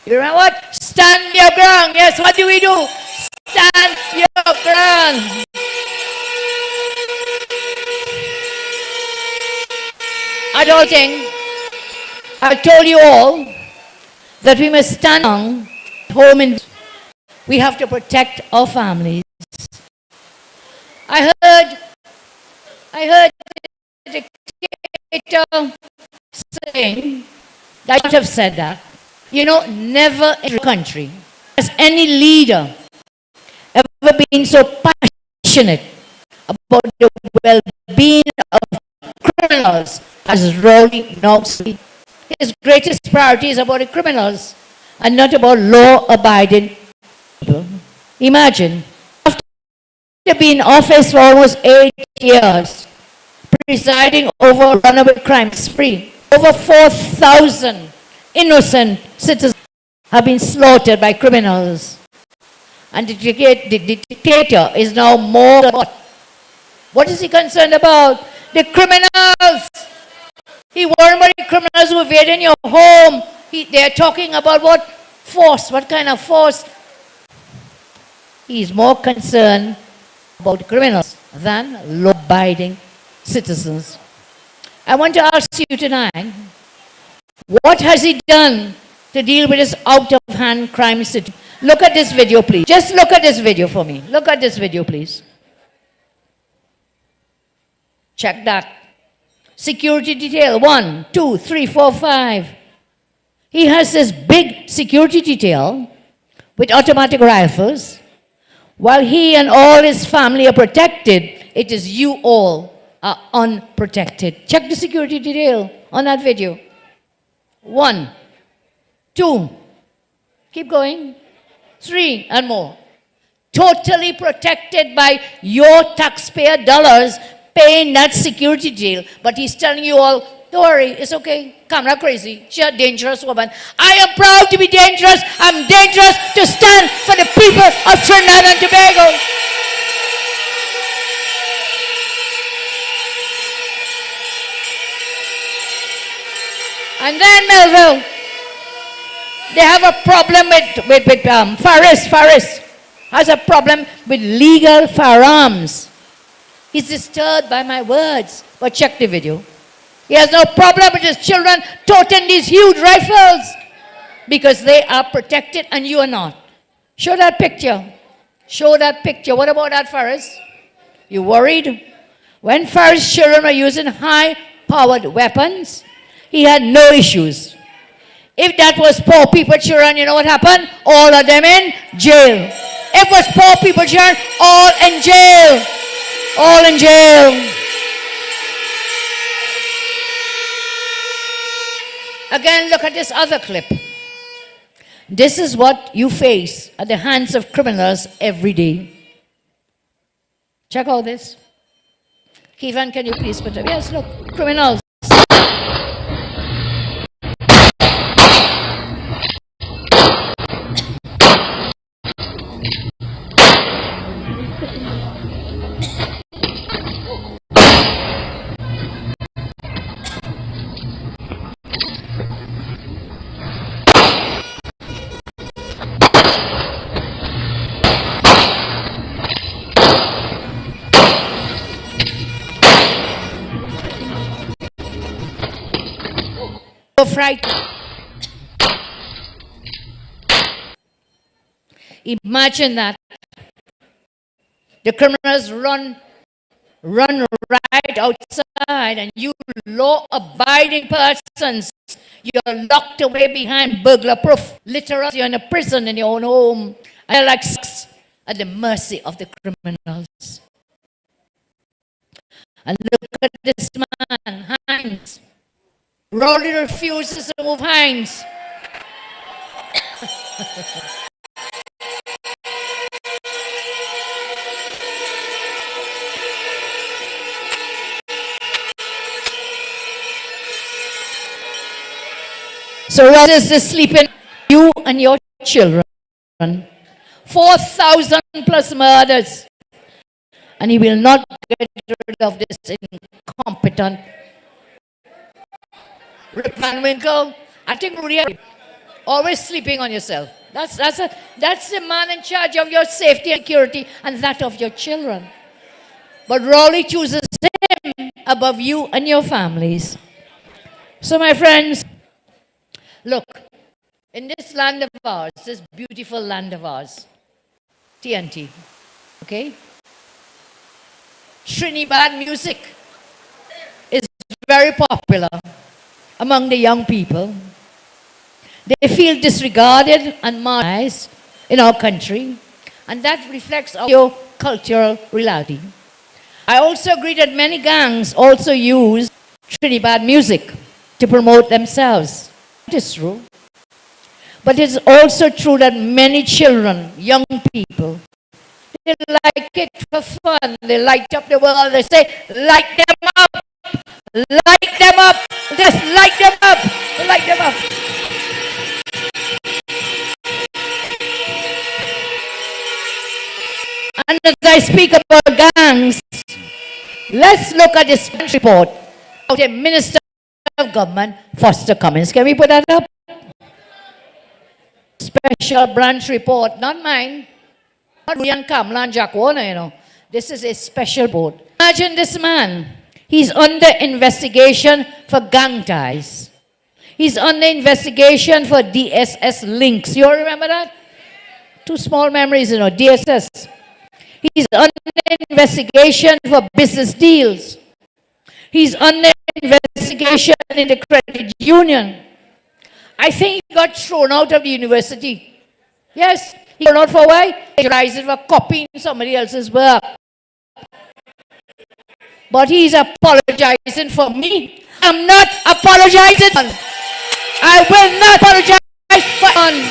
remember what? Stand your ground. Yes, what do? Stand your ground. Adulting, I told you all that we must stand home and we have to protect our families. I heard the dictator saying, I should have said that. You know, never in a country has any leader ever been so passionate about the well-being of criminals as Rolling Knox. His greatest priority is about the criminals and not about law-abiding people. Imagine, after being in office for almost 8 years, presiding over a runaway crime spree, over 4,000 innocent citizens have been slaughtered by criminals. And the dictator is now more than what is he concerned about? The criminals. He worried about the criminals who invade in your home. They're talking about what force, what kind of force. He's more concerned about the criminals than law-abiding citizens. I want to ask you tonight, what has he done to deal with this out-of-hand crime situation? Look at this video, please. Just look at this video for me. Look at this video, please. Check that. Security detail, 1, 2, 3, 4, 5. He has this big security detail with automatic rifles. While he and all his family are protected, it is you all are unprotected. Check the security detail on that video. 1, 2, keep going, 3 and more. Totally protected by your taxpayer dollars paying that security detail. But he's telling you all, don't worry, it's okay. Camera crazy. She's a dangerous woman. I am proud to be dangerous. I'm dangerous to stand for the people of Trinidad and Tobago. And then Melville, they have a problem with Faris has a problem with legal firearms. He's disturbed by my words. But check the video. He has no problem with his children toting these huge rifles because they are protected and you are not. Show that picture. Show that picture. What about that, Faris? You worried? When Faris' children were using high-powered weapons, he had no issues. If that was poor people children, you know what happened? All of them in jail. If it was poor people children, all in jail. All in jail. Again, look at this other clip. This is what you face at the hands of criminals every day. Check out this. Kevin, can you please put up? Yes, look, criminals. Frightened. Imagine that. The criminals run right outside, and you law-abiding persons, you're locked away behind burglar-proof. Literally, you're in a prison in your own home. And you're like at the mercy of the criminals. And look at this man, Hines. Rowley refuses to move Hines. So Rowley is sleeping, you and your children. 4,000 plus murders. And he will not get rid of this incompetent Rip Van Winkle. I think Rudy, always sleeping on yourself. That's the man in charge of your safety and security and that of your children. But Rowley chooses him above you and your families. So my friends, look, in this land of ours, this beautiful land of ours, TNT, okay? Trinidad music is very popular among the young people. They feel disregarded and marginalized in our country, and that reflects our cultural reality. I also agree that many gangs also use Trinidad music to promote themselves. It is true. But it's also true that many children, young people, they like it for fun. They light up the world. They say, light them up. Light them up. Just light them up. Light them up. And as I speak about gangs, let's look at this report of the Minister of Government, Foster Cummins. Can we put that up? Special branch report, not mine. Not Ruyan Kamlan Jack Warner, you know. This is a special board. Imagine this man. He's under investigation for gang ties. He's under investigation for DSS links. You all remember that? Two small memories, you know, DSS. He's under investigation for business deals. He's under investigation in the credit union. I think he got thrown out of the university. Yes, he got out for why? Plagiarizing for copying somebody else's work. But he's apologizing for me. I'm not apologizing. I will not apologize for anyone.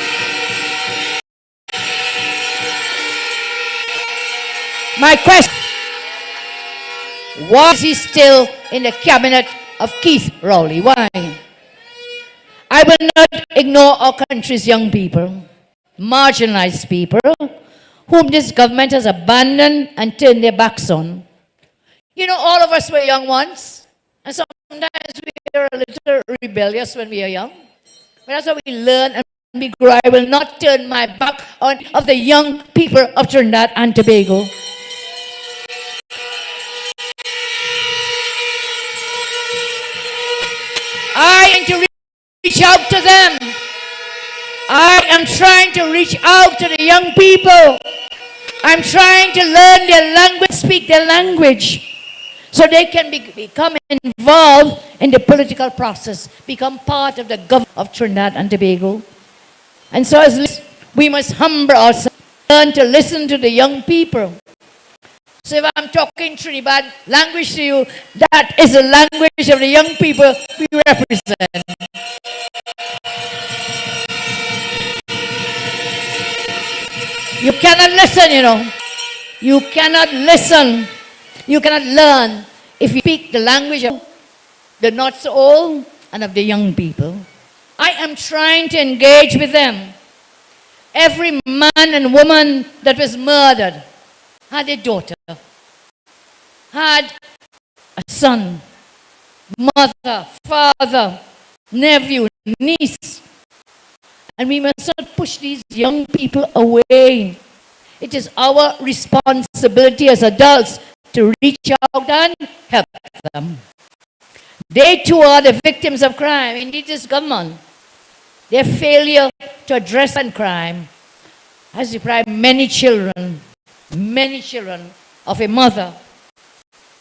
My question, was he still in the cabinet of Keith Rowley? Why? I will not ignore our country's young people, marginalized people, whom this government has abandoned and turned their backs on. You know, all of us were young once, and sometimes we are a little rebellious when we are young. But that's how we learn and we grow. I will not turn my back on the young people of Trinidad and Tobago. I am to reach out to them. I am trying to reach out to the young people. I'm trying to learn their language, speak their language, so they can become involved in the political process, become part of the government of Trinidad and Tobago. And so as we must humble ourselves, learn to listen to the young people. So if I'm talking Trinidad language to you, that is the language of the young people we represent. You cannot listen, you know. You cannot listen. You cannot learn if you speak the language of the not so old and of the young people. I am trying to engage with them. Every man and woman that was murdered had a daughter, had a son, mother, father, nephew, niece. And we must not push these young people away. It is our responsibility as adults to reach out and help them. They too are the victims of crime. Indeed, this government, their failure to address crime has deprived many children of a mother,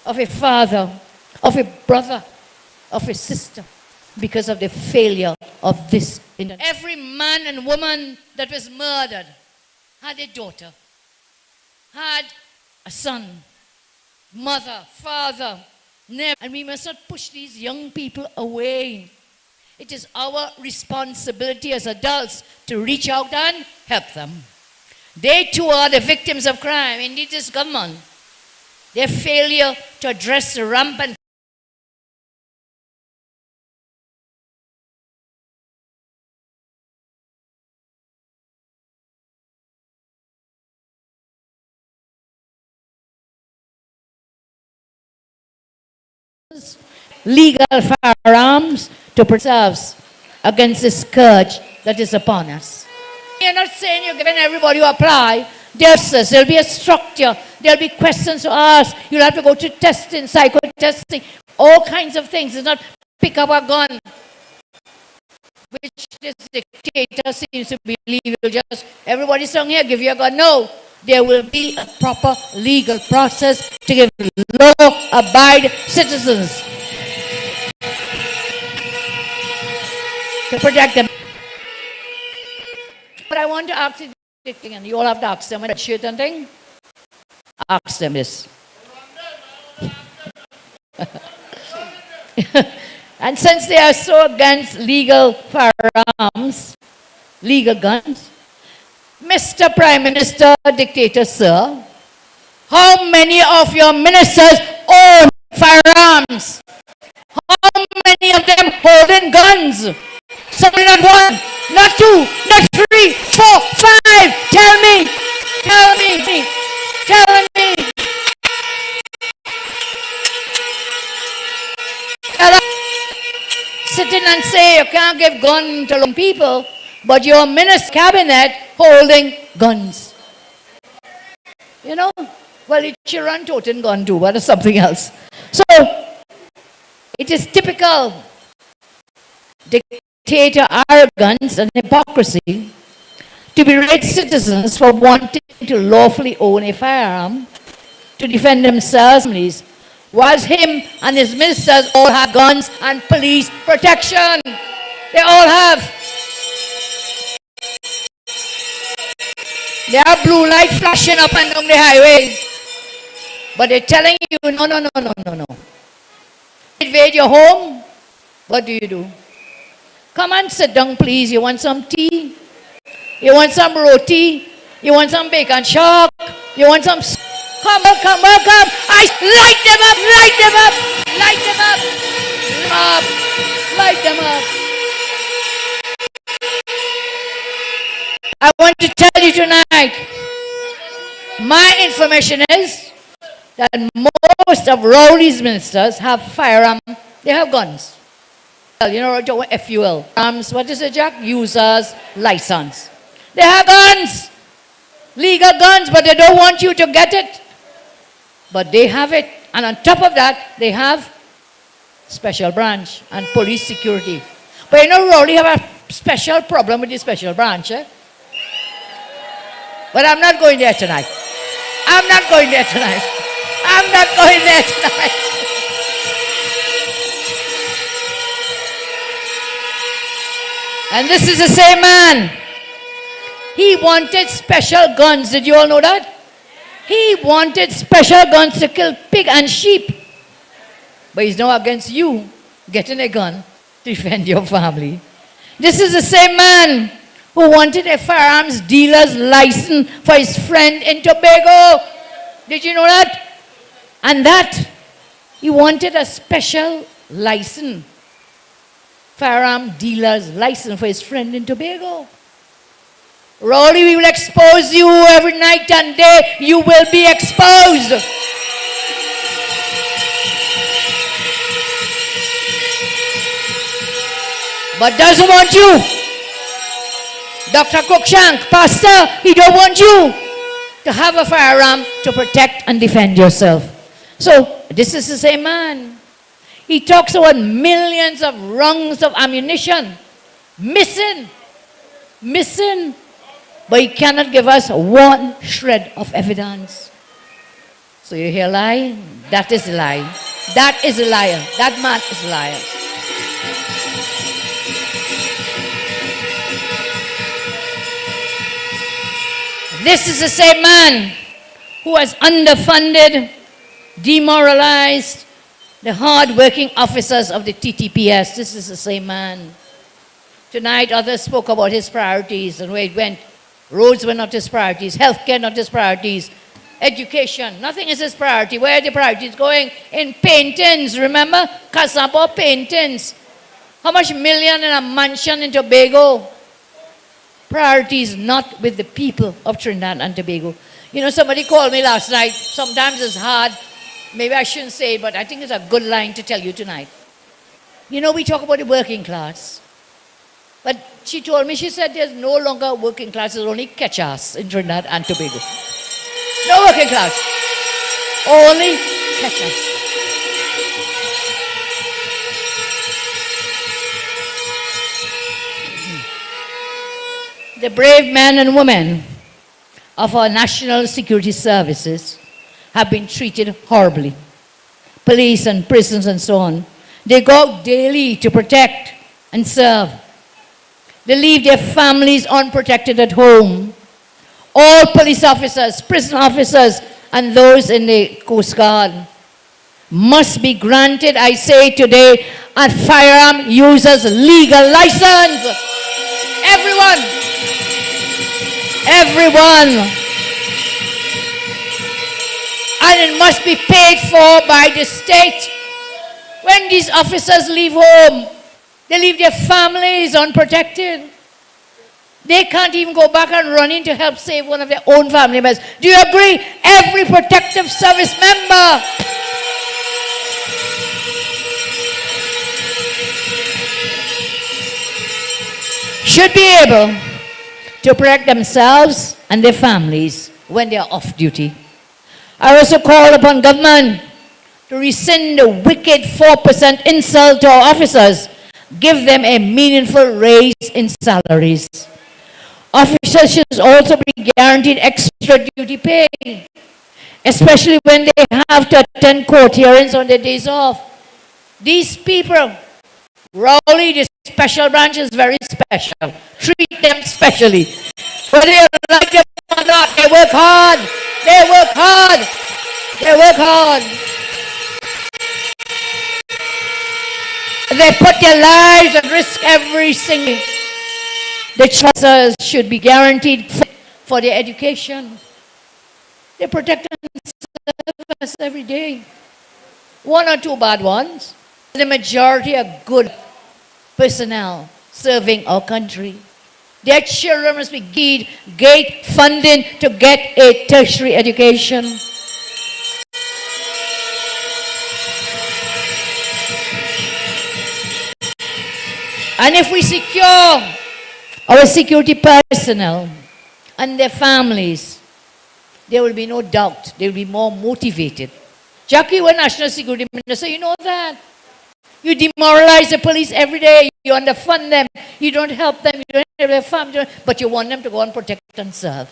of a father, of a brother, of a sister, because of the failure of this. Every man and woman that was murdered had a daughter, had a son, mother, father, and we must not push these young people away. It is our responsibility as adults to reach out and help them. They too are the victims of crime. Indeed, this government, their failure to address the rampant legal firearms to preserve against the scourge that is upon us. You're not saying you're giving everybody who apply. There'll be a structure. There'll be questions to ask. You'll have to go to testing, psycho testing, all kinds of things. It's not pick up a gun, which this dictator seems to believe. Will just everybody's sitting here, give you a gun. No. There will be a proper legal process to give law-abiding citizens to protect them. But I want to ask you, and you all have to ask them a certain thing. Ask them this. And since they are so against legal firearms, legal guns, Mr. Prime Minister, dictator, sir, how many of your ministers own firearms? How many of them holding guns? Somebody not one, not two, not three, 4, 5. Tell me. Tell us. Sitting and say you can't give gun to young people, but your minister cabinet holding guns. You know, well, it should run toting gun too, but it's something else. So, it is typical dictator arrogance and hypocrisy to berate citizens for wanting to lawfully own a firearm to defend themselves, families, whilst him and his ministers all have guns and police protection. They all have. There are blue light flashing up and down the highways. But they're telling you, no. Invade your home, what do? Come and sit down, please. You want some tea? You want some roti? You want some bacon shark? You want some... Come. I light them up. I want to tell you tonight, my information is that most of Rowley's ministers have firearms, they have guns. Well, you know, FUL, arms, what is it, Jack? Users, license. They have guns, legal guns, but they don't want you to get it. But they have it, and on top of that, they have special branch and police security. But you know, Rowley have a special problem with the special branch, eh? But I'm not going there tonight. And this is the same man. He wanted special guns. Did you all know that? He wanted special guns to kill pig and sheep. But he's now against you getting a gun to defend your family. This is the same man who wanted a firearms dealer's license for his friend in Tobago. Did you know that? And that, he wanted a special license, firearm dealer's license for his friend in Tobago. Rowley, we will expose you every night and day. You will be exposed. But doesn't want you. Dr. Cruikshank, Pastor, he don't want you to have a firearm to protect and defend yourself. So, this is the same man. He talks about millions of rounds of ammunition missing. But he cannot give us one shred of evidence. So you hear lie? That is a lie. That is a liar. That man is a liar. This is the same man who has underfunded, demoralized the hard-working officers of the TTPS. This is the same man. Tonight, others spoke about his priorities and where it went. Roads were not his priorities. Healthcare not his priorities. Education, nothing is his priority. Where are the priorities going? In paintings, remember? Casabo paintings. How much million in a mansion in Tobago? Priorities not with the people of Trinidad and Tobago. You know, somebody called me last night. Sometimes it's hard. Maybe I shouldn't say, but I think it's a good line to tell you tonight. You know, we talk about the working class. But she told me, she said there's no longer working class, there's only catchers in Trinidad and Tobago. No working class. Only catchers. The brave men and women of our national security services have been treated horribly. Police and prisons and so on. They go out daily to protect and serve. They leave their families unprotected at home. All police officers, prison officers, and those in the Coast Guard must be granted, I say today, a firearm user's legal license. Everyone. Everyone. And it must be paid for by the state. When these officers leave home, they leave their families unprotected. They can't even go back and run in to help save one of their own family members. Do you agree? Every protective service member should be able to protect themselves and their families when they are off duty. I also call upon government to rescind the wicked 4% insult to our officers. Give them a meaningful raise in salaries. Officers should also be guaranteed extra duty pay, especially when they have to attend court hearings on their days off. These people, Rowley, the special branch is very special. Treat them specially. Whether you like them or not, they work hard. They work hard. They work hard. They put their lives at risk every single day. The officers should be guaranteed for their education. They protect us every day. One or two bad ones. The majority are good personnel serving our country. Their children must be gate funding to get a tertiary education. And if we secure our security personnel and their families, there will be no doubt, they will be more motivated. Jackie, we're National Security Minister, you know that. You demoralize the police every day, you underfund them, you don't help them, you don't help their family, but you want them to go and protect and serve.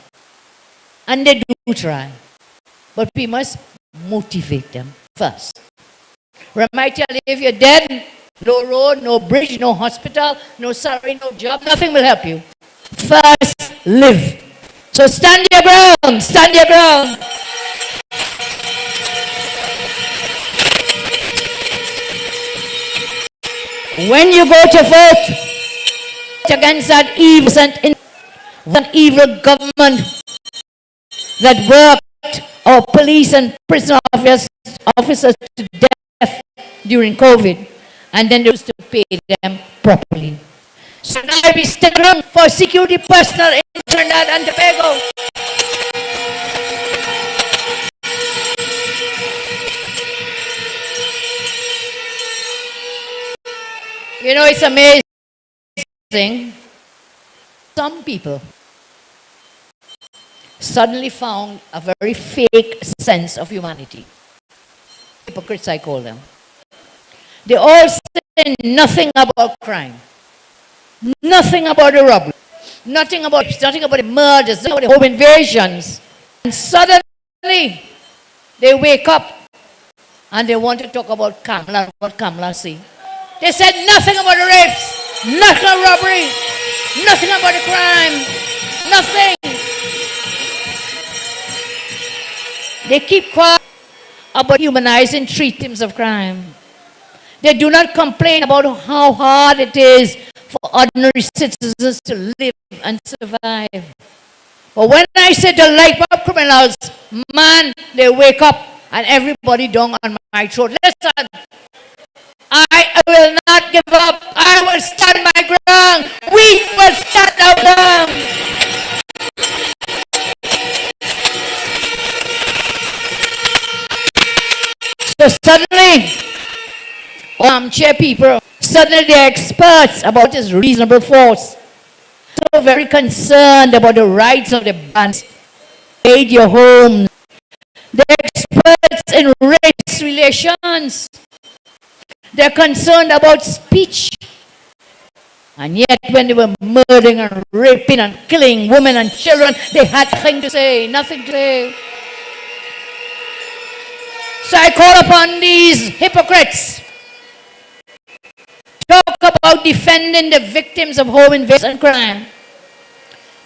And they do try. But we must motivate them first. Remember, I tell you, if you're dead, no road, no bridge, no hospital, no salary, no job, nothing will help you. First, live. So stand your ground, stand your ground. When you go to vote against that evil government that worked our police and prison officers to death during COVID, and then they used to pay them properly. So now I be standing for security personnel in Trinidad and Tobago. You know, it's amazing. Some people suddenly found a very fake sense of humanity. Hypocrites, I call them. They all say nothing about crime, nothing about the robbery, nothing about the murders, nothing about the home invasions. And suddenly, they wake up and they want to talk about Kamala, what Kamala see. They said nothing about the rapes, nothing about robbery, nothing about the crime, nothing. They keep quiet about humanizing treatments of crime. They do not complain about how hard it is for ordinary citizens to live and survive. But when I say to light up criminals, man, they wake up and everybody down on my throat. Listen, I will not give up. I will stand my ground. We will stand our ground. So suddenly, armchair people, suddenly they're experts about this reasonable force. So very concerned about the rights of the bands. Aid your home. They're experts in race relations. They're concerned about speech. And yet when they were murdering and raping and killing women and children, they had nothing to say, nothing to say. So I call upon these hypocrites. Talk about defending the victims of home invasion and crime.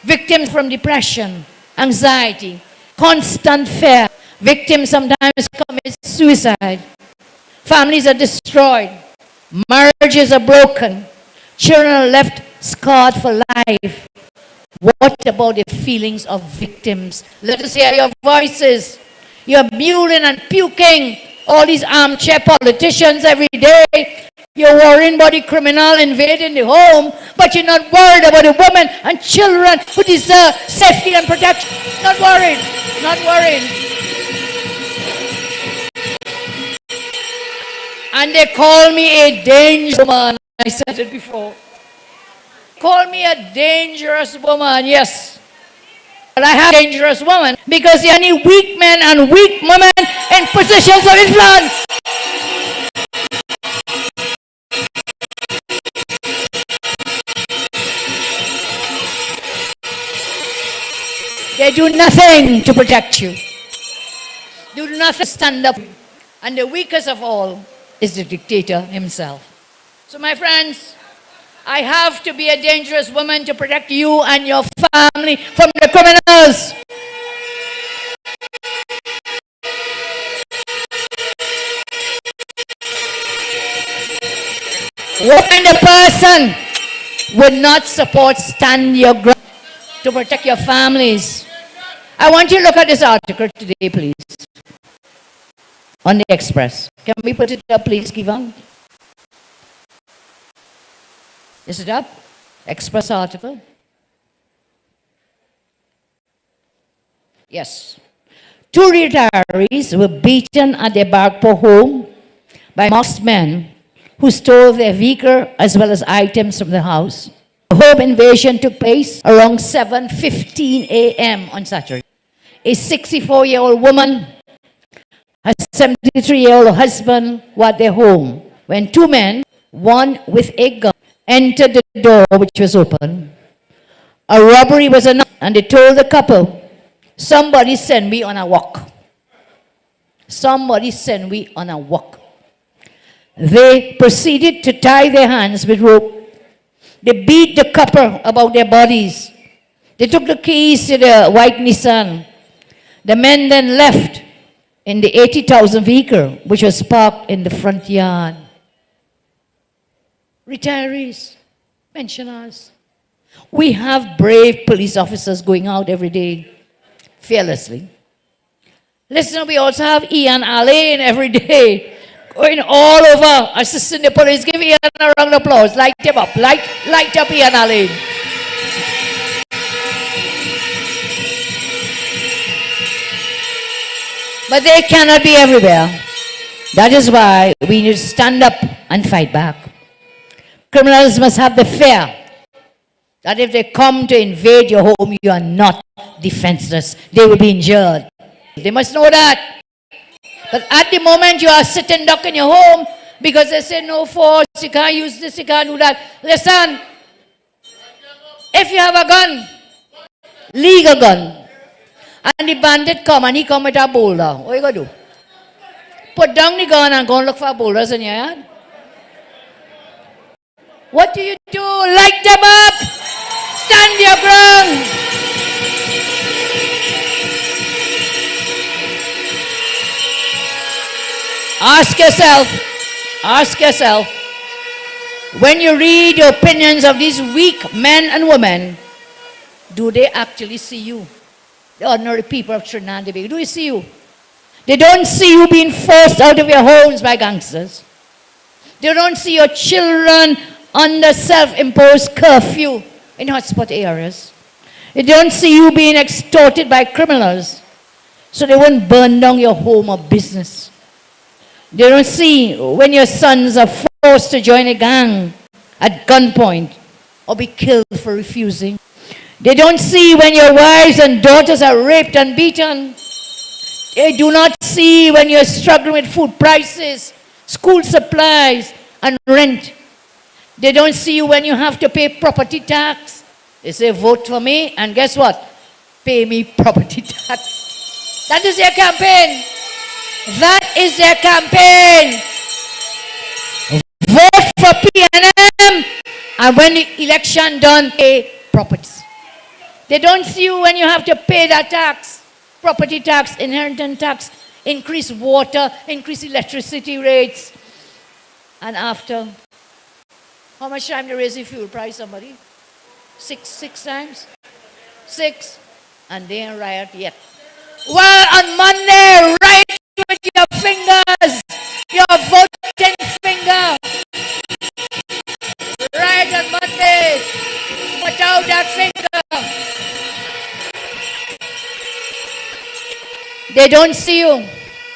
Victims from depression, anxiety, constant fear. Victims sometimes commit suicide. Families are destroyed. Marriages are broken. Children are left scarred for life. What about the feelings of victims? Let us hear your voices. You're mewling and puking. All these armchair politicians every day. You're worrying about the criminal invading the home, but you're not worried about the women and children who deserve safety and protection. Not worried. Not worried. And they call me a dangerous woman. I said it before. Call me a dangerous woman, yes. But I have a dangerous woman because there are any weak men and weak women in positions of influence. They do nothing to protect you. Do nothing to stand up. And the weakest of all is the dictator himself. So my friends, I have to be a dangerous woman to protect you and your family from the criminals. What kind of person would not support stand your ground to protect your families? I want you to look at this article today, please. On the Express. Can we put it up, please, Kivan? Is it up? Express article? Yes. 2 retirees were beaten at their Barkpo home by masked men who stole their vehicle as well as items from the house. The home invasion took place around 7:15 a.m. on Saturday. A 64-year-old woman, her 73-year-old husband were at their home when 2 men, one with a gun, entered the door which was open. A robbery was announced and they told the couple, somebody send me on a walk. Somebody send me on a walk. They proceeded to tie their hands with rope. They beat the couple about their bodies. They took the keys to the white Nissan. The men then left in the 80,000 vehicle which was parked in the front yard. Retirees, pensioners. We have brave police officers going out every day fearlessly. Listen, we also have Ian Alain every day, going all over, assisting the police. Give Ian a round of applause. Light him up. Light up Ian Alain. But they cannot be everywhere. That is why we need to stand up and fight back. Criminals must have the fear that if they come to invade your home, you are not defenseless. They will be injured. They must know that. But at the moment you are sitting duck in your home because they say no force, you can't use this, you can't do that. Listen, if you have a gun, legal gun, and the bandit come and he come with a boulder, what you going to do? Put down the gun and go and look for boulders in your yard? What do? Light them up! Stand your ground! Ask yourself, when you read the opinions of these weak men and women, do they actually see you? The ordinary people of Trinidad and Tobago, do they see you? They don't see you being forced out of your homes by gangsters. They don't see your children under self-imposed curfew in hotspot areas. They don't see you being extorted by criminals, so they won't burn down your home or business. They don't see when your sons are forced to join a gang at gunpoint or be killed for refusing. They don't see when your wives and daughters are raped and beaten. They do not see when you're struggling with food prices, school supplies, and rent. They don't see you when you have to pay property tax. They say, vote for me, and guess what? Pay me property tax. That is their campaign. That is their campaign. Vote for PNM, and when the election done, pay properties. They don't see you when you have to pay that tax, property tax, inheritance tax, increase water, increase electricity rates. And after, how much time to raise the fuel price, somebody? Six times? 6, and they ain't riot yet. Well, on Monday, riot with your fingers, your voting finger. Riot on Monday, put out that finger. They don't see you,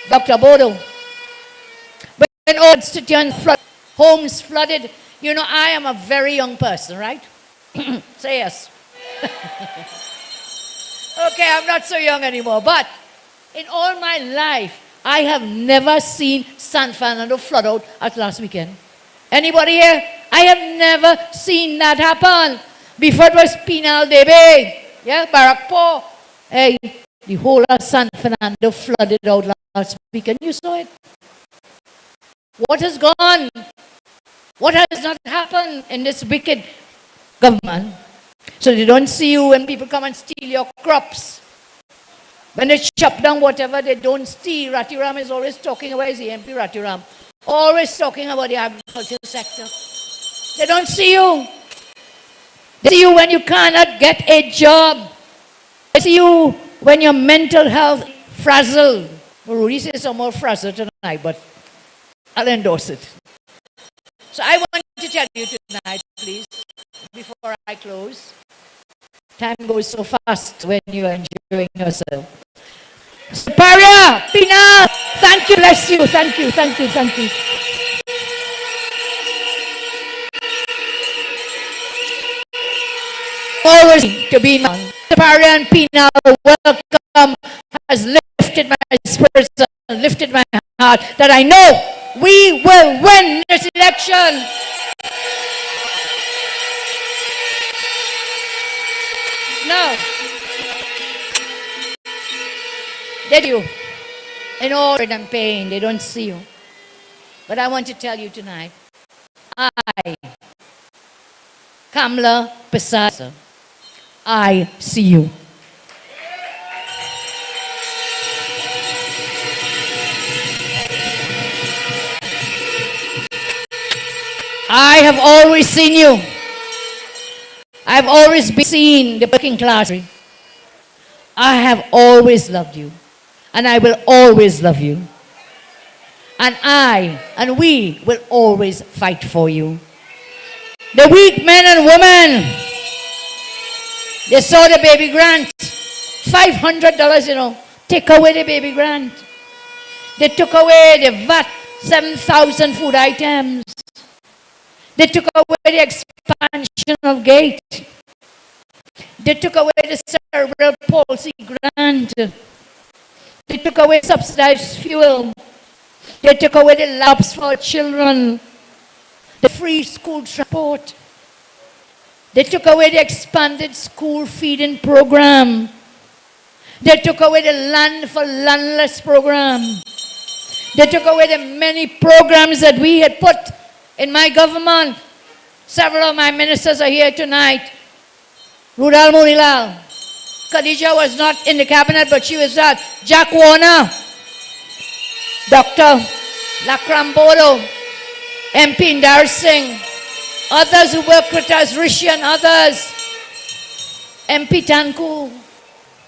Dr. Bodo. But when old constituent homes flooded, you know, I am a very young person, right? Say yes. Okay, I'm not so young anymore, but in all my life, I have never seen San Fernando flood out at last weekend. Anybody here? I have never seen that happen. Before it was Penal Debe, yeah, Barakpo. Hey, the whole of San Fernando flooded out last weekend. You saw it. What has gone? What has not happened in this wicked government? So they don't see you when people come and steal your crops. When they chop down whatever they don't steal. Ratiram is always talking about his MP Ratiram. Always talking about the agricultural sector. They don't see you. They see you when you cannot get a job. They see you when your mental health frazzled. Well, Rudy says some more frazzled tonight, but I'll endorse it. So I want to tell you tonight, please, before I close. Time goes so fast when you're enjoying yourself. Superior, Penal, thank you, bless you, thank you. Always to be known. Superior and Penal, welcome, has lifted my spirits, lifted my heart, that I know we will win this election. No. Did you? In all and pain, they don't see you. But I want to tell you tonight, I, Kamala Pesasa, I see you. I have always seen you. I've always been seen the working class. I have always loved you. and I will always love you. And we will always fight for you. The weak men and women, they saw the baby grant. $500, take away the baby grant. They took away the VAT, 7,000 food items. They took away the expansion of gate. They took away the cerebral palsy grant. They took away subsidized fuel. They took away the labs for children, the free school transport. They took away the expanded school feeding program. They took away the land for landless program. They took away the many programs that we had put in my government. Several of my ministers are here tonight. Rudal Munilal. Khadija was not in the cabinet, but she was that. Jack Warner. Dr. Lakram Bodo. MP Indar Singh. Others who work with us, Rishi and others. MP Tanku.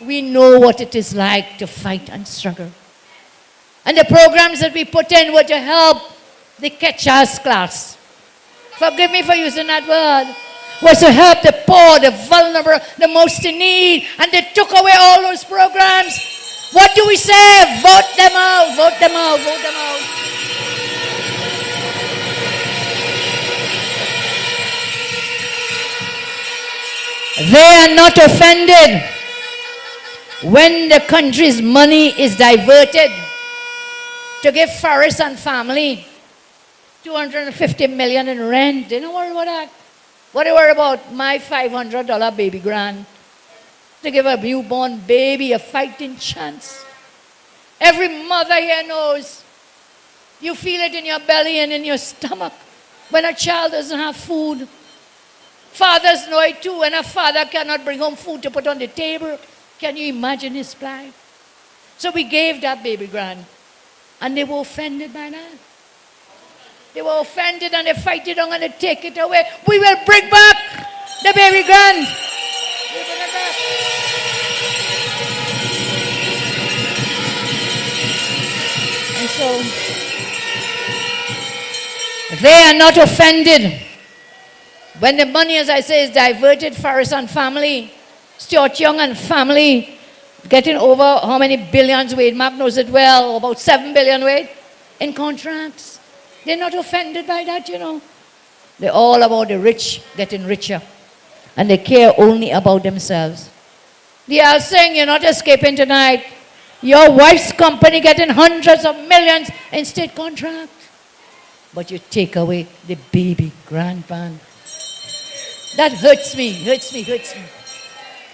We know what it is like to fight and struggle. And the programs that we put in were to help the catch-us class. Forgive me for using that word. Was to help the poor, the vulnerable, the most in need. And they took away all those programs. What do we say? Vote them out, vote them out, vote them out. They are not offended when the country's money is diverted to give Faris and family 250 million in rent. They don't worry about that. What do they worry about? My $500 baby grant to give a newborn baby a fighting chance. Every mother here knows. You feel it in your belly and in your stomach when a child doesn't have food. Fathers know it too. When a father cannot bring home food to put on the table, can you imagine his plight? So we gave that baby grant. And they were offended by that. They were offended and they fight it on and they take it away. We will bring back the baby grant. We will bring it back. And so, they are not offended when the money, as I say, is diverted. Faris and family, Stuart Young and family, getting over how many billions, Wade Mark knows it well, about 7 billion, Wade, in contracts. They're not offended by that, you know. They're all about the rich getting richer. And they care only about themselves. They are saying you're not escaping tonight. Your wife's company getting hundreds of millions in state contracts. But you take away the baby grant ban. That hurts me, hurts me, hurts me.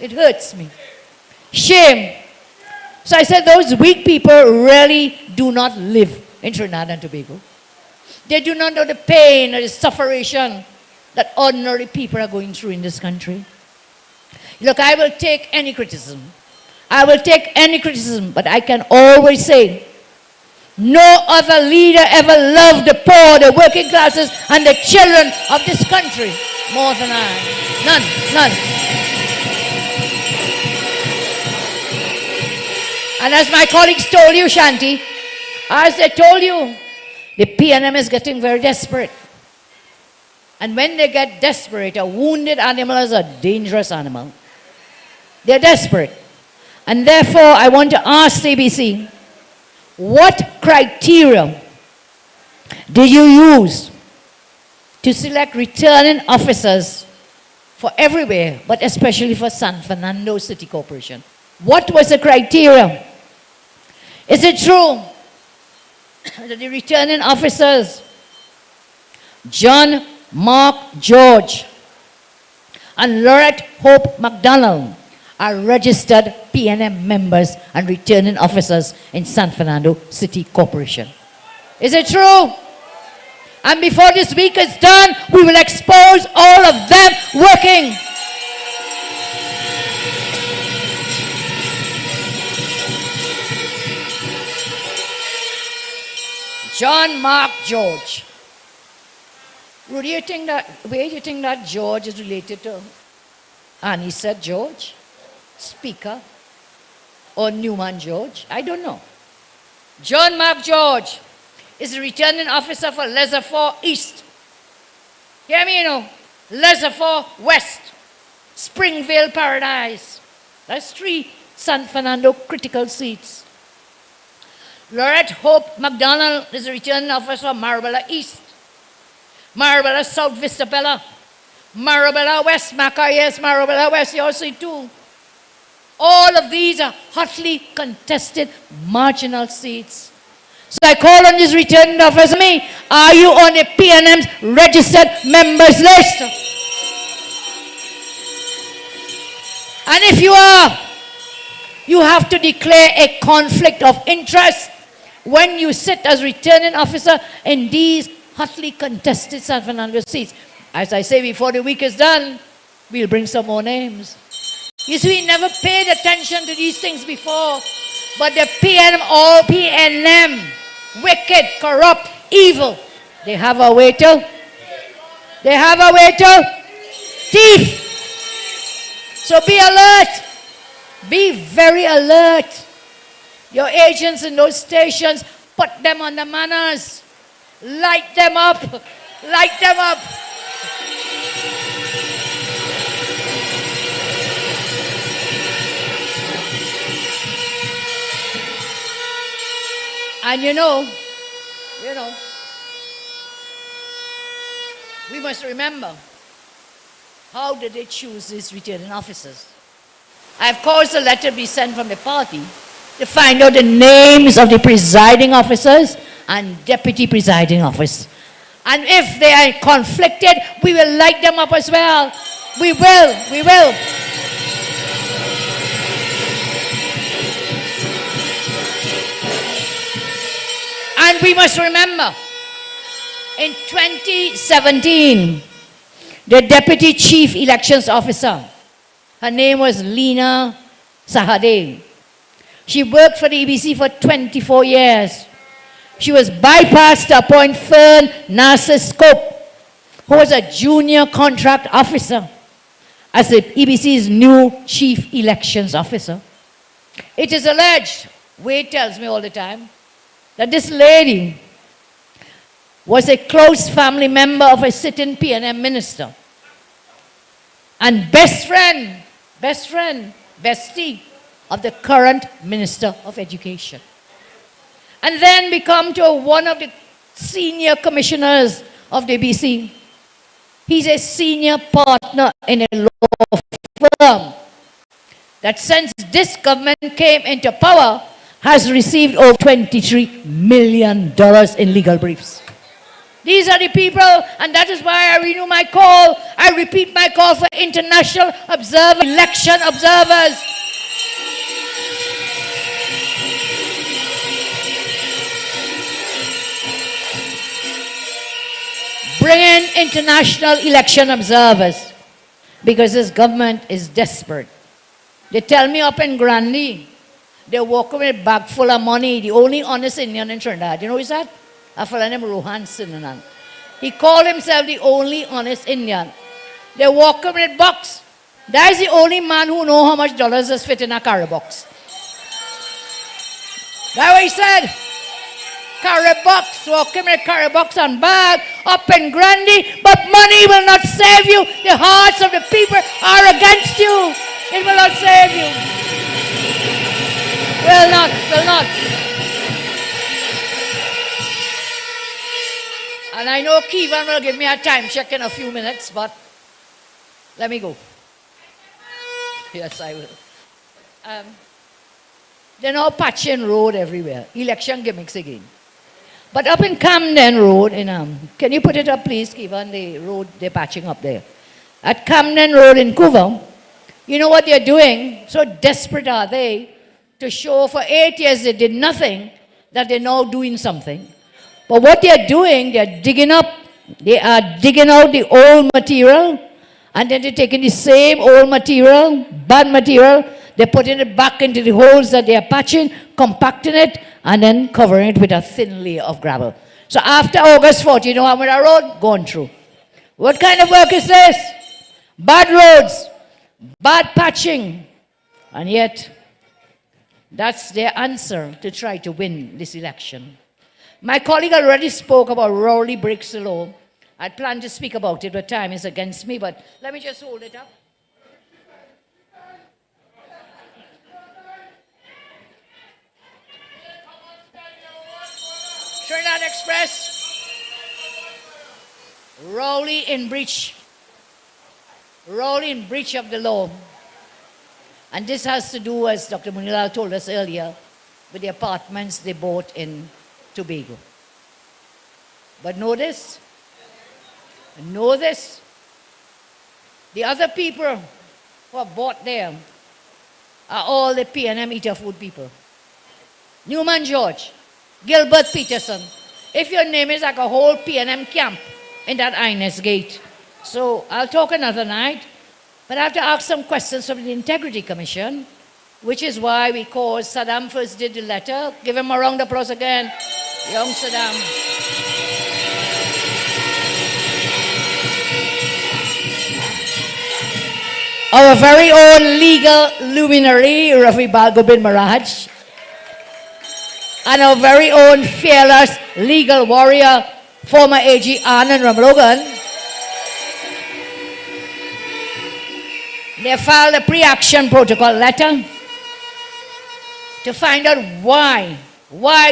It hurts me. Shame. So I said those weak people really do not live in Trinidad and Tobago. They do not know the pain or the suffering that ordinary people are going through in this country. Look, I will take any criticism. I will take any criticism, but I can always say, no other leader ever loved the poor, the working classes, and the children of this country more than I. None, none. And as my colleagues told you, Shanti, as they told you, the PNM is getting very desperate. And when they get desperate, a wounded animal is a dangerous animal. They're desperate. And therefore, I want to ask CBC, what criteria do you use to select returning officers for everywhere, but especially for San Fernando City Corporation? What was the criteria? Is it true that the returning officers, John Mark George and Lorette Hope McDonald, are registered PNM members and returning officers in San Fernando City Corporation? Is it true? And before this week is done, we will expose all of them working. John Mark George. Where do you think that George is related to? And he said, George, Speaker. or Newman George, I don't know. John Mark George is the returning officer for Reservoir East. Hear me, you know. Reservoir West, Springvale Paradise. That's 3 San Fernando critical seats. Lorette Hope McDonald is the returning officer for Marabella East, Marabella South Vista Bella, Marabella West, Mackay, yes, Marabella West, you all see too. All of these are hotly contested marginal seats. So I call on this returning officer, me, are you on the PNM's registered members list? And if you are, you have to declare a conflict of interest when you sit as returning officer in these hotly contested San Fernando seats. As I say, before the week is done, we'll bring some more names. You see, we never paid attention to these things before, but the PNM, wicked, corrupt, evil, they have a way to. They have a way to. Thief. So be alert. Be very alert. Your agents in those stations, put them on the manners. Light them up. Light them up. And you know, we must remember, how did they choose these returning officers? I have caused a letter be sent from the party to find out the names of the presiding officers and deputy presiding officers. And if they are conflicted, we will light them up as well. We will. And we must remember, in 2017, the Deputy Chief Elections Officer, her name was Lena Sahade. She worked for the EBC for 24 years. She was bypassed to appoint Fern Narciscope, who was a junior contract officer, as the EBC's new Chief Elections Officer. It is alleged, Wade tells me all the time, that this lady was a close family member of a sitting PNM minister and bestie of the current Minister of Education. And then become to one of the senior commissioners of the BC. He's a senior partner in a law firm that since this government came into power has received over $23 million in legal briefs. These are the people, and that is why I renew my call. I repeat my call for international observers, election observers. Bring in international election observers, because this government is desperate. They tell me up in Grandy, they're walking with a bag full of money. The only honest Indian in Trinidad. You know who is that? A fellow named Rohan Sinanan. He called himself the only honest Indian. They're walking with a box. That is the only man who knows how much dollars is fit in a carry box. That's what he said. Carry box, walking with a carry box and bag up in Grandy, but money will not save you. The hearts of the people are against you. It will not save you. Will not. And I know Kevin will give me a time check in a few minutes, but let me go. Yes, I will. They're now patching road everywhere. Election gimmicks again. But up in Camden Road, can you put it up please, Kevin, the road they're patching up there. At Camden Road in Couva, you know what they're doing? So desperate are they to show for 8 years they did nothing, that they're now doing something. But what they're doing, they are digging out the old material, and then they're taking the same old material, bad material, they're putting it back into the holes that they are patching, compacting it, and then covering it with a thin layer of gravel. So after August 4th, you know how much a road? Gone through. What kind of work is this? Bad roads, bad patching, and yet That's their answer to try to win this election. My colleague already spoke about Rowley breaks the law. I plan to speak about it, but time is against me, but let me just hold it up. Trinidad Express, Rowley in breach of the law. And this has to do, as Dr. Munilal told us earlier, with the apartments they bought in Tobago. But know this, the other people who have bought there are all the P&M Eater Food people. Newman George, Gilbert Peterson. If your name is like a whole P&M camp in that Inez Gate. So I'll talk another night, but I have to ask some questions from the Integrity Commission, which is why we called Saddam first did the letter. Give him a round of applause again, young Saddam. Our very own legal luminary, Rafi Balgo bin Maraj, and our very own fearless legal warrior, former AG Anand Ramlogan. They filed a pre-action protocol letter to find out why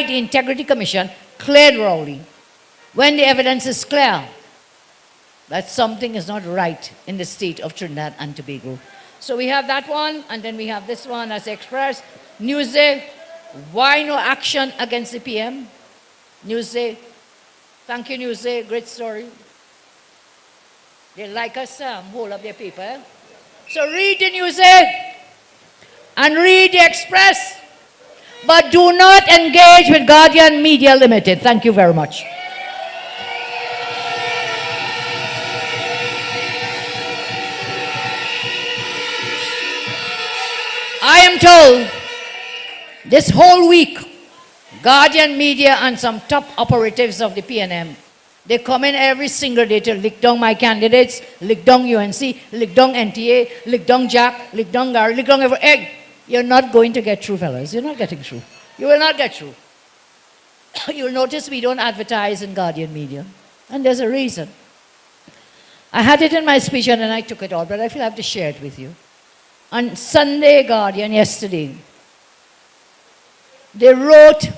the Integrity Commission cleared Rowley when the evidence is clear that something is not right in the state of Trinidad and Tobago. So we have that one, and then we have this one as expressed. Newsday, why no action against the PM? Newsday, thank you Newsday, great story. They like us, hold up their paper. So read the Newsday and read the Express, but do not engage with Guardian Media Limited. Thank you very much. I am told this whole week, Guardian Media and some top operatives of the PNM, they come in every single day to lick down my candidates, lick down UNC, lick down NTA, lick down Jack, lick down Gary, lick down every egg. You're not going to get through, fellas. You're not getting through. You will not get through. You'll notice we don't advertise in Guardian Media. And there's a reason. I had it in my speech and then I took it out, but I feel I have to share it with you. On Sunday Guardian yesterday, they wrote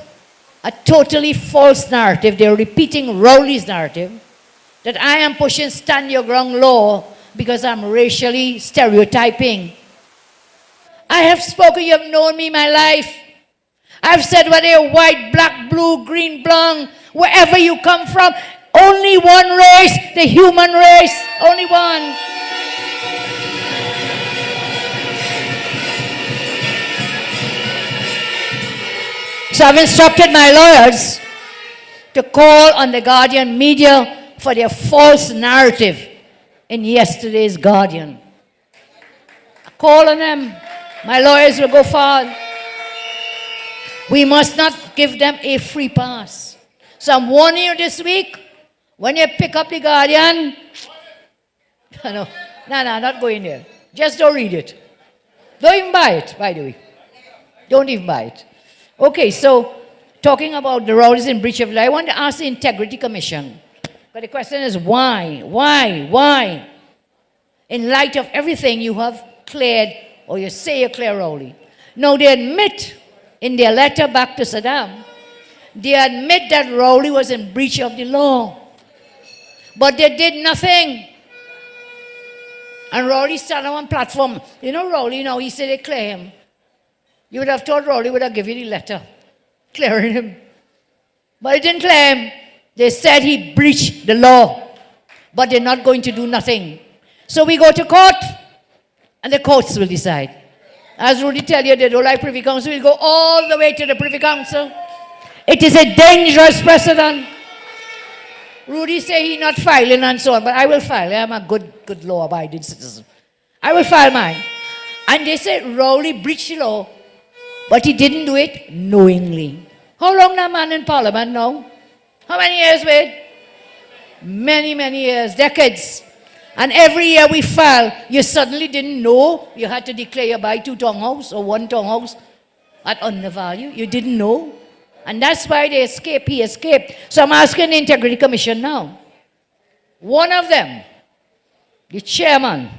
a totally false narrative. They're repeating Rowley's narrative that I am pushing stand your ground law because I'm racially stereotyping. I have spoken, you have known me my life. I've said whether you're white, black, blue, green, blonde, wherever you come from, only one race, the human race, only one. So I've instructed my lawyers to call on the Guardian Media for their false narrative in yesterday's Guardian. I call on them. My lawyers will go far. We must not give them a free pass. So I'm warning you this week, when you pick up the Guardian, no, not going there. Just don't read it. Don't even buy it, by the way. Don't even buy it. Okay, so talking about the Rowleys in breach of law, I want to ask the Integrity Commission. But the question is why? Why? In light of everything you have cleared, or you say you clear Rowley. Now they admit in their letter back to Saddam, they admit that Rowley was in breach of the law. But they did nothing. And Rowley started on one platform. You know Rowley now, he said they clear him. You would have thought Rowley would have given you the letter clearing him. But he didn't clear him. They said he breached the law. But they're not going to do nothing. So we go to court, and the courts will decide. As Rudy tell you, they don't like Privy Council. We'll go all the way to the Privy Council. It is a dangerous precedent. Rudy say he not filing and so on, but I will file. I am a good law-abiding citizen. I will file mine. And they say Rowley breached the law, but he didn't do it knowingly. How long that man in Parliament now? How many years, Wade? Many years, decades. And every year we file, you suddenly didn't know you had to declare you buy 2 townhouses or 1 townhouse. at undervalue. You didn't know. And that's why they escaped. He escaped. So I'm asking the Integrity Commission now. One of them, the chairman,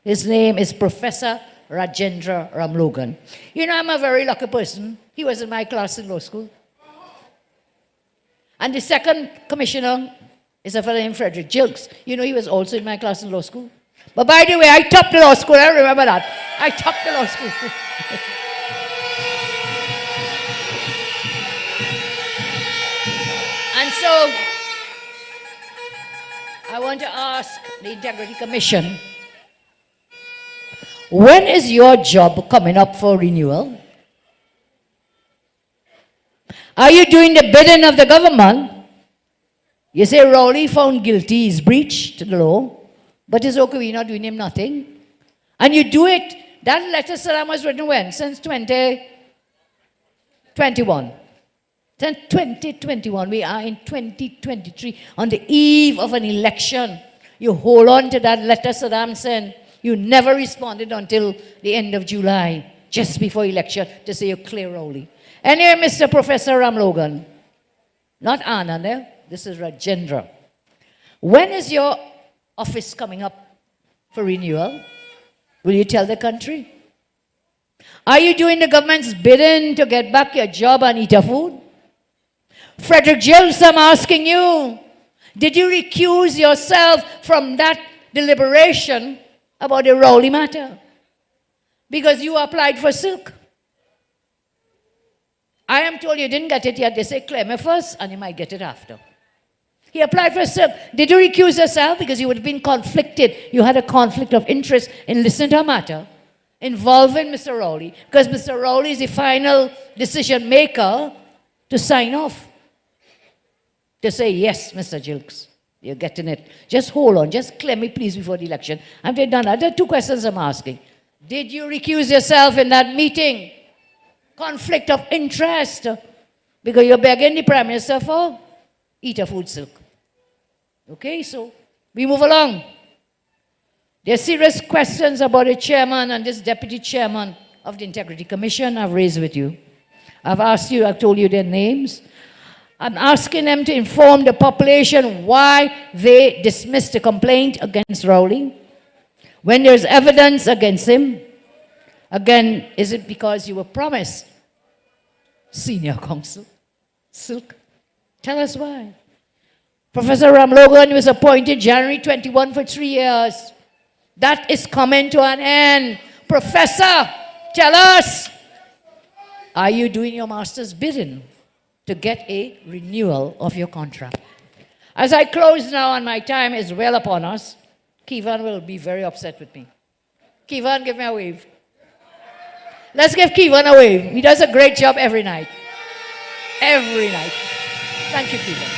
his name is Professor Rajendra Ramlogan. You know, I'm a very lucky person. He was in my class in law school. And the second commissioner is a fellow named Frederick Jilks. You know, he was also in my class in law school. But by the way, I topped the law school. I remember that. I topped the law school. And so, I want to ask the Integrity Commission, when is your job coming up for renewal? Are you doing the bidding of the government? You say Rowley found guilty, he's breached the law, but it's okay, we're not doing him nothing. And you do it, that letter Salam was written when? Since 2021. Since 2021, we are in 2023, on the eve of an election. You hold on to that letter Saddam sent. You never responded until the end of July, just before election, to say you clear Rowley. Anyway, Mr. Professor Ramlogan, not Anand, this is Rajendra. When is your office coming up for renewal? Will you tell the country? Are you doing the government's bidding to get back your job and eat your food? Frederick Jills, I'm asking you, did you recuse yourself from that deliberation about the Rowley matter? Because you applied for silk. I am told you didn't get it yet. They say claim it first and you might get it after. He applied for silk. Did you recuse yourself? Because you would have been conflicted. You had a conflict of interest in listening to a matter involving Mr. Rowley. Because Mr. Rowley is the final decision maker to sign off. To say, yes, Mr. Jilks, you're getting it. Just hold on. Just clear me, please, before the election. And we're done. There are two questions I'm asking. Did you recuse yourself in that meeting? Conflict of interest. Because you're begging the Prime Minister for eat a food silk. Okay, so we move along. There are serious questions about the chairman and this deputy chairman of the Integrity Commission I've raised with you. I've asked you, I've told you their names. I'm asking them to inform the population why they dismissed the complaint against Rowley. When there's evidence against him, again, is it because you were promised senior counsel? Silk? Tell us why. Professor Ramlogan was appointed January 21 for 3 years. That is coming to an end. Professor, tell us, are you doing your master's bidding to get a renewal of your contract? As I close now and my time is well upon us, Keyvan will be very upset with me. Keyvan, give me a wave. Let's give Keyvan a wave. He does a great job every night. Every night. Thank you, Keyvan.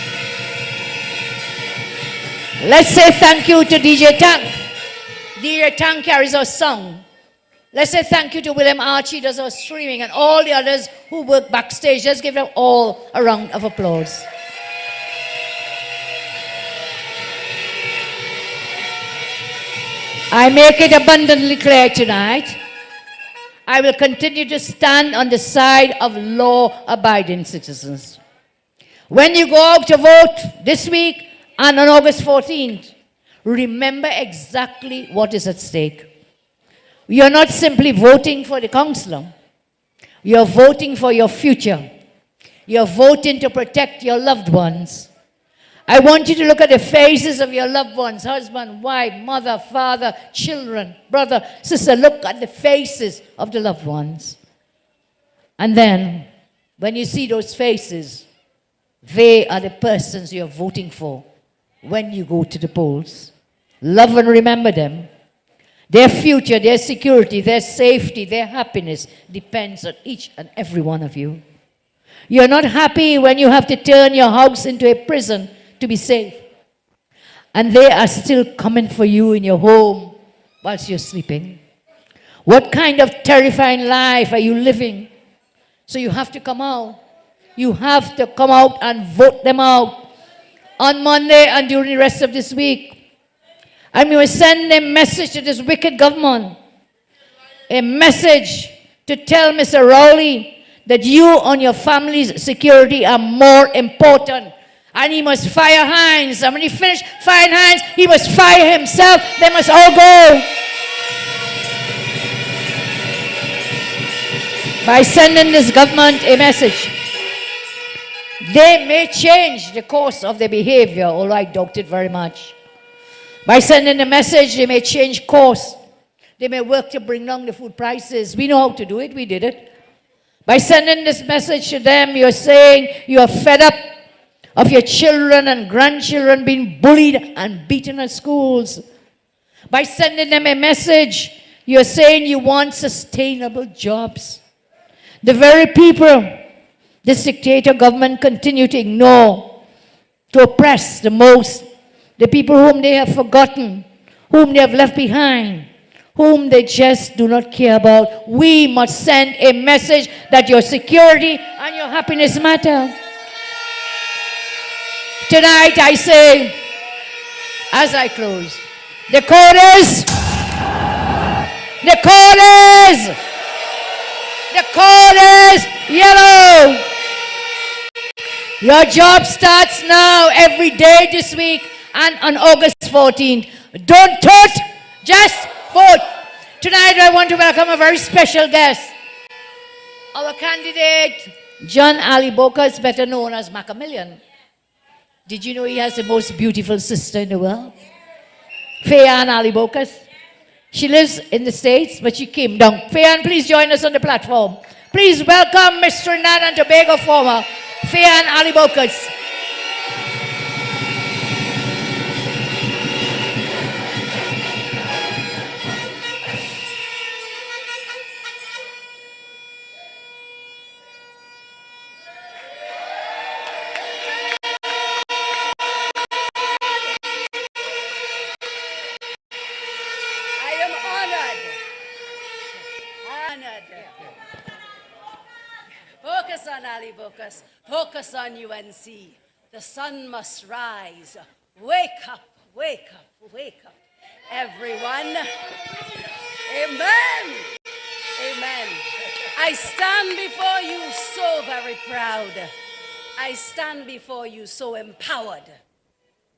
Let's say thank you to DJ Tank. DJ Tank carries our song. Let's say thank you to William Archie, does our streaming, and all the others who work backstage. Let's give them all a round of applause. I make it abundantly clear tonight, I will continue to stand on the side of law-abiding citizens. When you go out to vote this week and on August 14th, remember exactly what is at stake. You're not simply voting for the councillor. You're voting for your future. You're voting to protect your loved ones. I want you to look at the faces of your loved ones, husband, wife, mother, father, children, brother, sister. Look at the faces of the loved ones. And then, when you see those faces, they are the persons you're voting for when you go to the polls. Love and remember them. Their future, their security, their safety, their happiness depends on each and every one of you. You're not happy when you have to turn your house into a prison to be safe. And they are still coming for you in your home whilst you're sleeping. What kind of terrifying life are you living? So you have to come out. You have to come out and vote them out on Monday and during the rest of this week. And we will send a message to this wicked government. a message to tell Mr. Rowley that you and your family's security are more important. And he must fire Hines. And when he finished firing Hines, he must fire himself. They must all go. By sending this government a message, they may change the course of their behavior, although I doubt it very much. By sending a message, they may change course. They may work to bring down the food prices. We know how to do it. We did it. By sending this message to them, you're saying you are fed up of your children and grandchildren being bullied and beaten at schools. By sending them a message, you're saying you want sustainable jobs. The very people this dictator government continue to ignore, to oppress the most, the people whom they have forgotten, whom they have left behind, whom they just do not care about. We must send a message that your security and your happiness matter. Tonight I say, as I close, the code is yellow. Your job starts now, every day this week and on August 14th. Don't tote, just vote. Tonight I want to welcome a very special guest. Our candidate, John Ali Bokas, better known as Macamillion. Did you know he has the most beautiful sister in the world? Fayan Ali Bokas. She lives in the States, but she came down. Fayan, please join us on the platform. Please welcome Miss Trinidad and Tobago former, Fayan Ali Bokas. Focus on Ali Bokas. Focus on UNC. The sun must rise. Wake up, wake up, wake up. Everyone. Amen. Amen. I stand before you so very proud. I stand before you so empowered.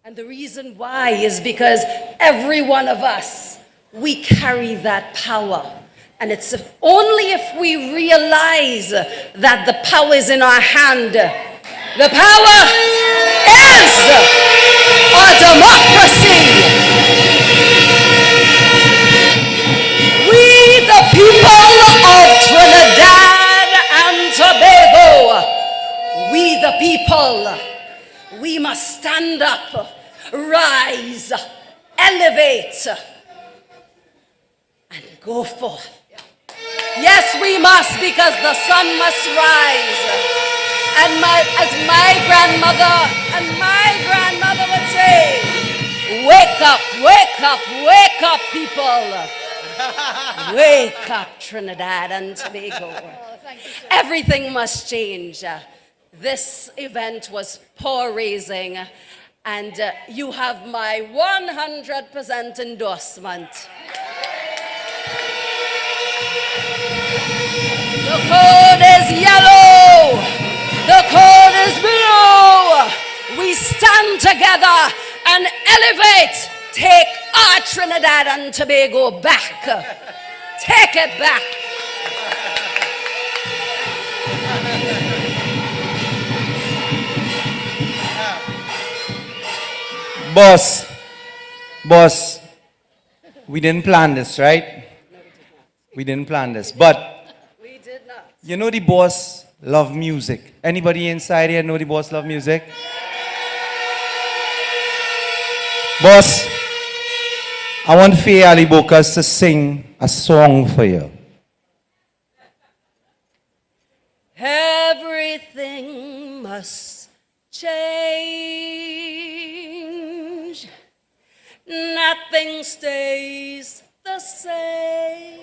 And the reason why is because every one of us, we carry that power. And it's only if we realize that the power is in our hand. The power is our democracy. We, the people of Trinidad and Tobago, we the people, we must stand up, rise, elevate, and go forth. Yes, we must, because the sun must rise. And as my grandmother would say, wake up, wake up, wake up, people. Wake up, Trinidad and Tobago. Everything must change. This event was poor raising, and you have my 100% endorsement. The code is yellow. The code is blue. We stand together and elevate. Take our Trinidad and Tobago back. Take it back. Boss, we didn't plan this, right? We didn't plan this, but you know the boss love music. Anybody inside here know the boss love music? Boss, I want Faye Ali Bokas to sing a song for you. Everything must change. Nothing stays the same.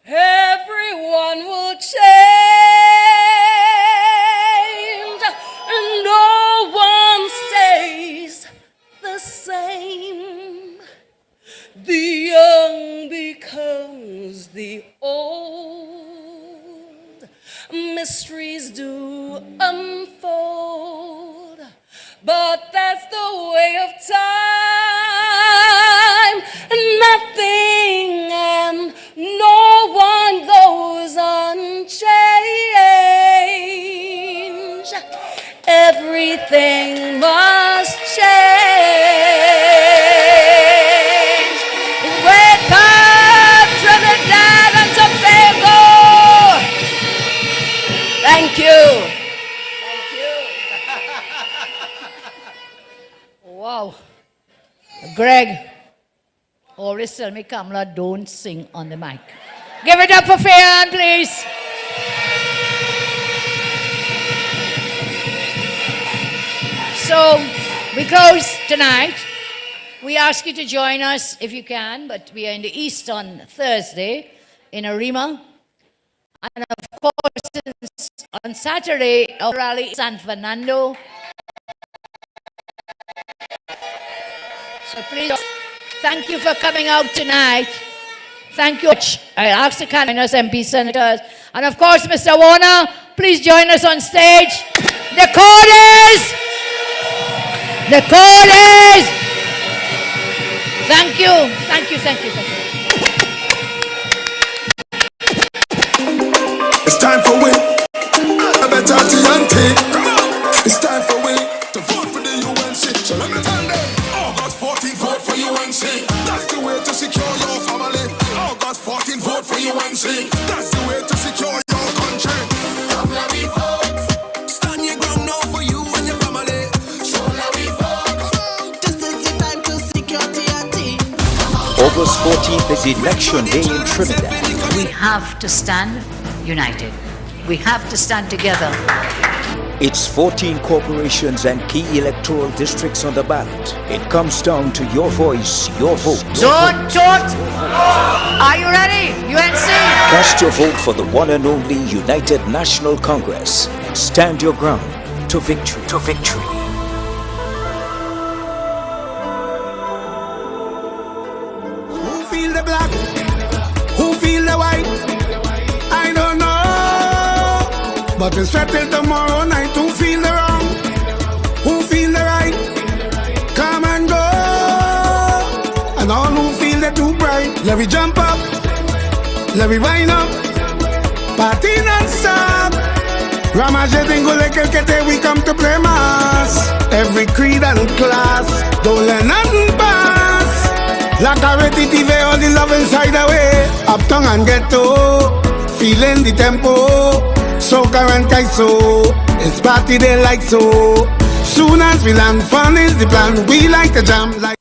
Everyone will change. No one stays the same. The young become the old, mysteries do unfold, but that's the way of time. Nothing and no one goes unchanged. Everything must change. Wake up, Trinidad and Tobago. Thank you. Thank you. Wow. Greg, always tell me, Kamala, don't sing on the mic. Give it up for Fayan, please. So, we close tonight. We ask you to join us if you can, but we are in the East on Thursday in Arima. And of course, on Saturday, our rally in San Fernando. So please, thank you for coming out tonight. Thank you. I ask the candidates, MP senators, and of course, Mr. Warner, please join us on stage. The coders! The coders! Thank you. Thank you, thank you, thank you. It's time for we. I better TNT. It's time for we to vote for the UNC. So let me tell them. August 14, vote for UNC. That's the way to secure your family. August 14, vote for UNC. That's the way to secure your country. Come let me vote. Stand your ground now for you and your family. So let me vote. This is the time to secure TNT. August 14th is Election Day in Trinidad. We have to stand united. We have to stand together. It's 14 corporations and key electoral districts on the ballot. It comes down to your voice, your vote. Don't. Are you ready? UNC. Cast your vote for the one and only United National Congress. Stand your ground to victory. To victory. Who feel the black? Who feel the white? I don't know. But it's settled tomorrow night. Who feel the wrong? Who feel the right? Come and go. And all who feel the too bright. Let me jump up. Let me wind up. Party non-stop. Ramaje Dingule Kelkete, we come to play mass. Every creed and class. Don't let nothing pass. Like a ready TV, all the love inside the way. Uptown and ghetto. Feeling the tempo. Soca and Kaiso, it's party day like so. Soon as we land, fun is the plan. We like to jam like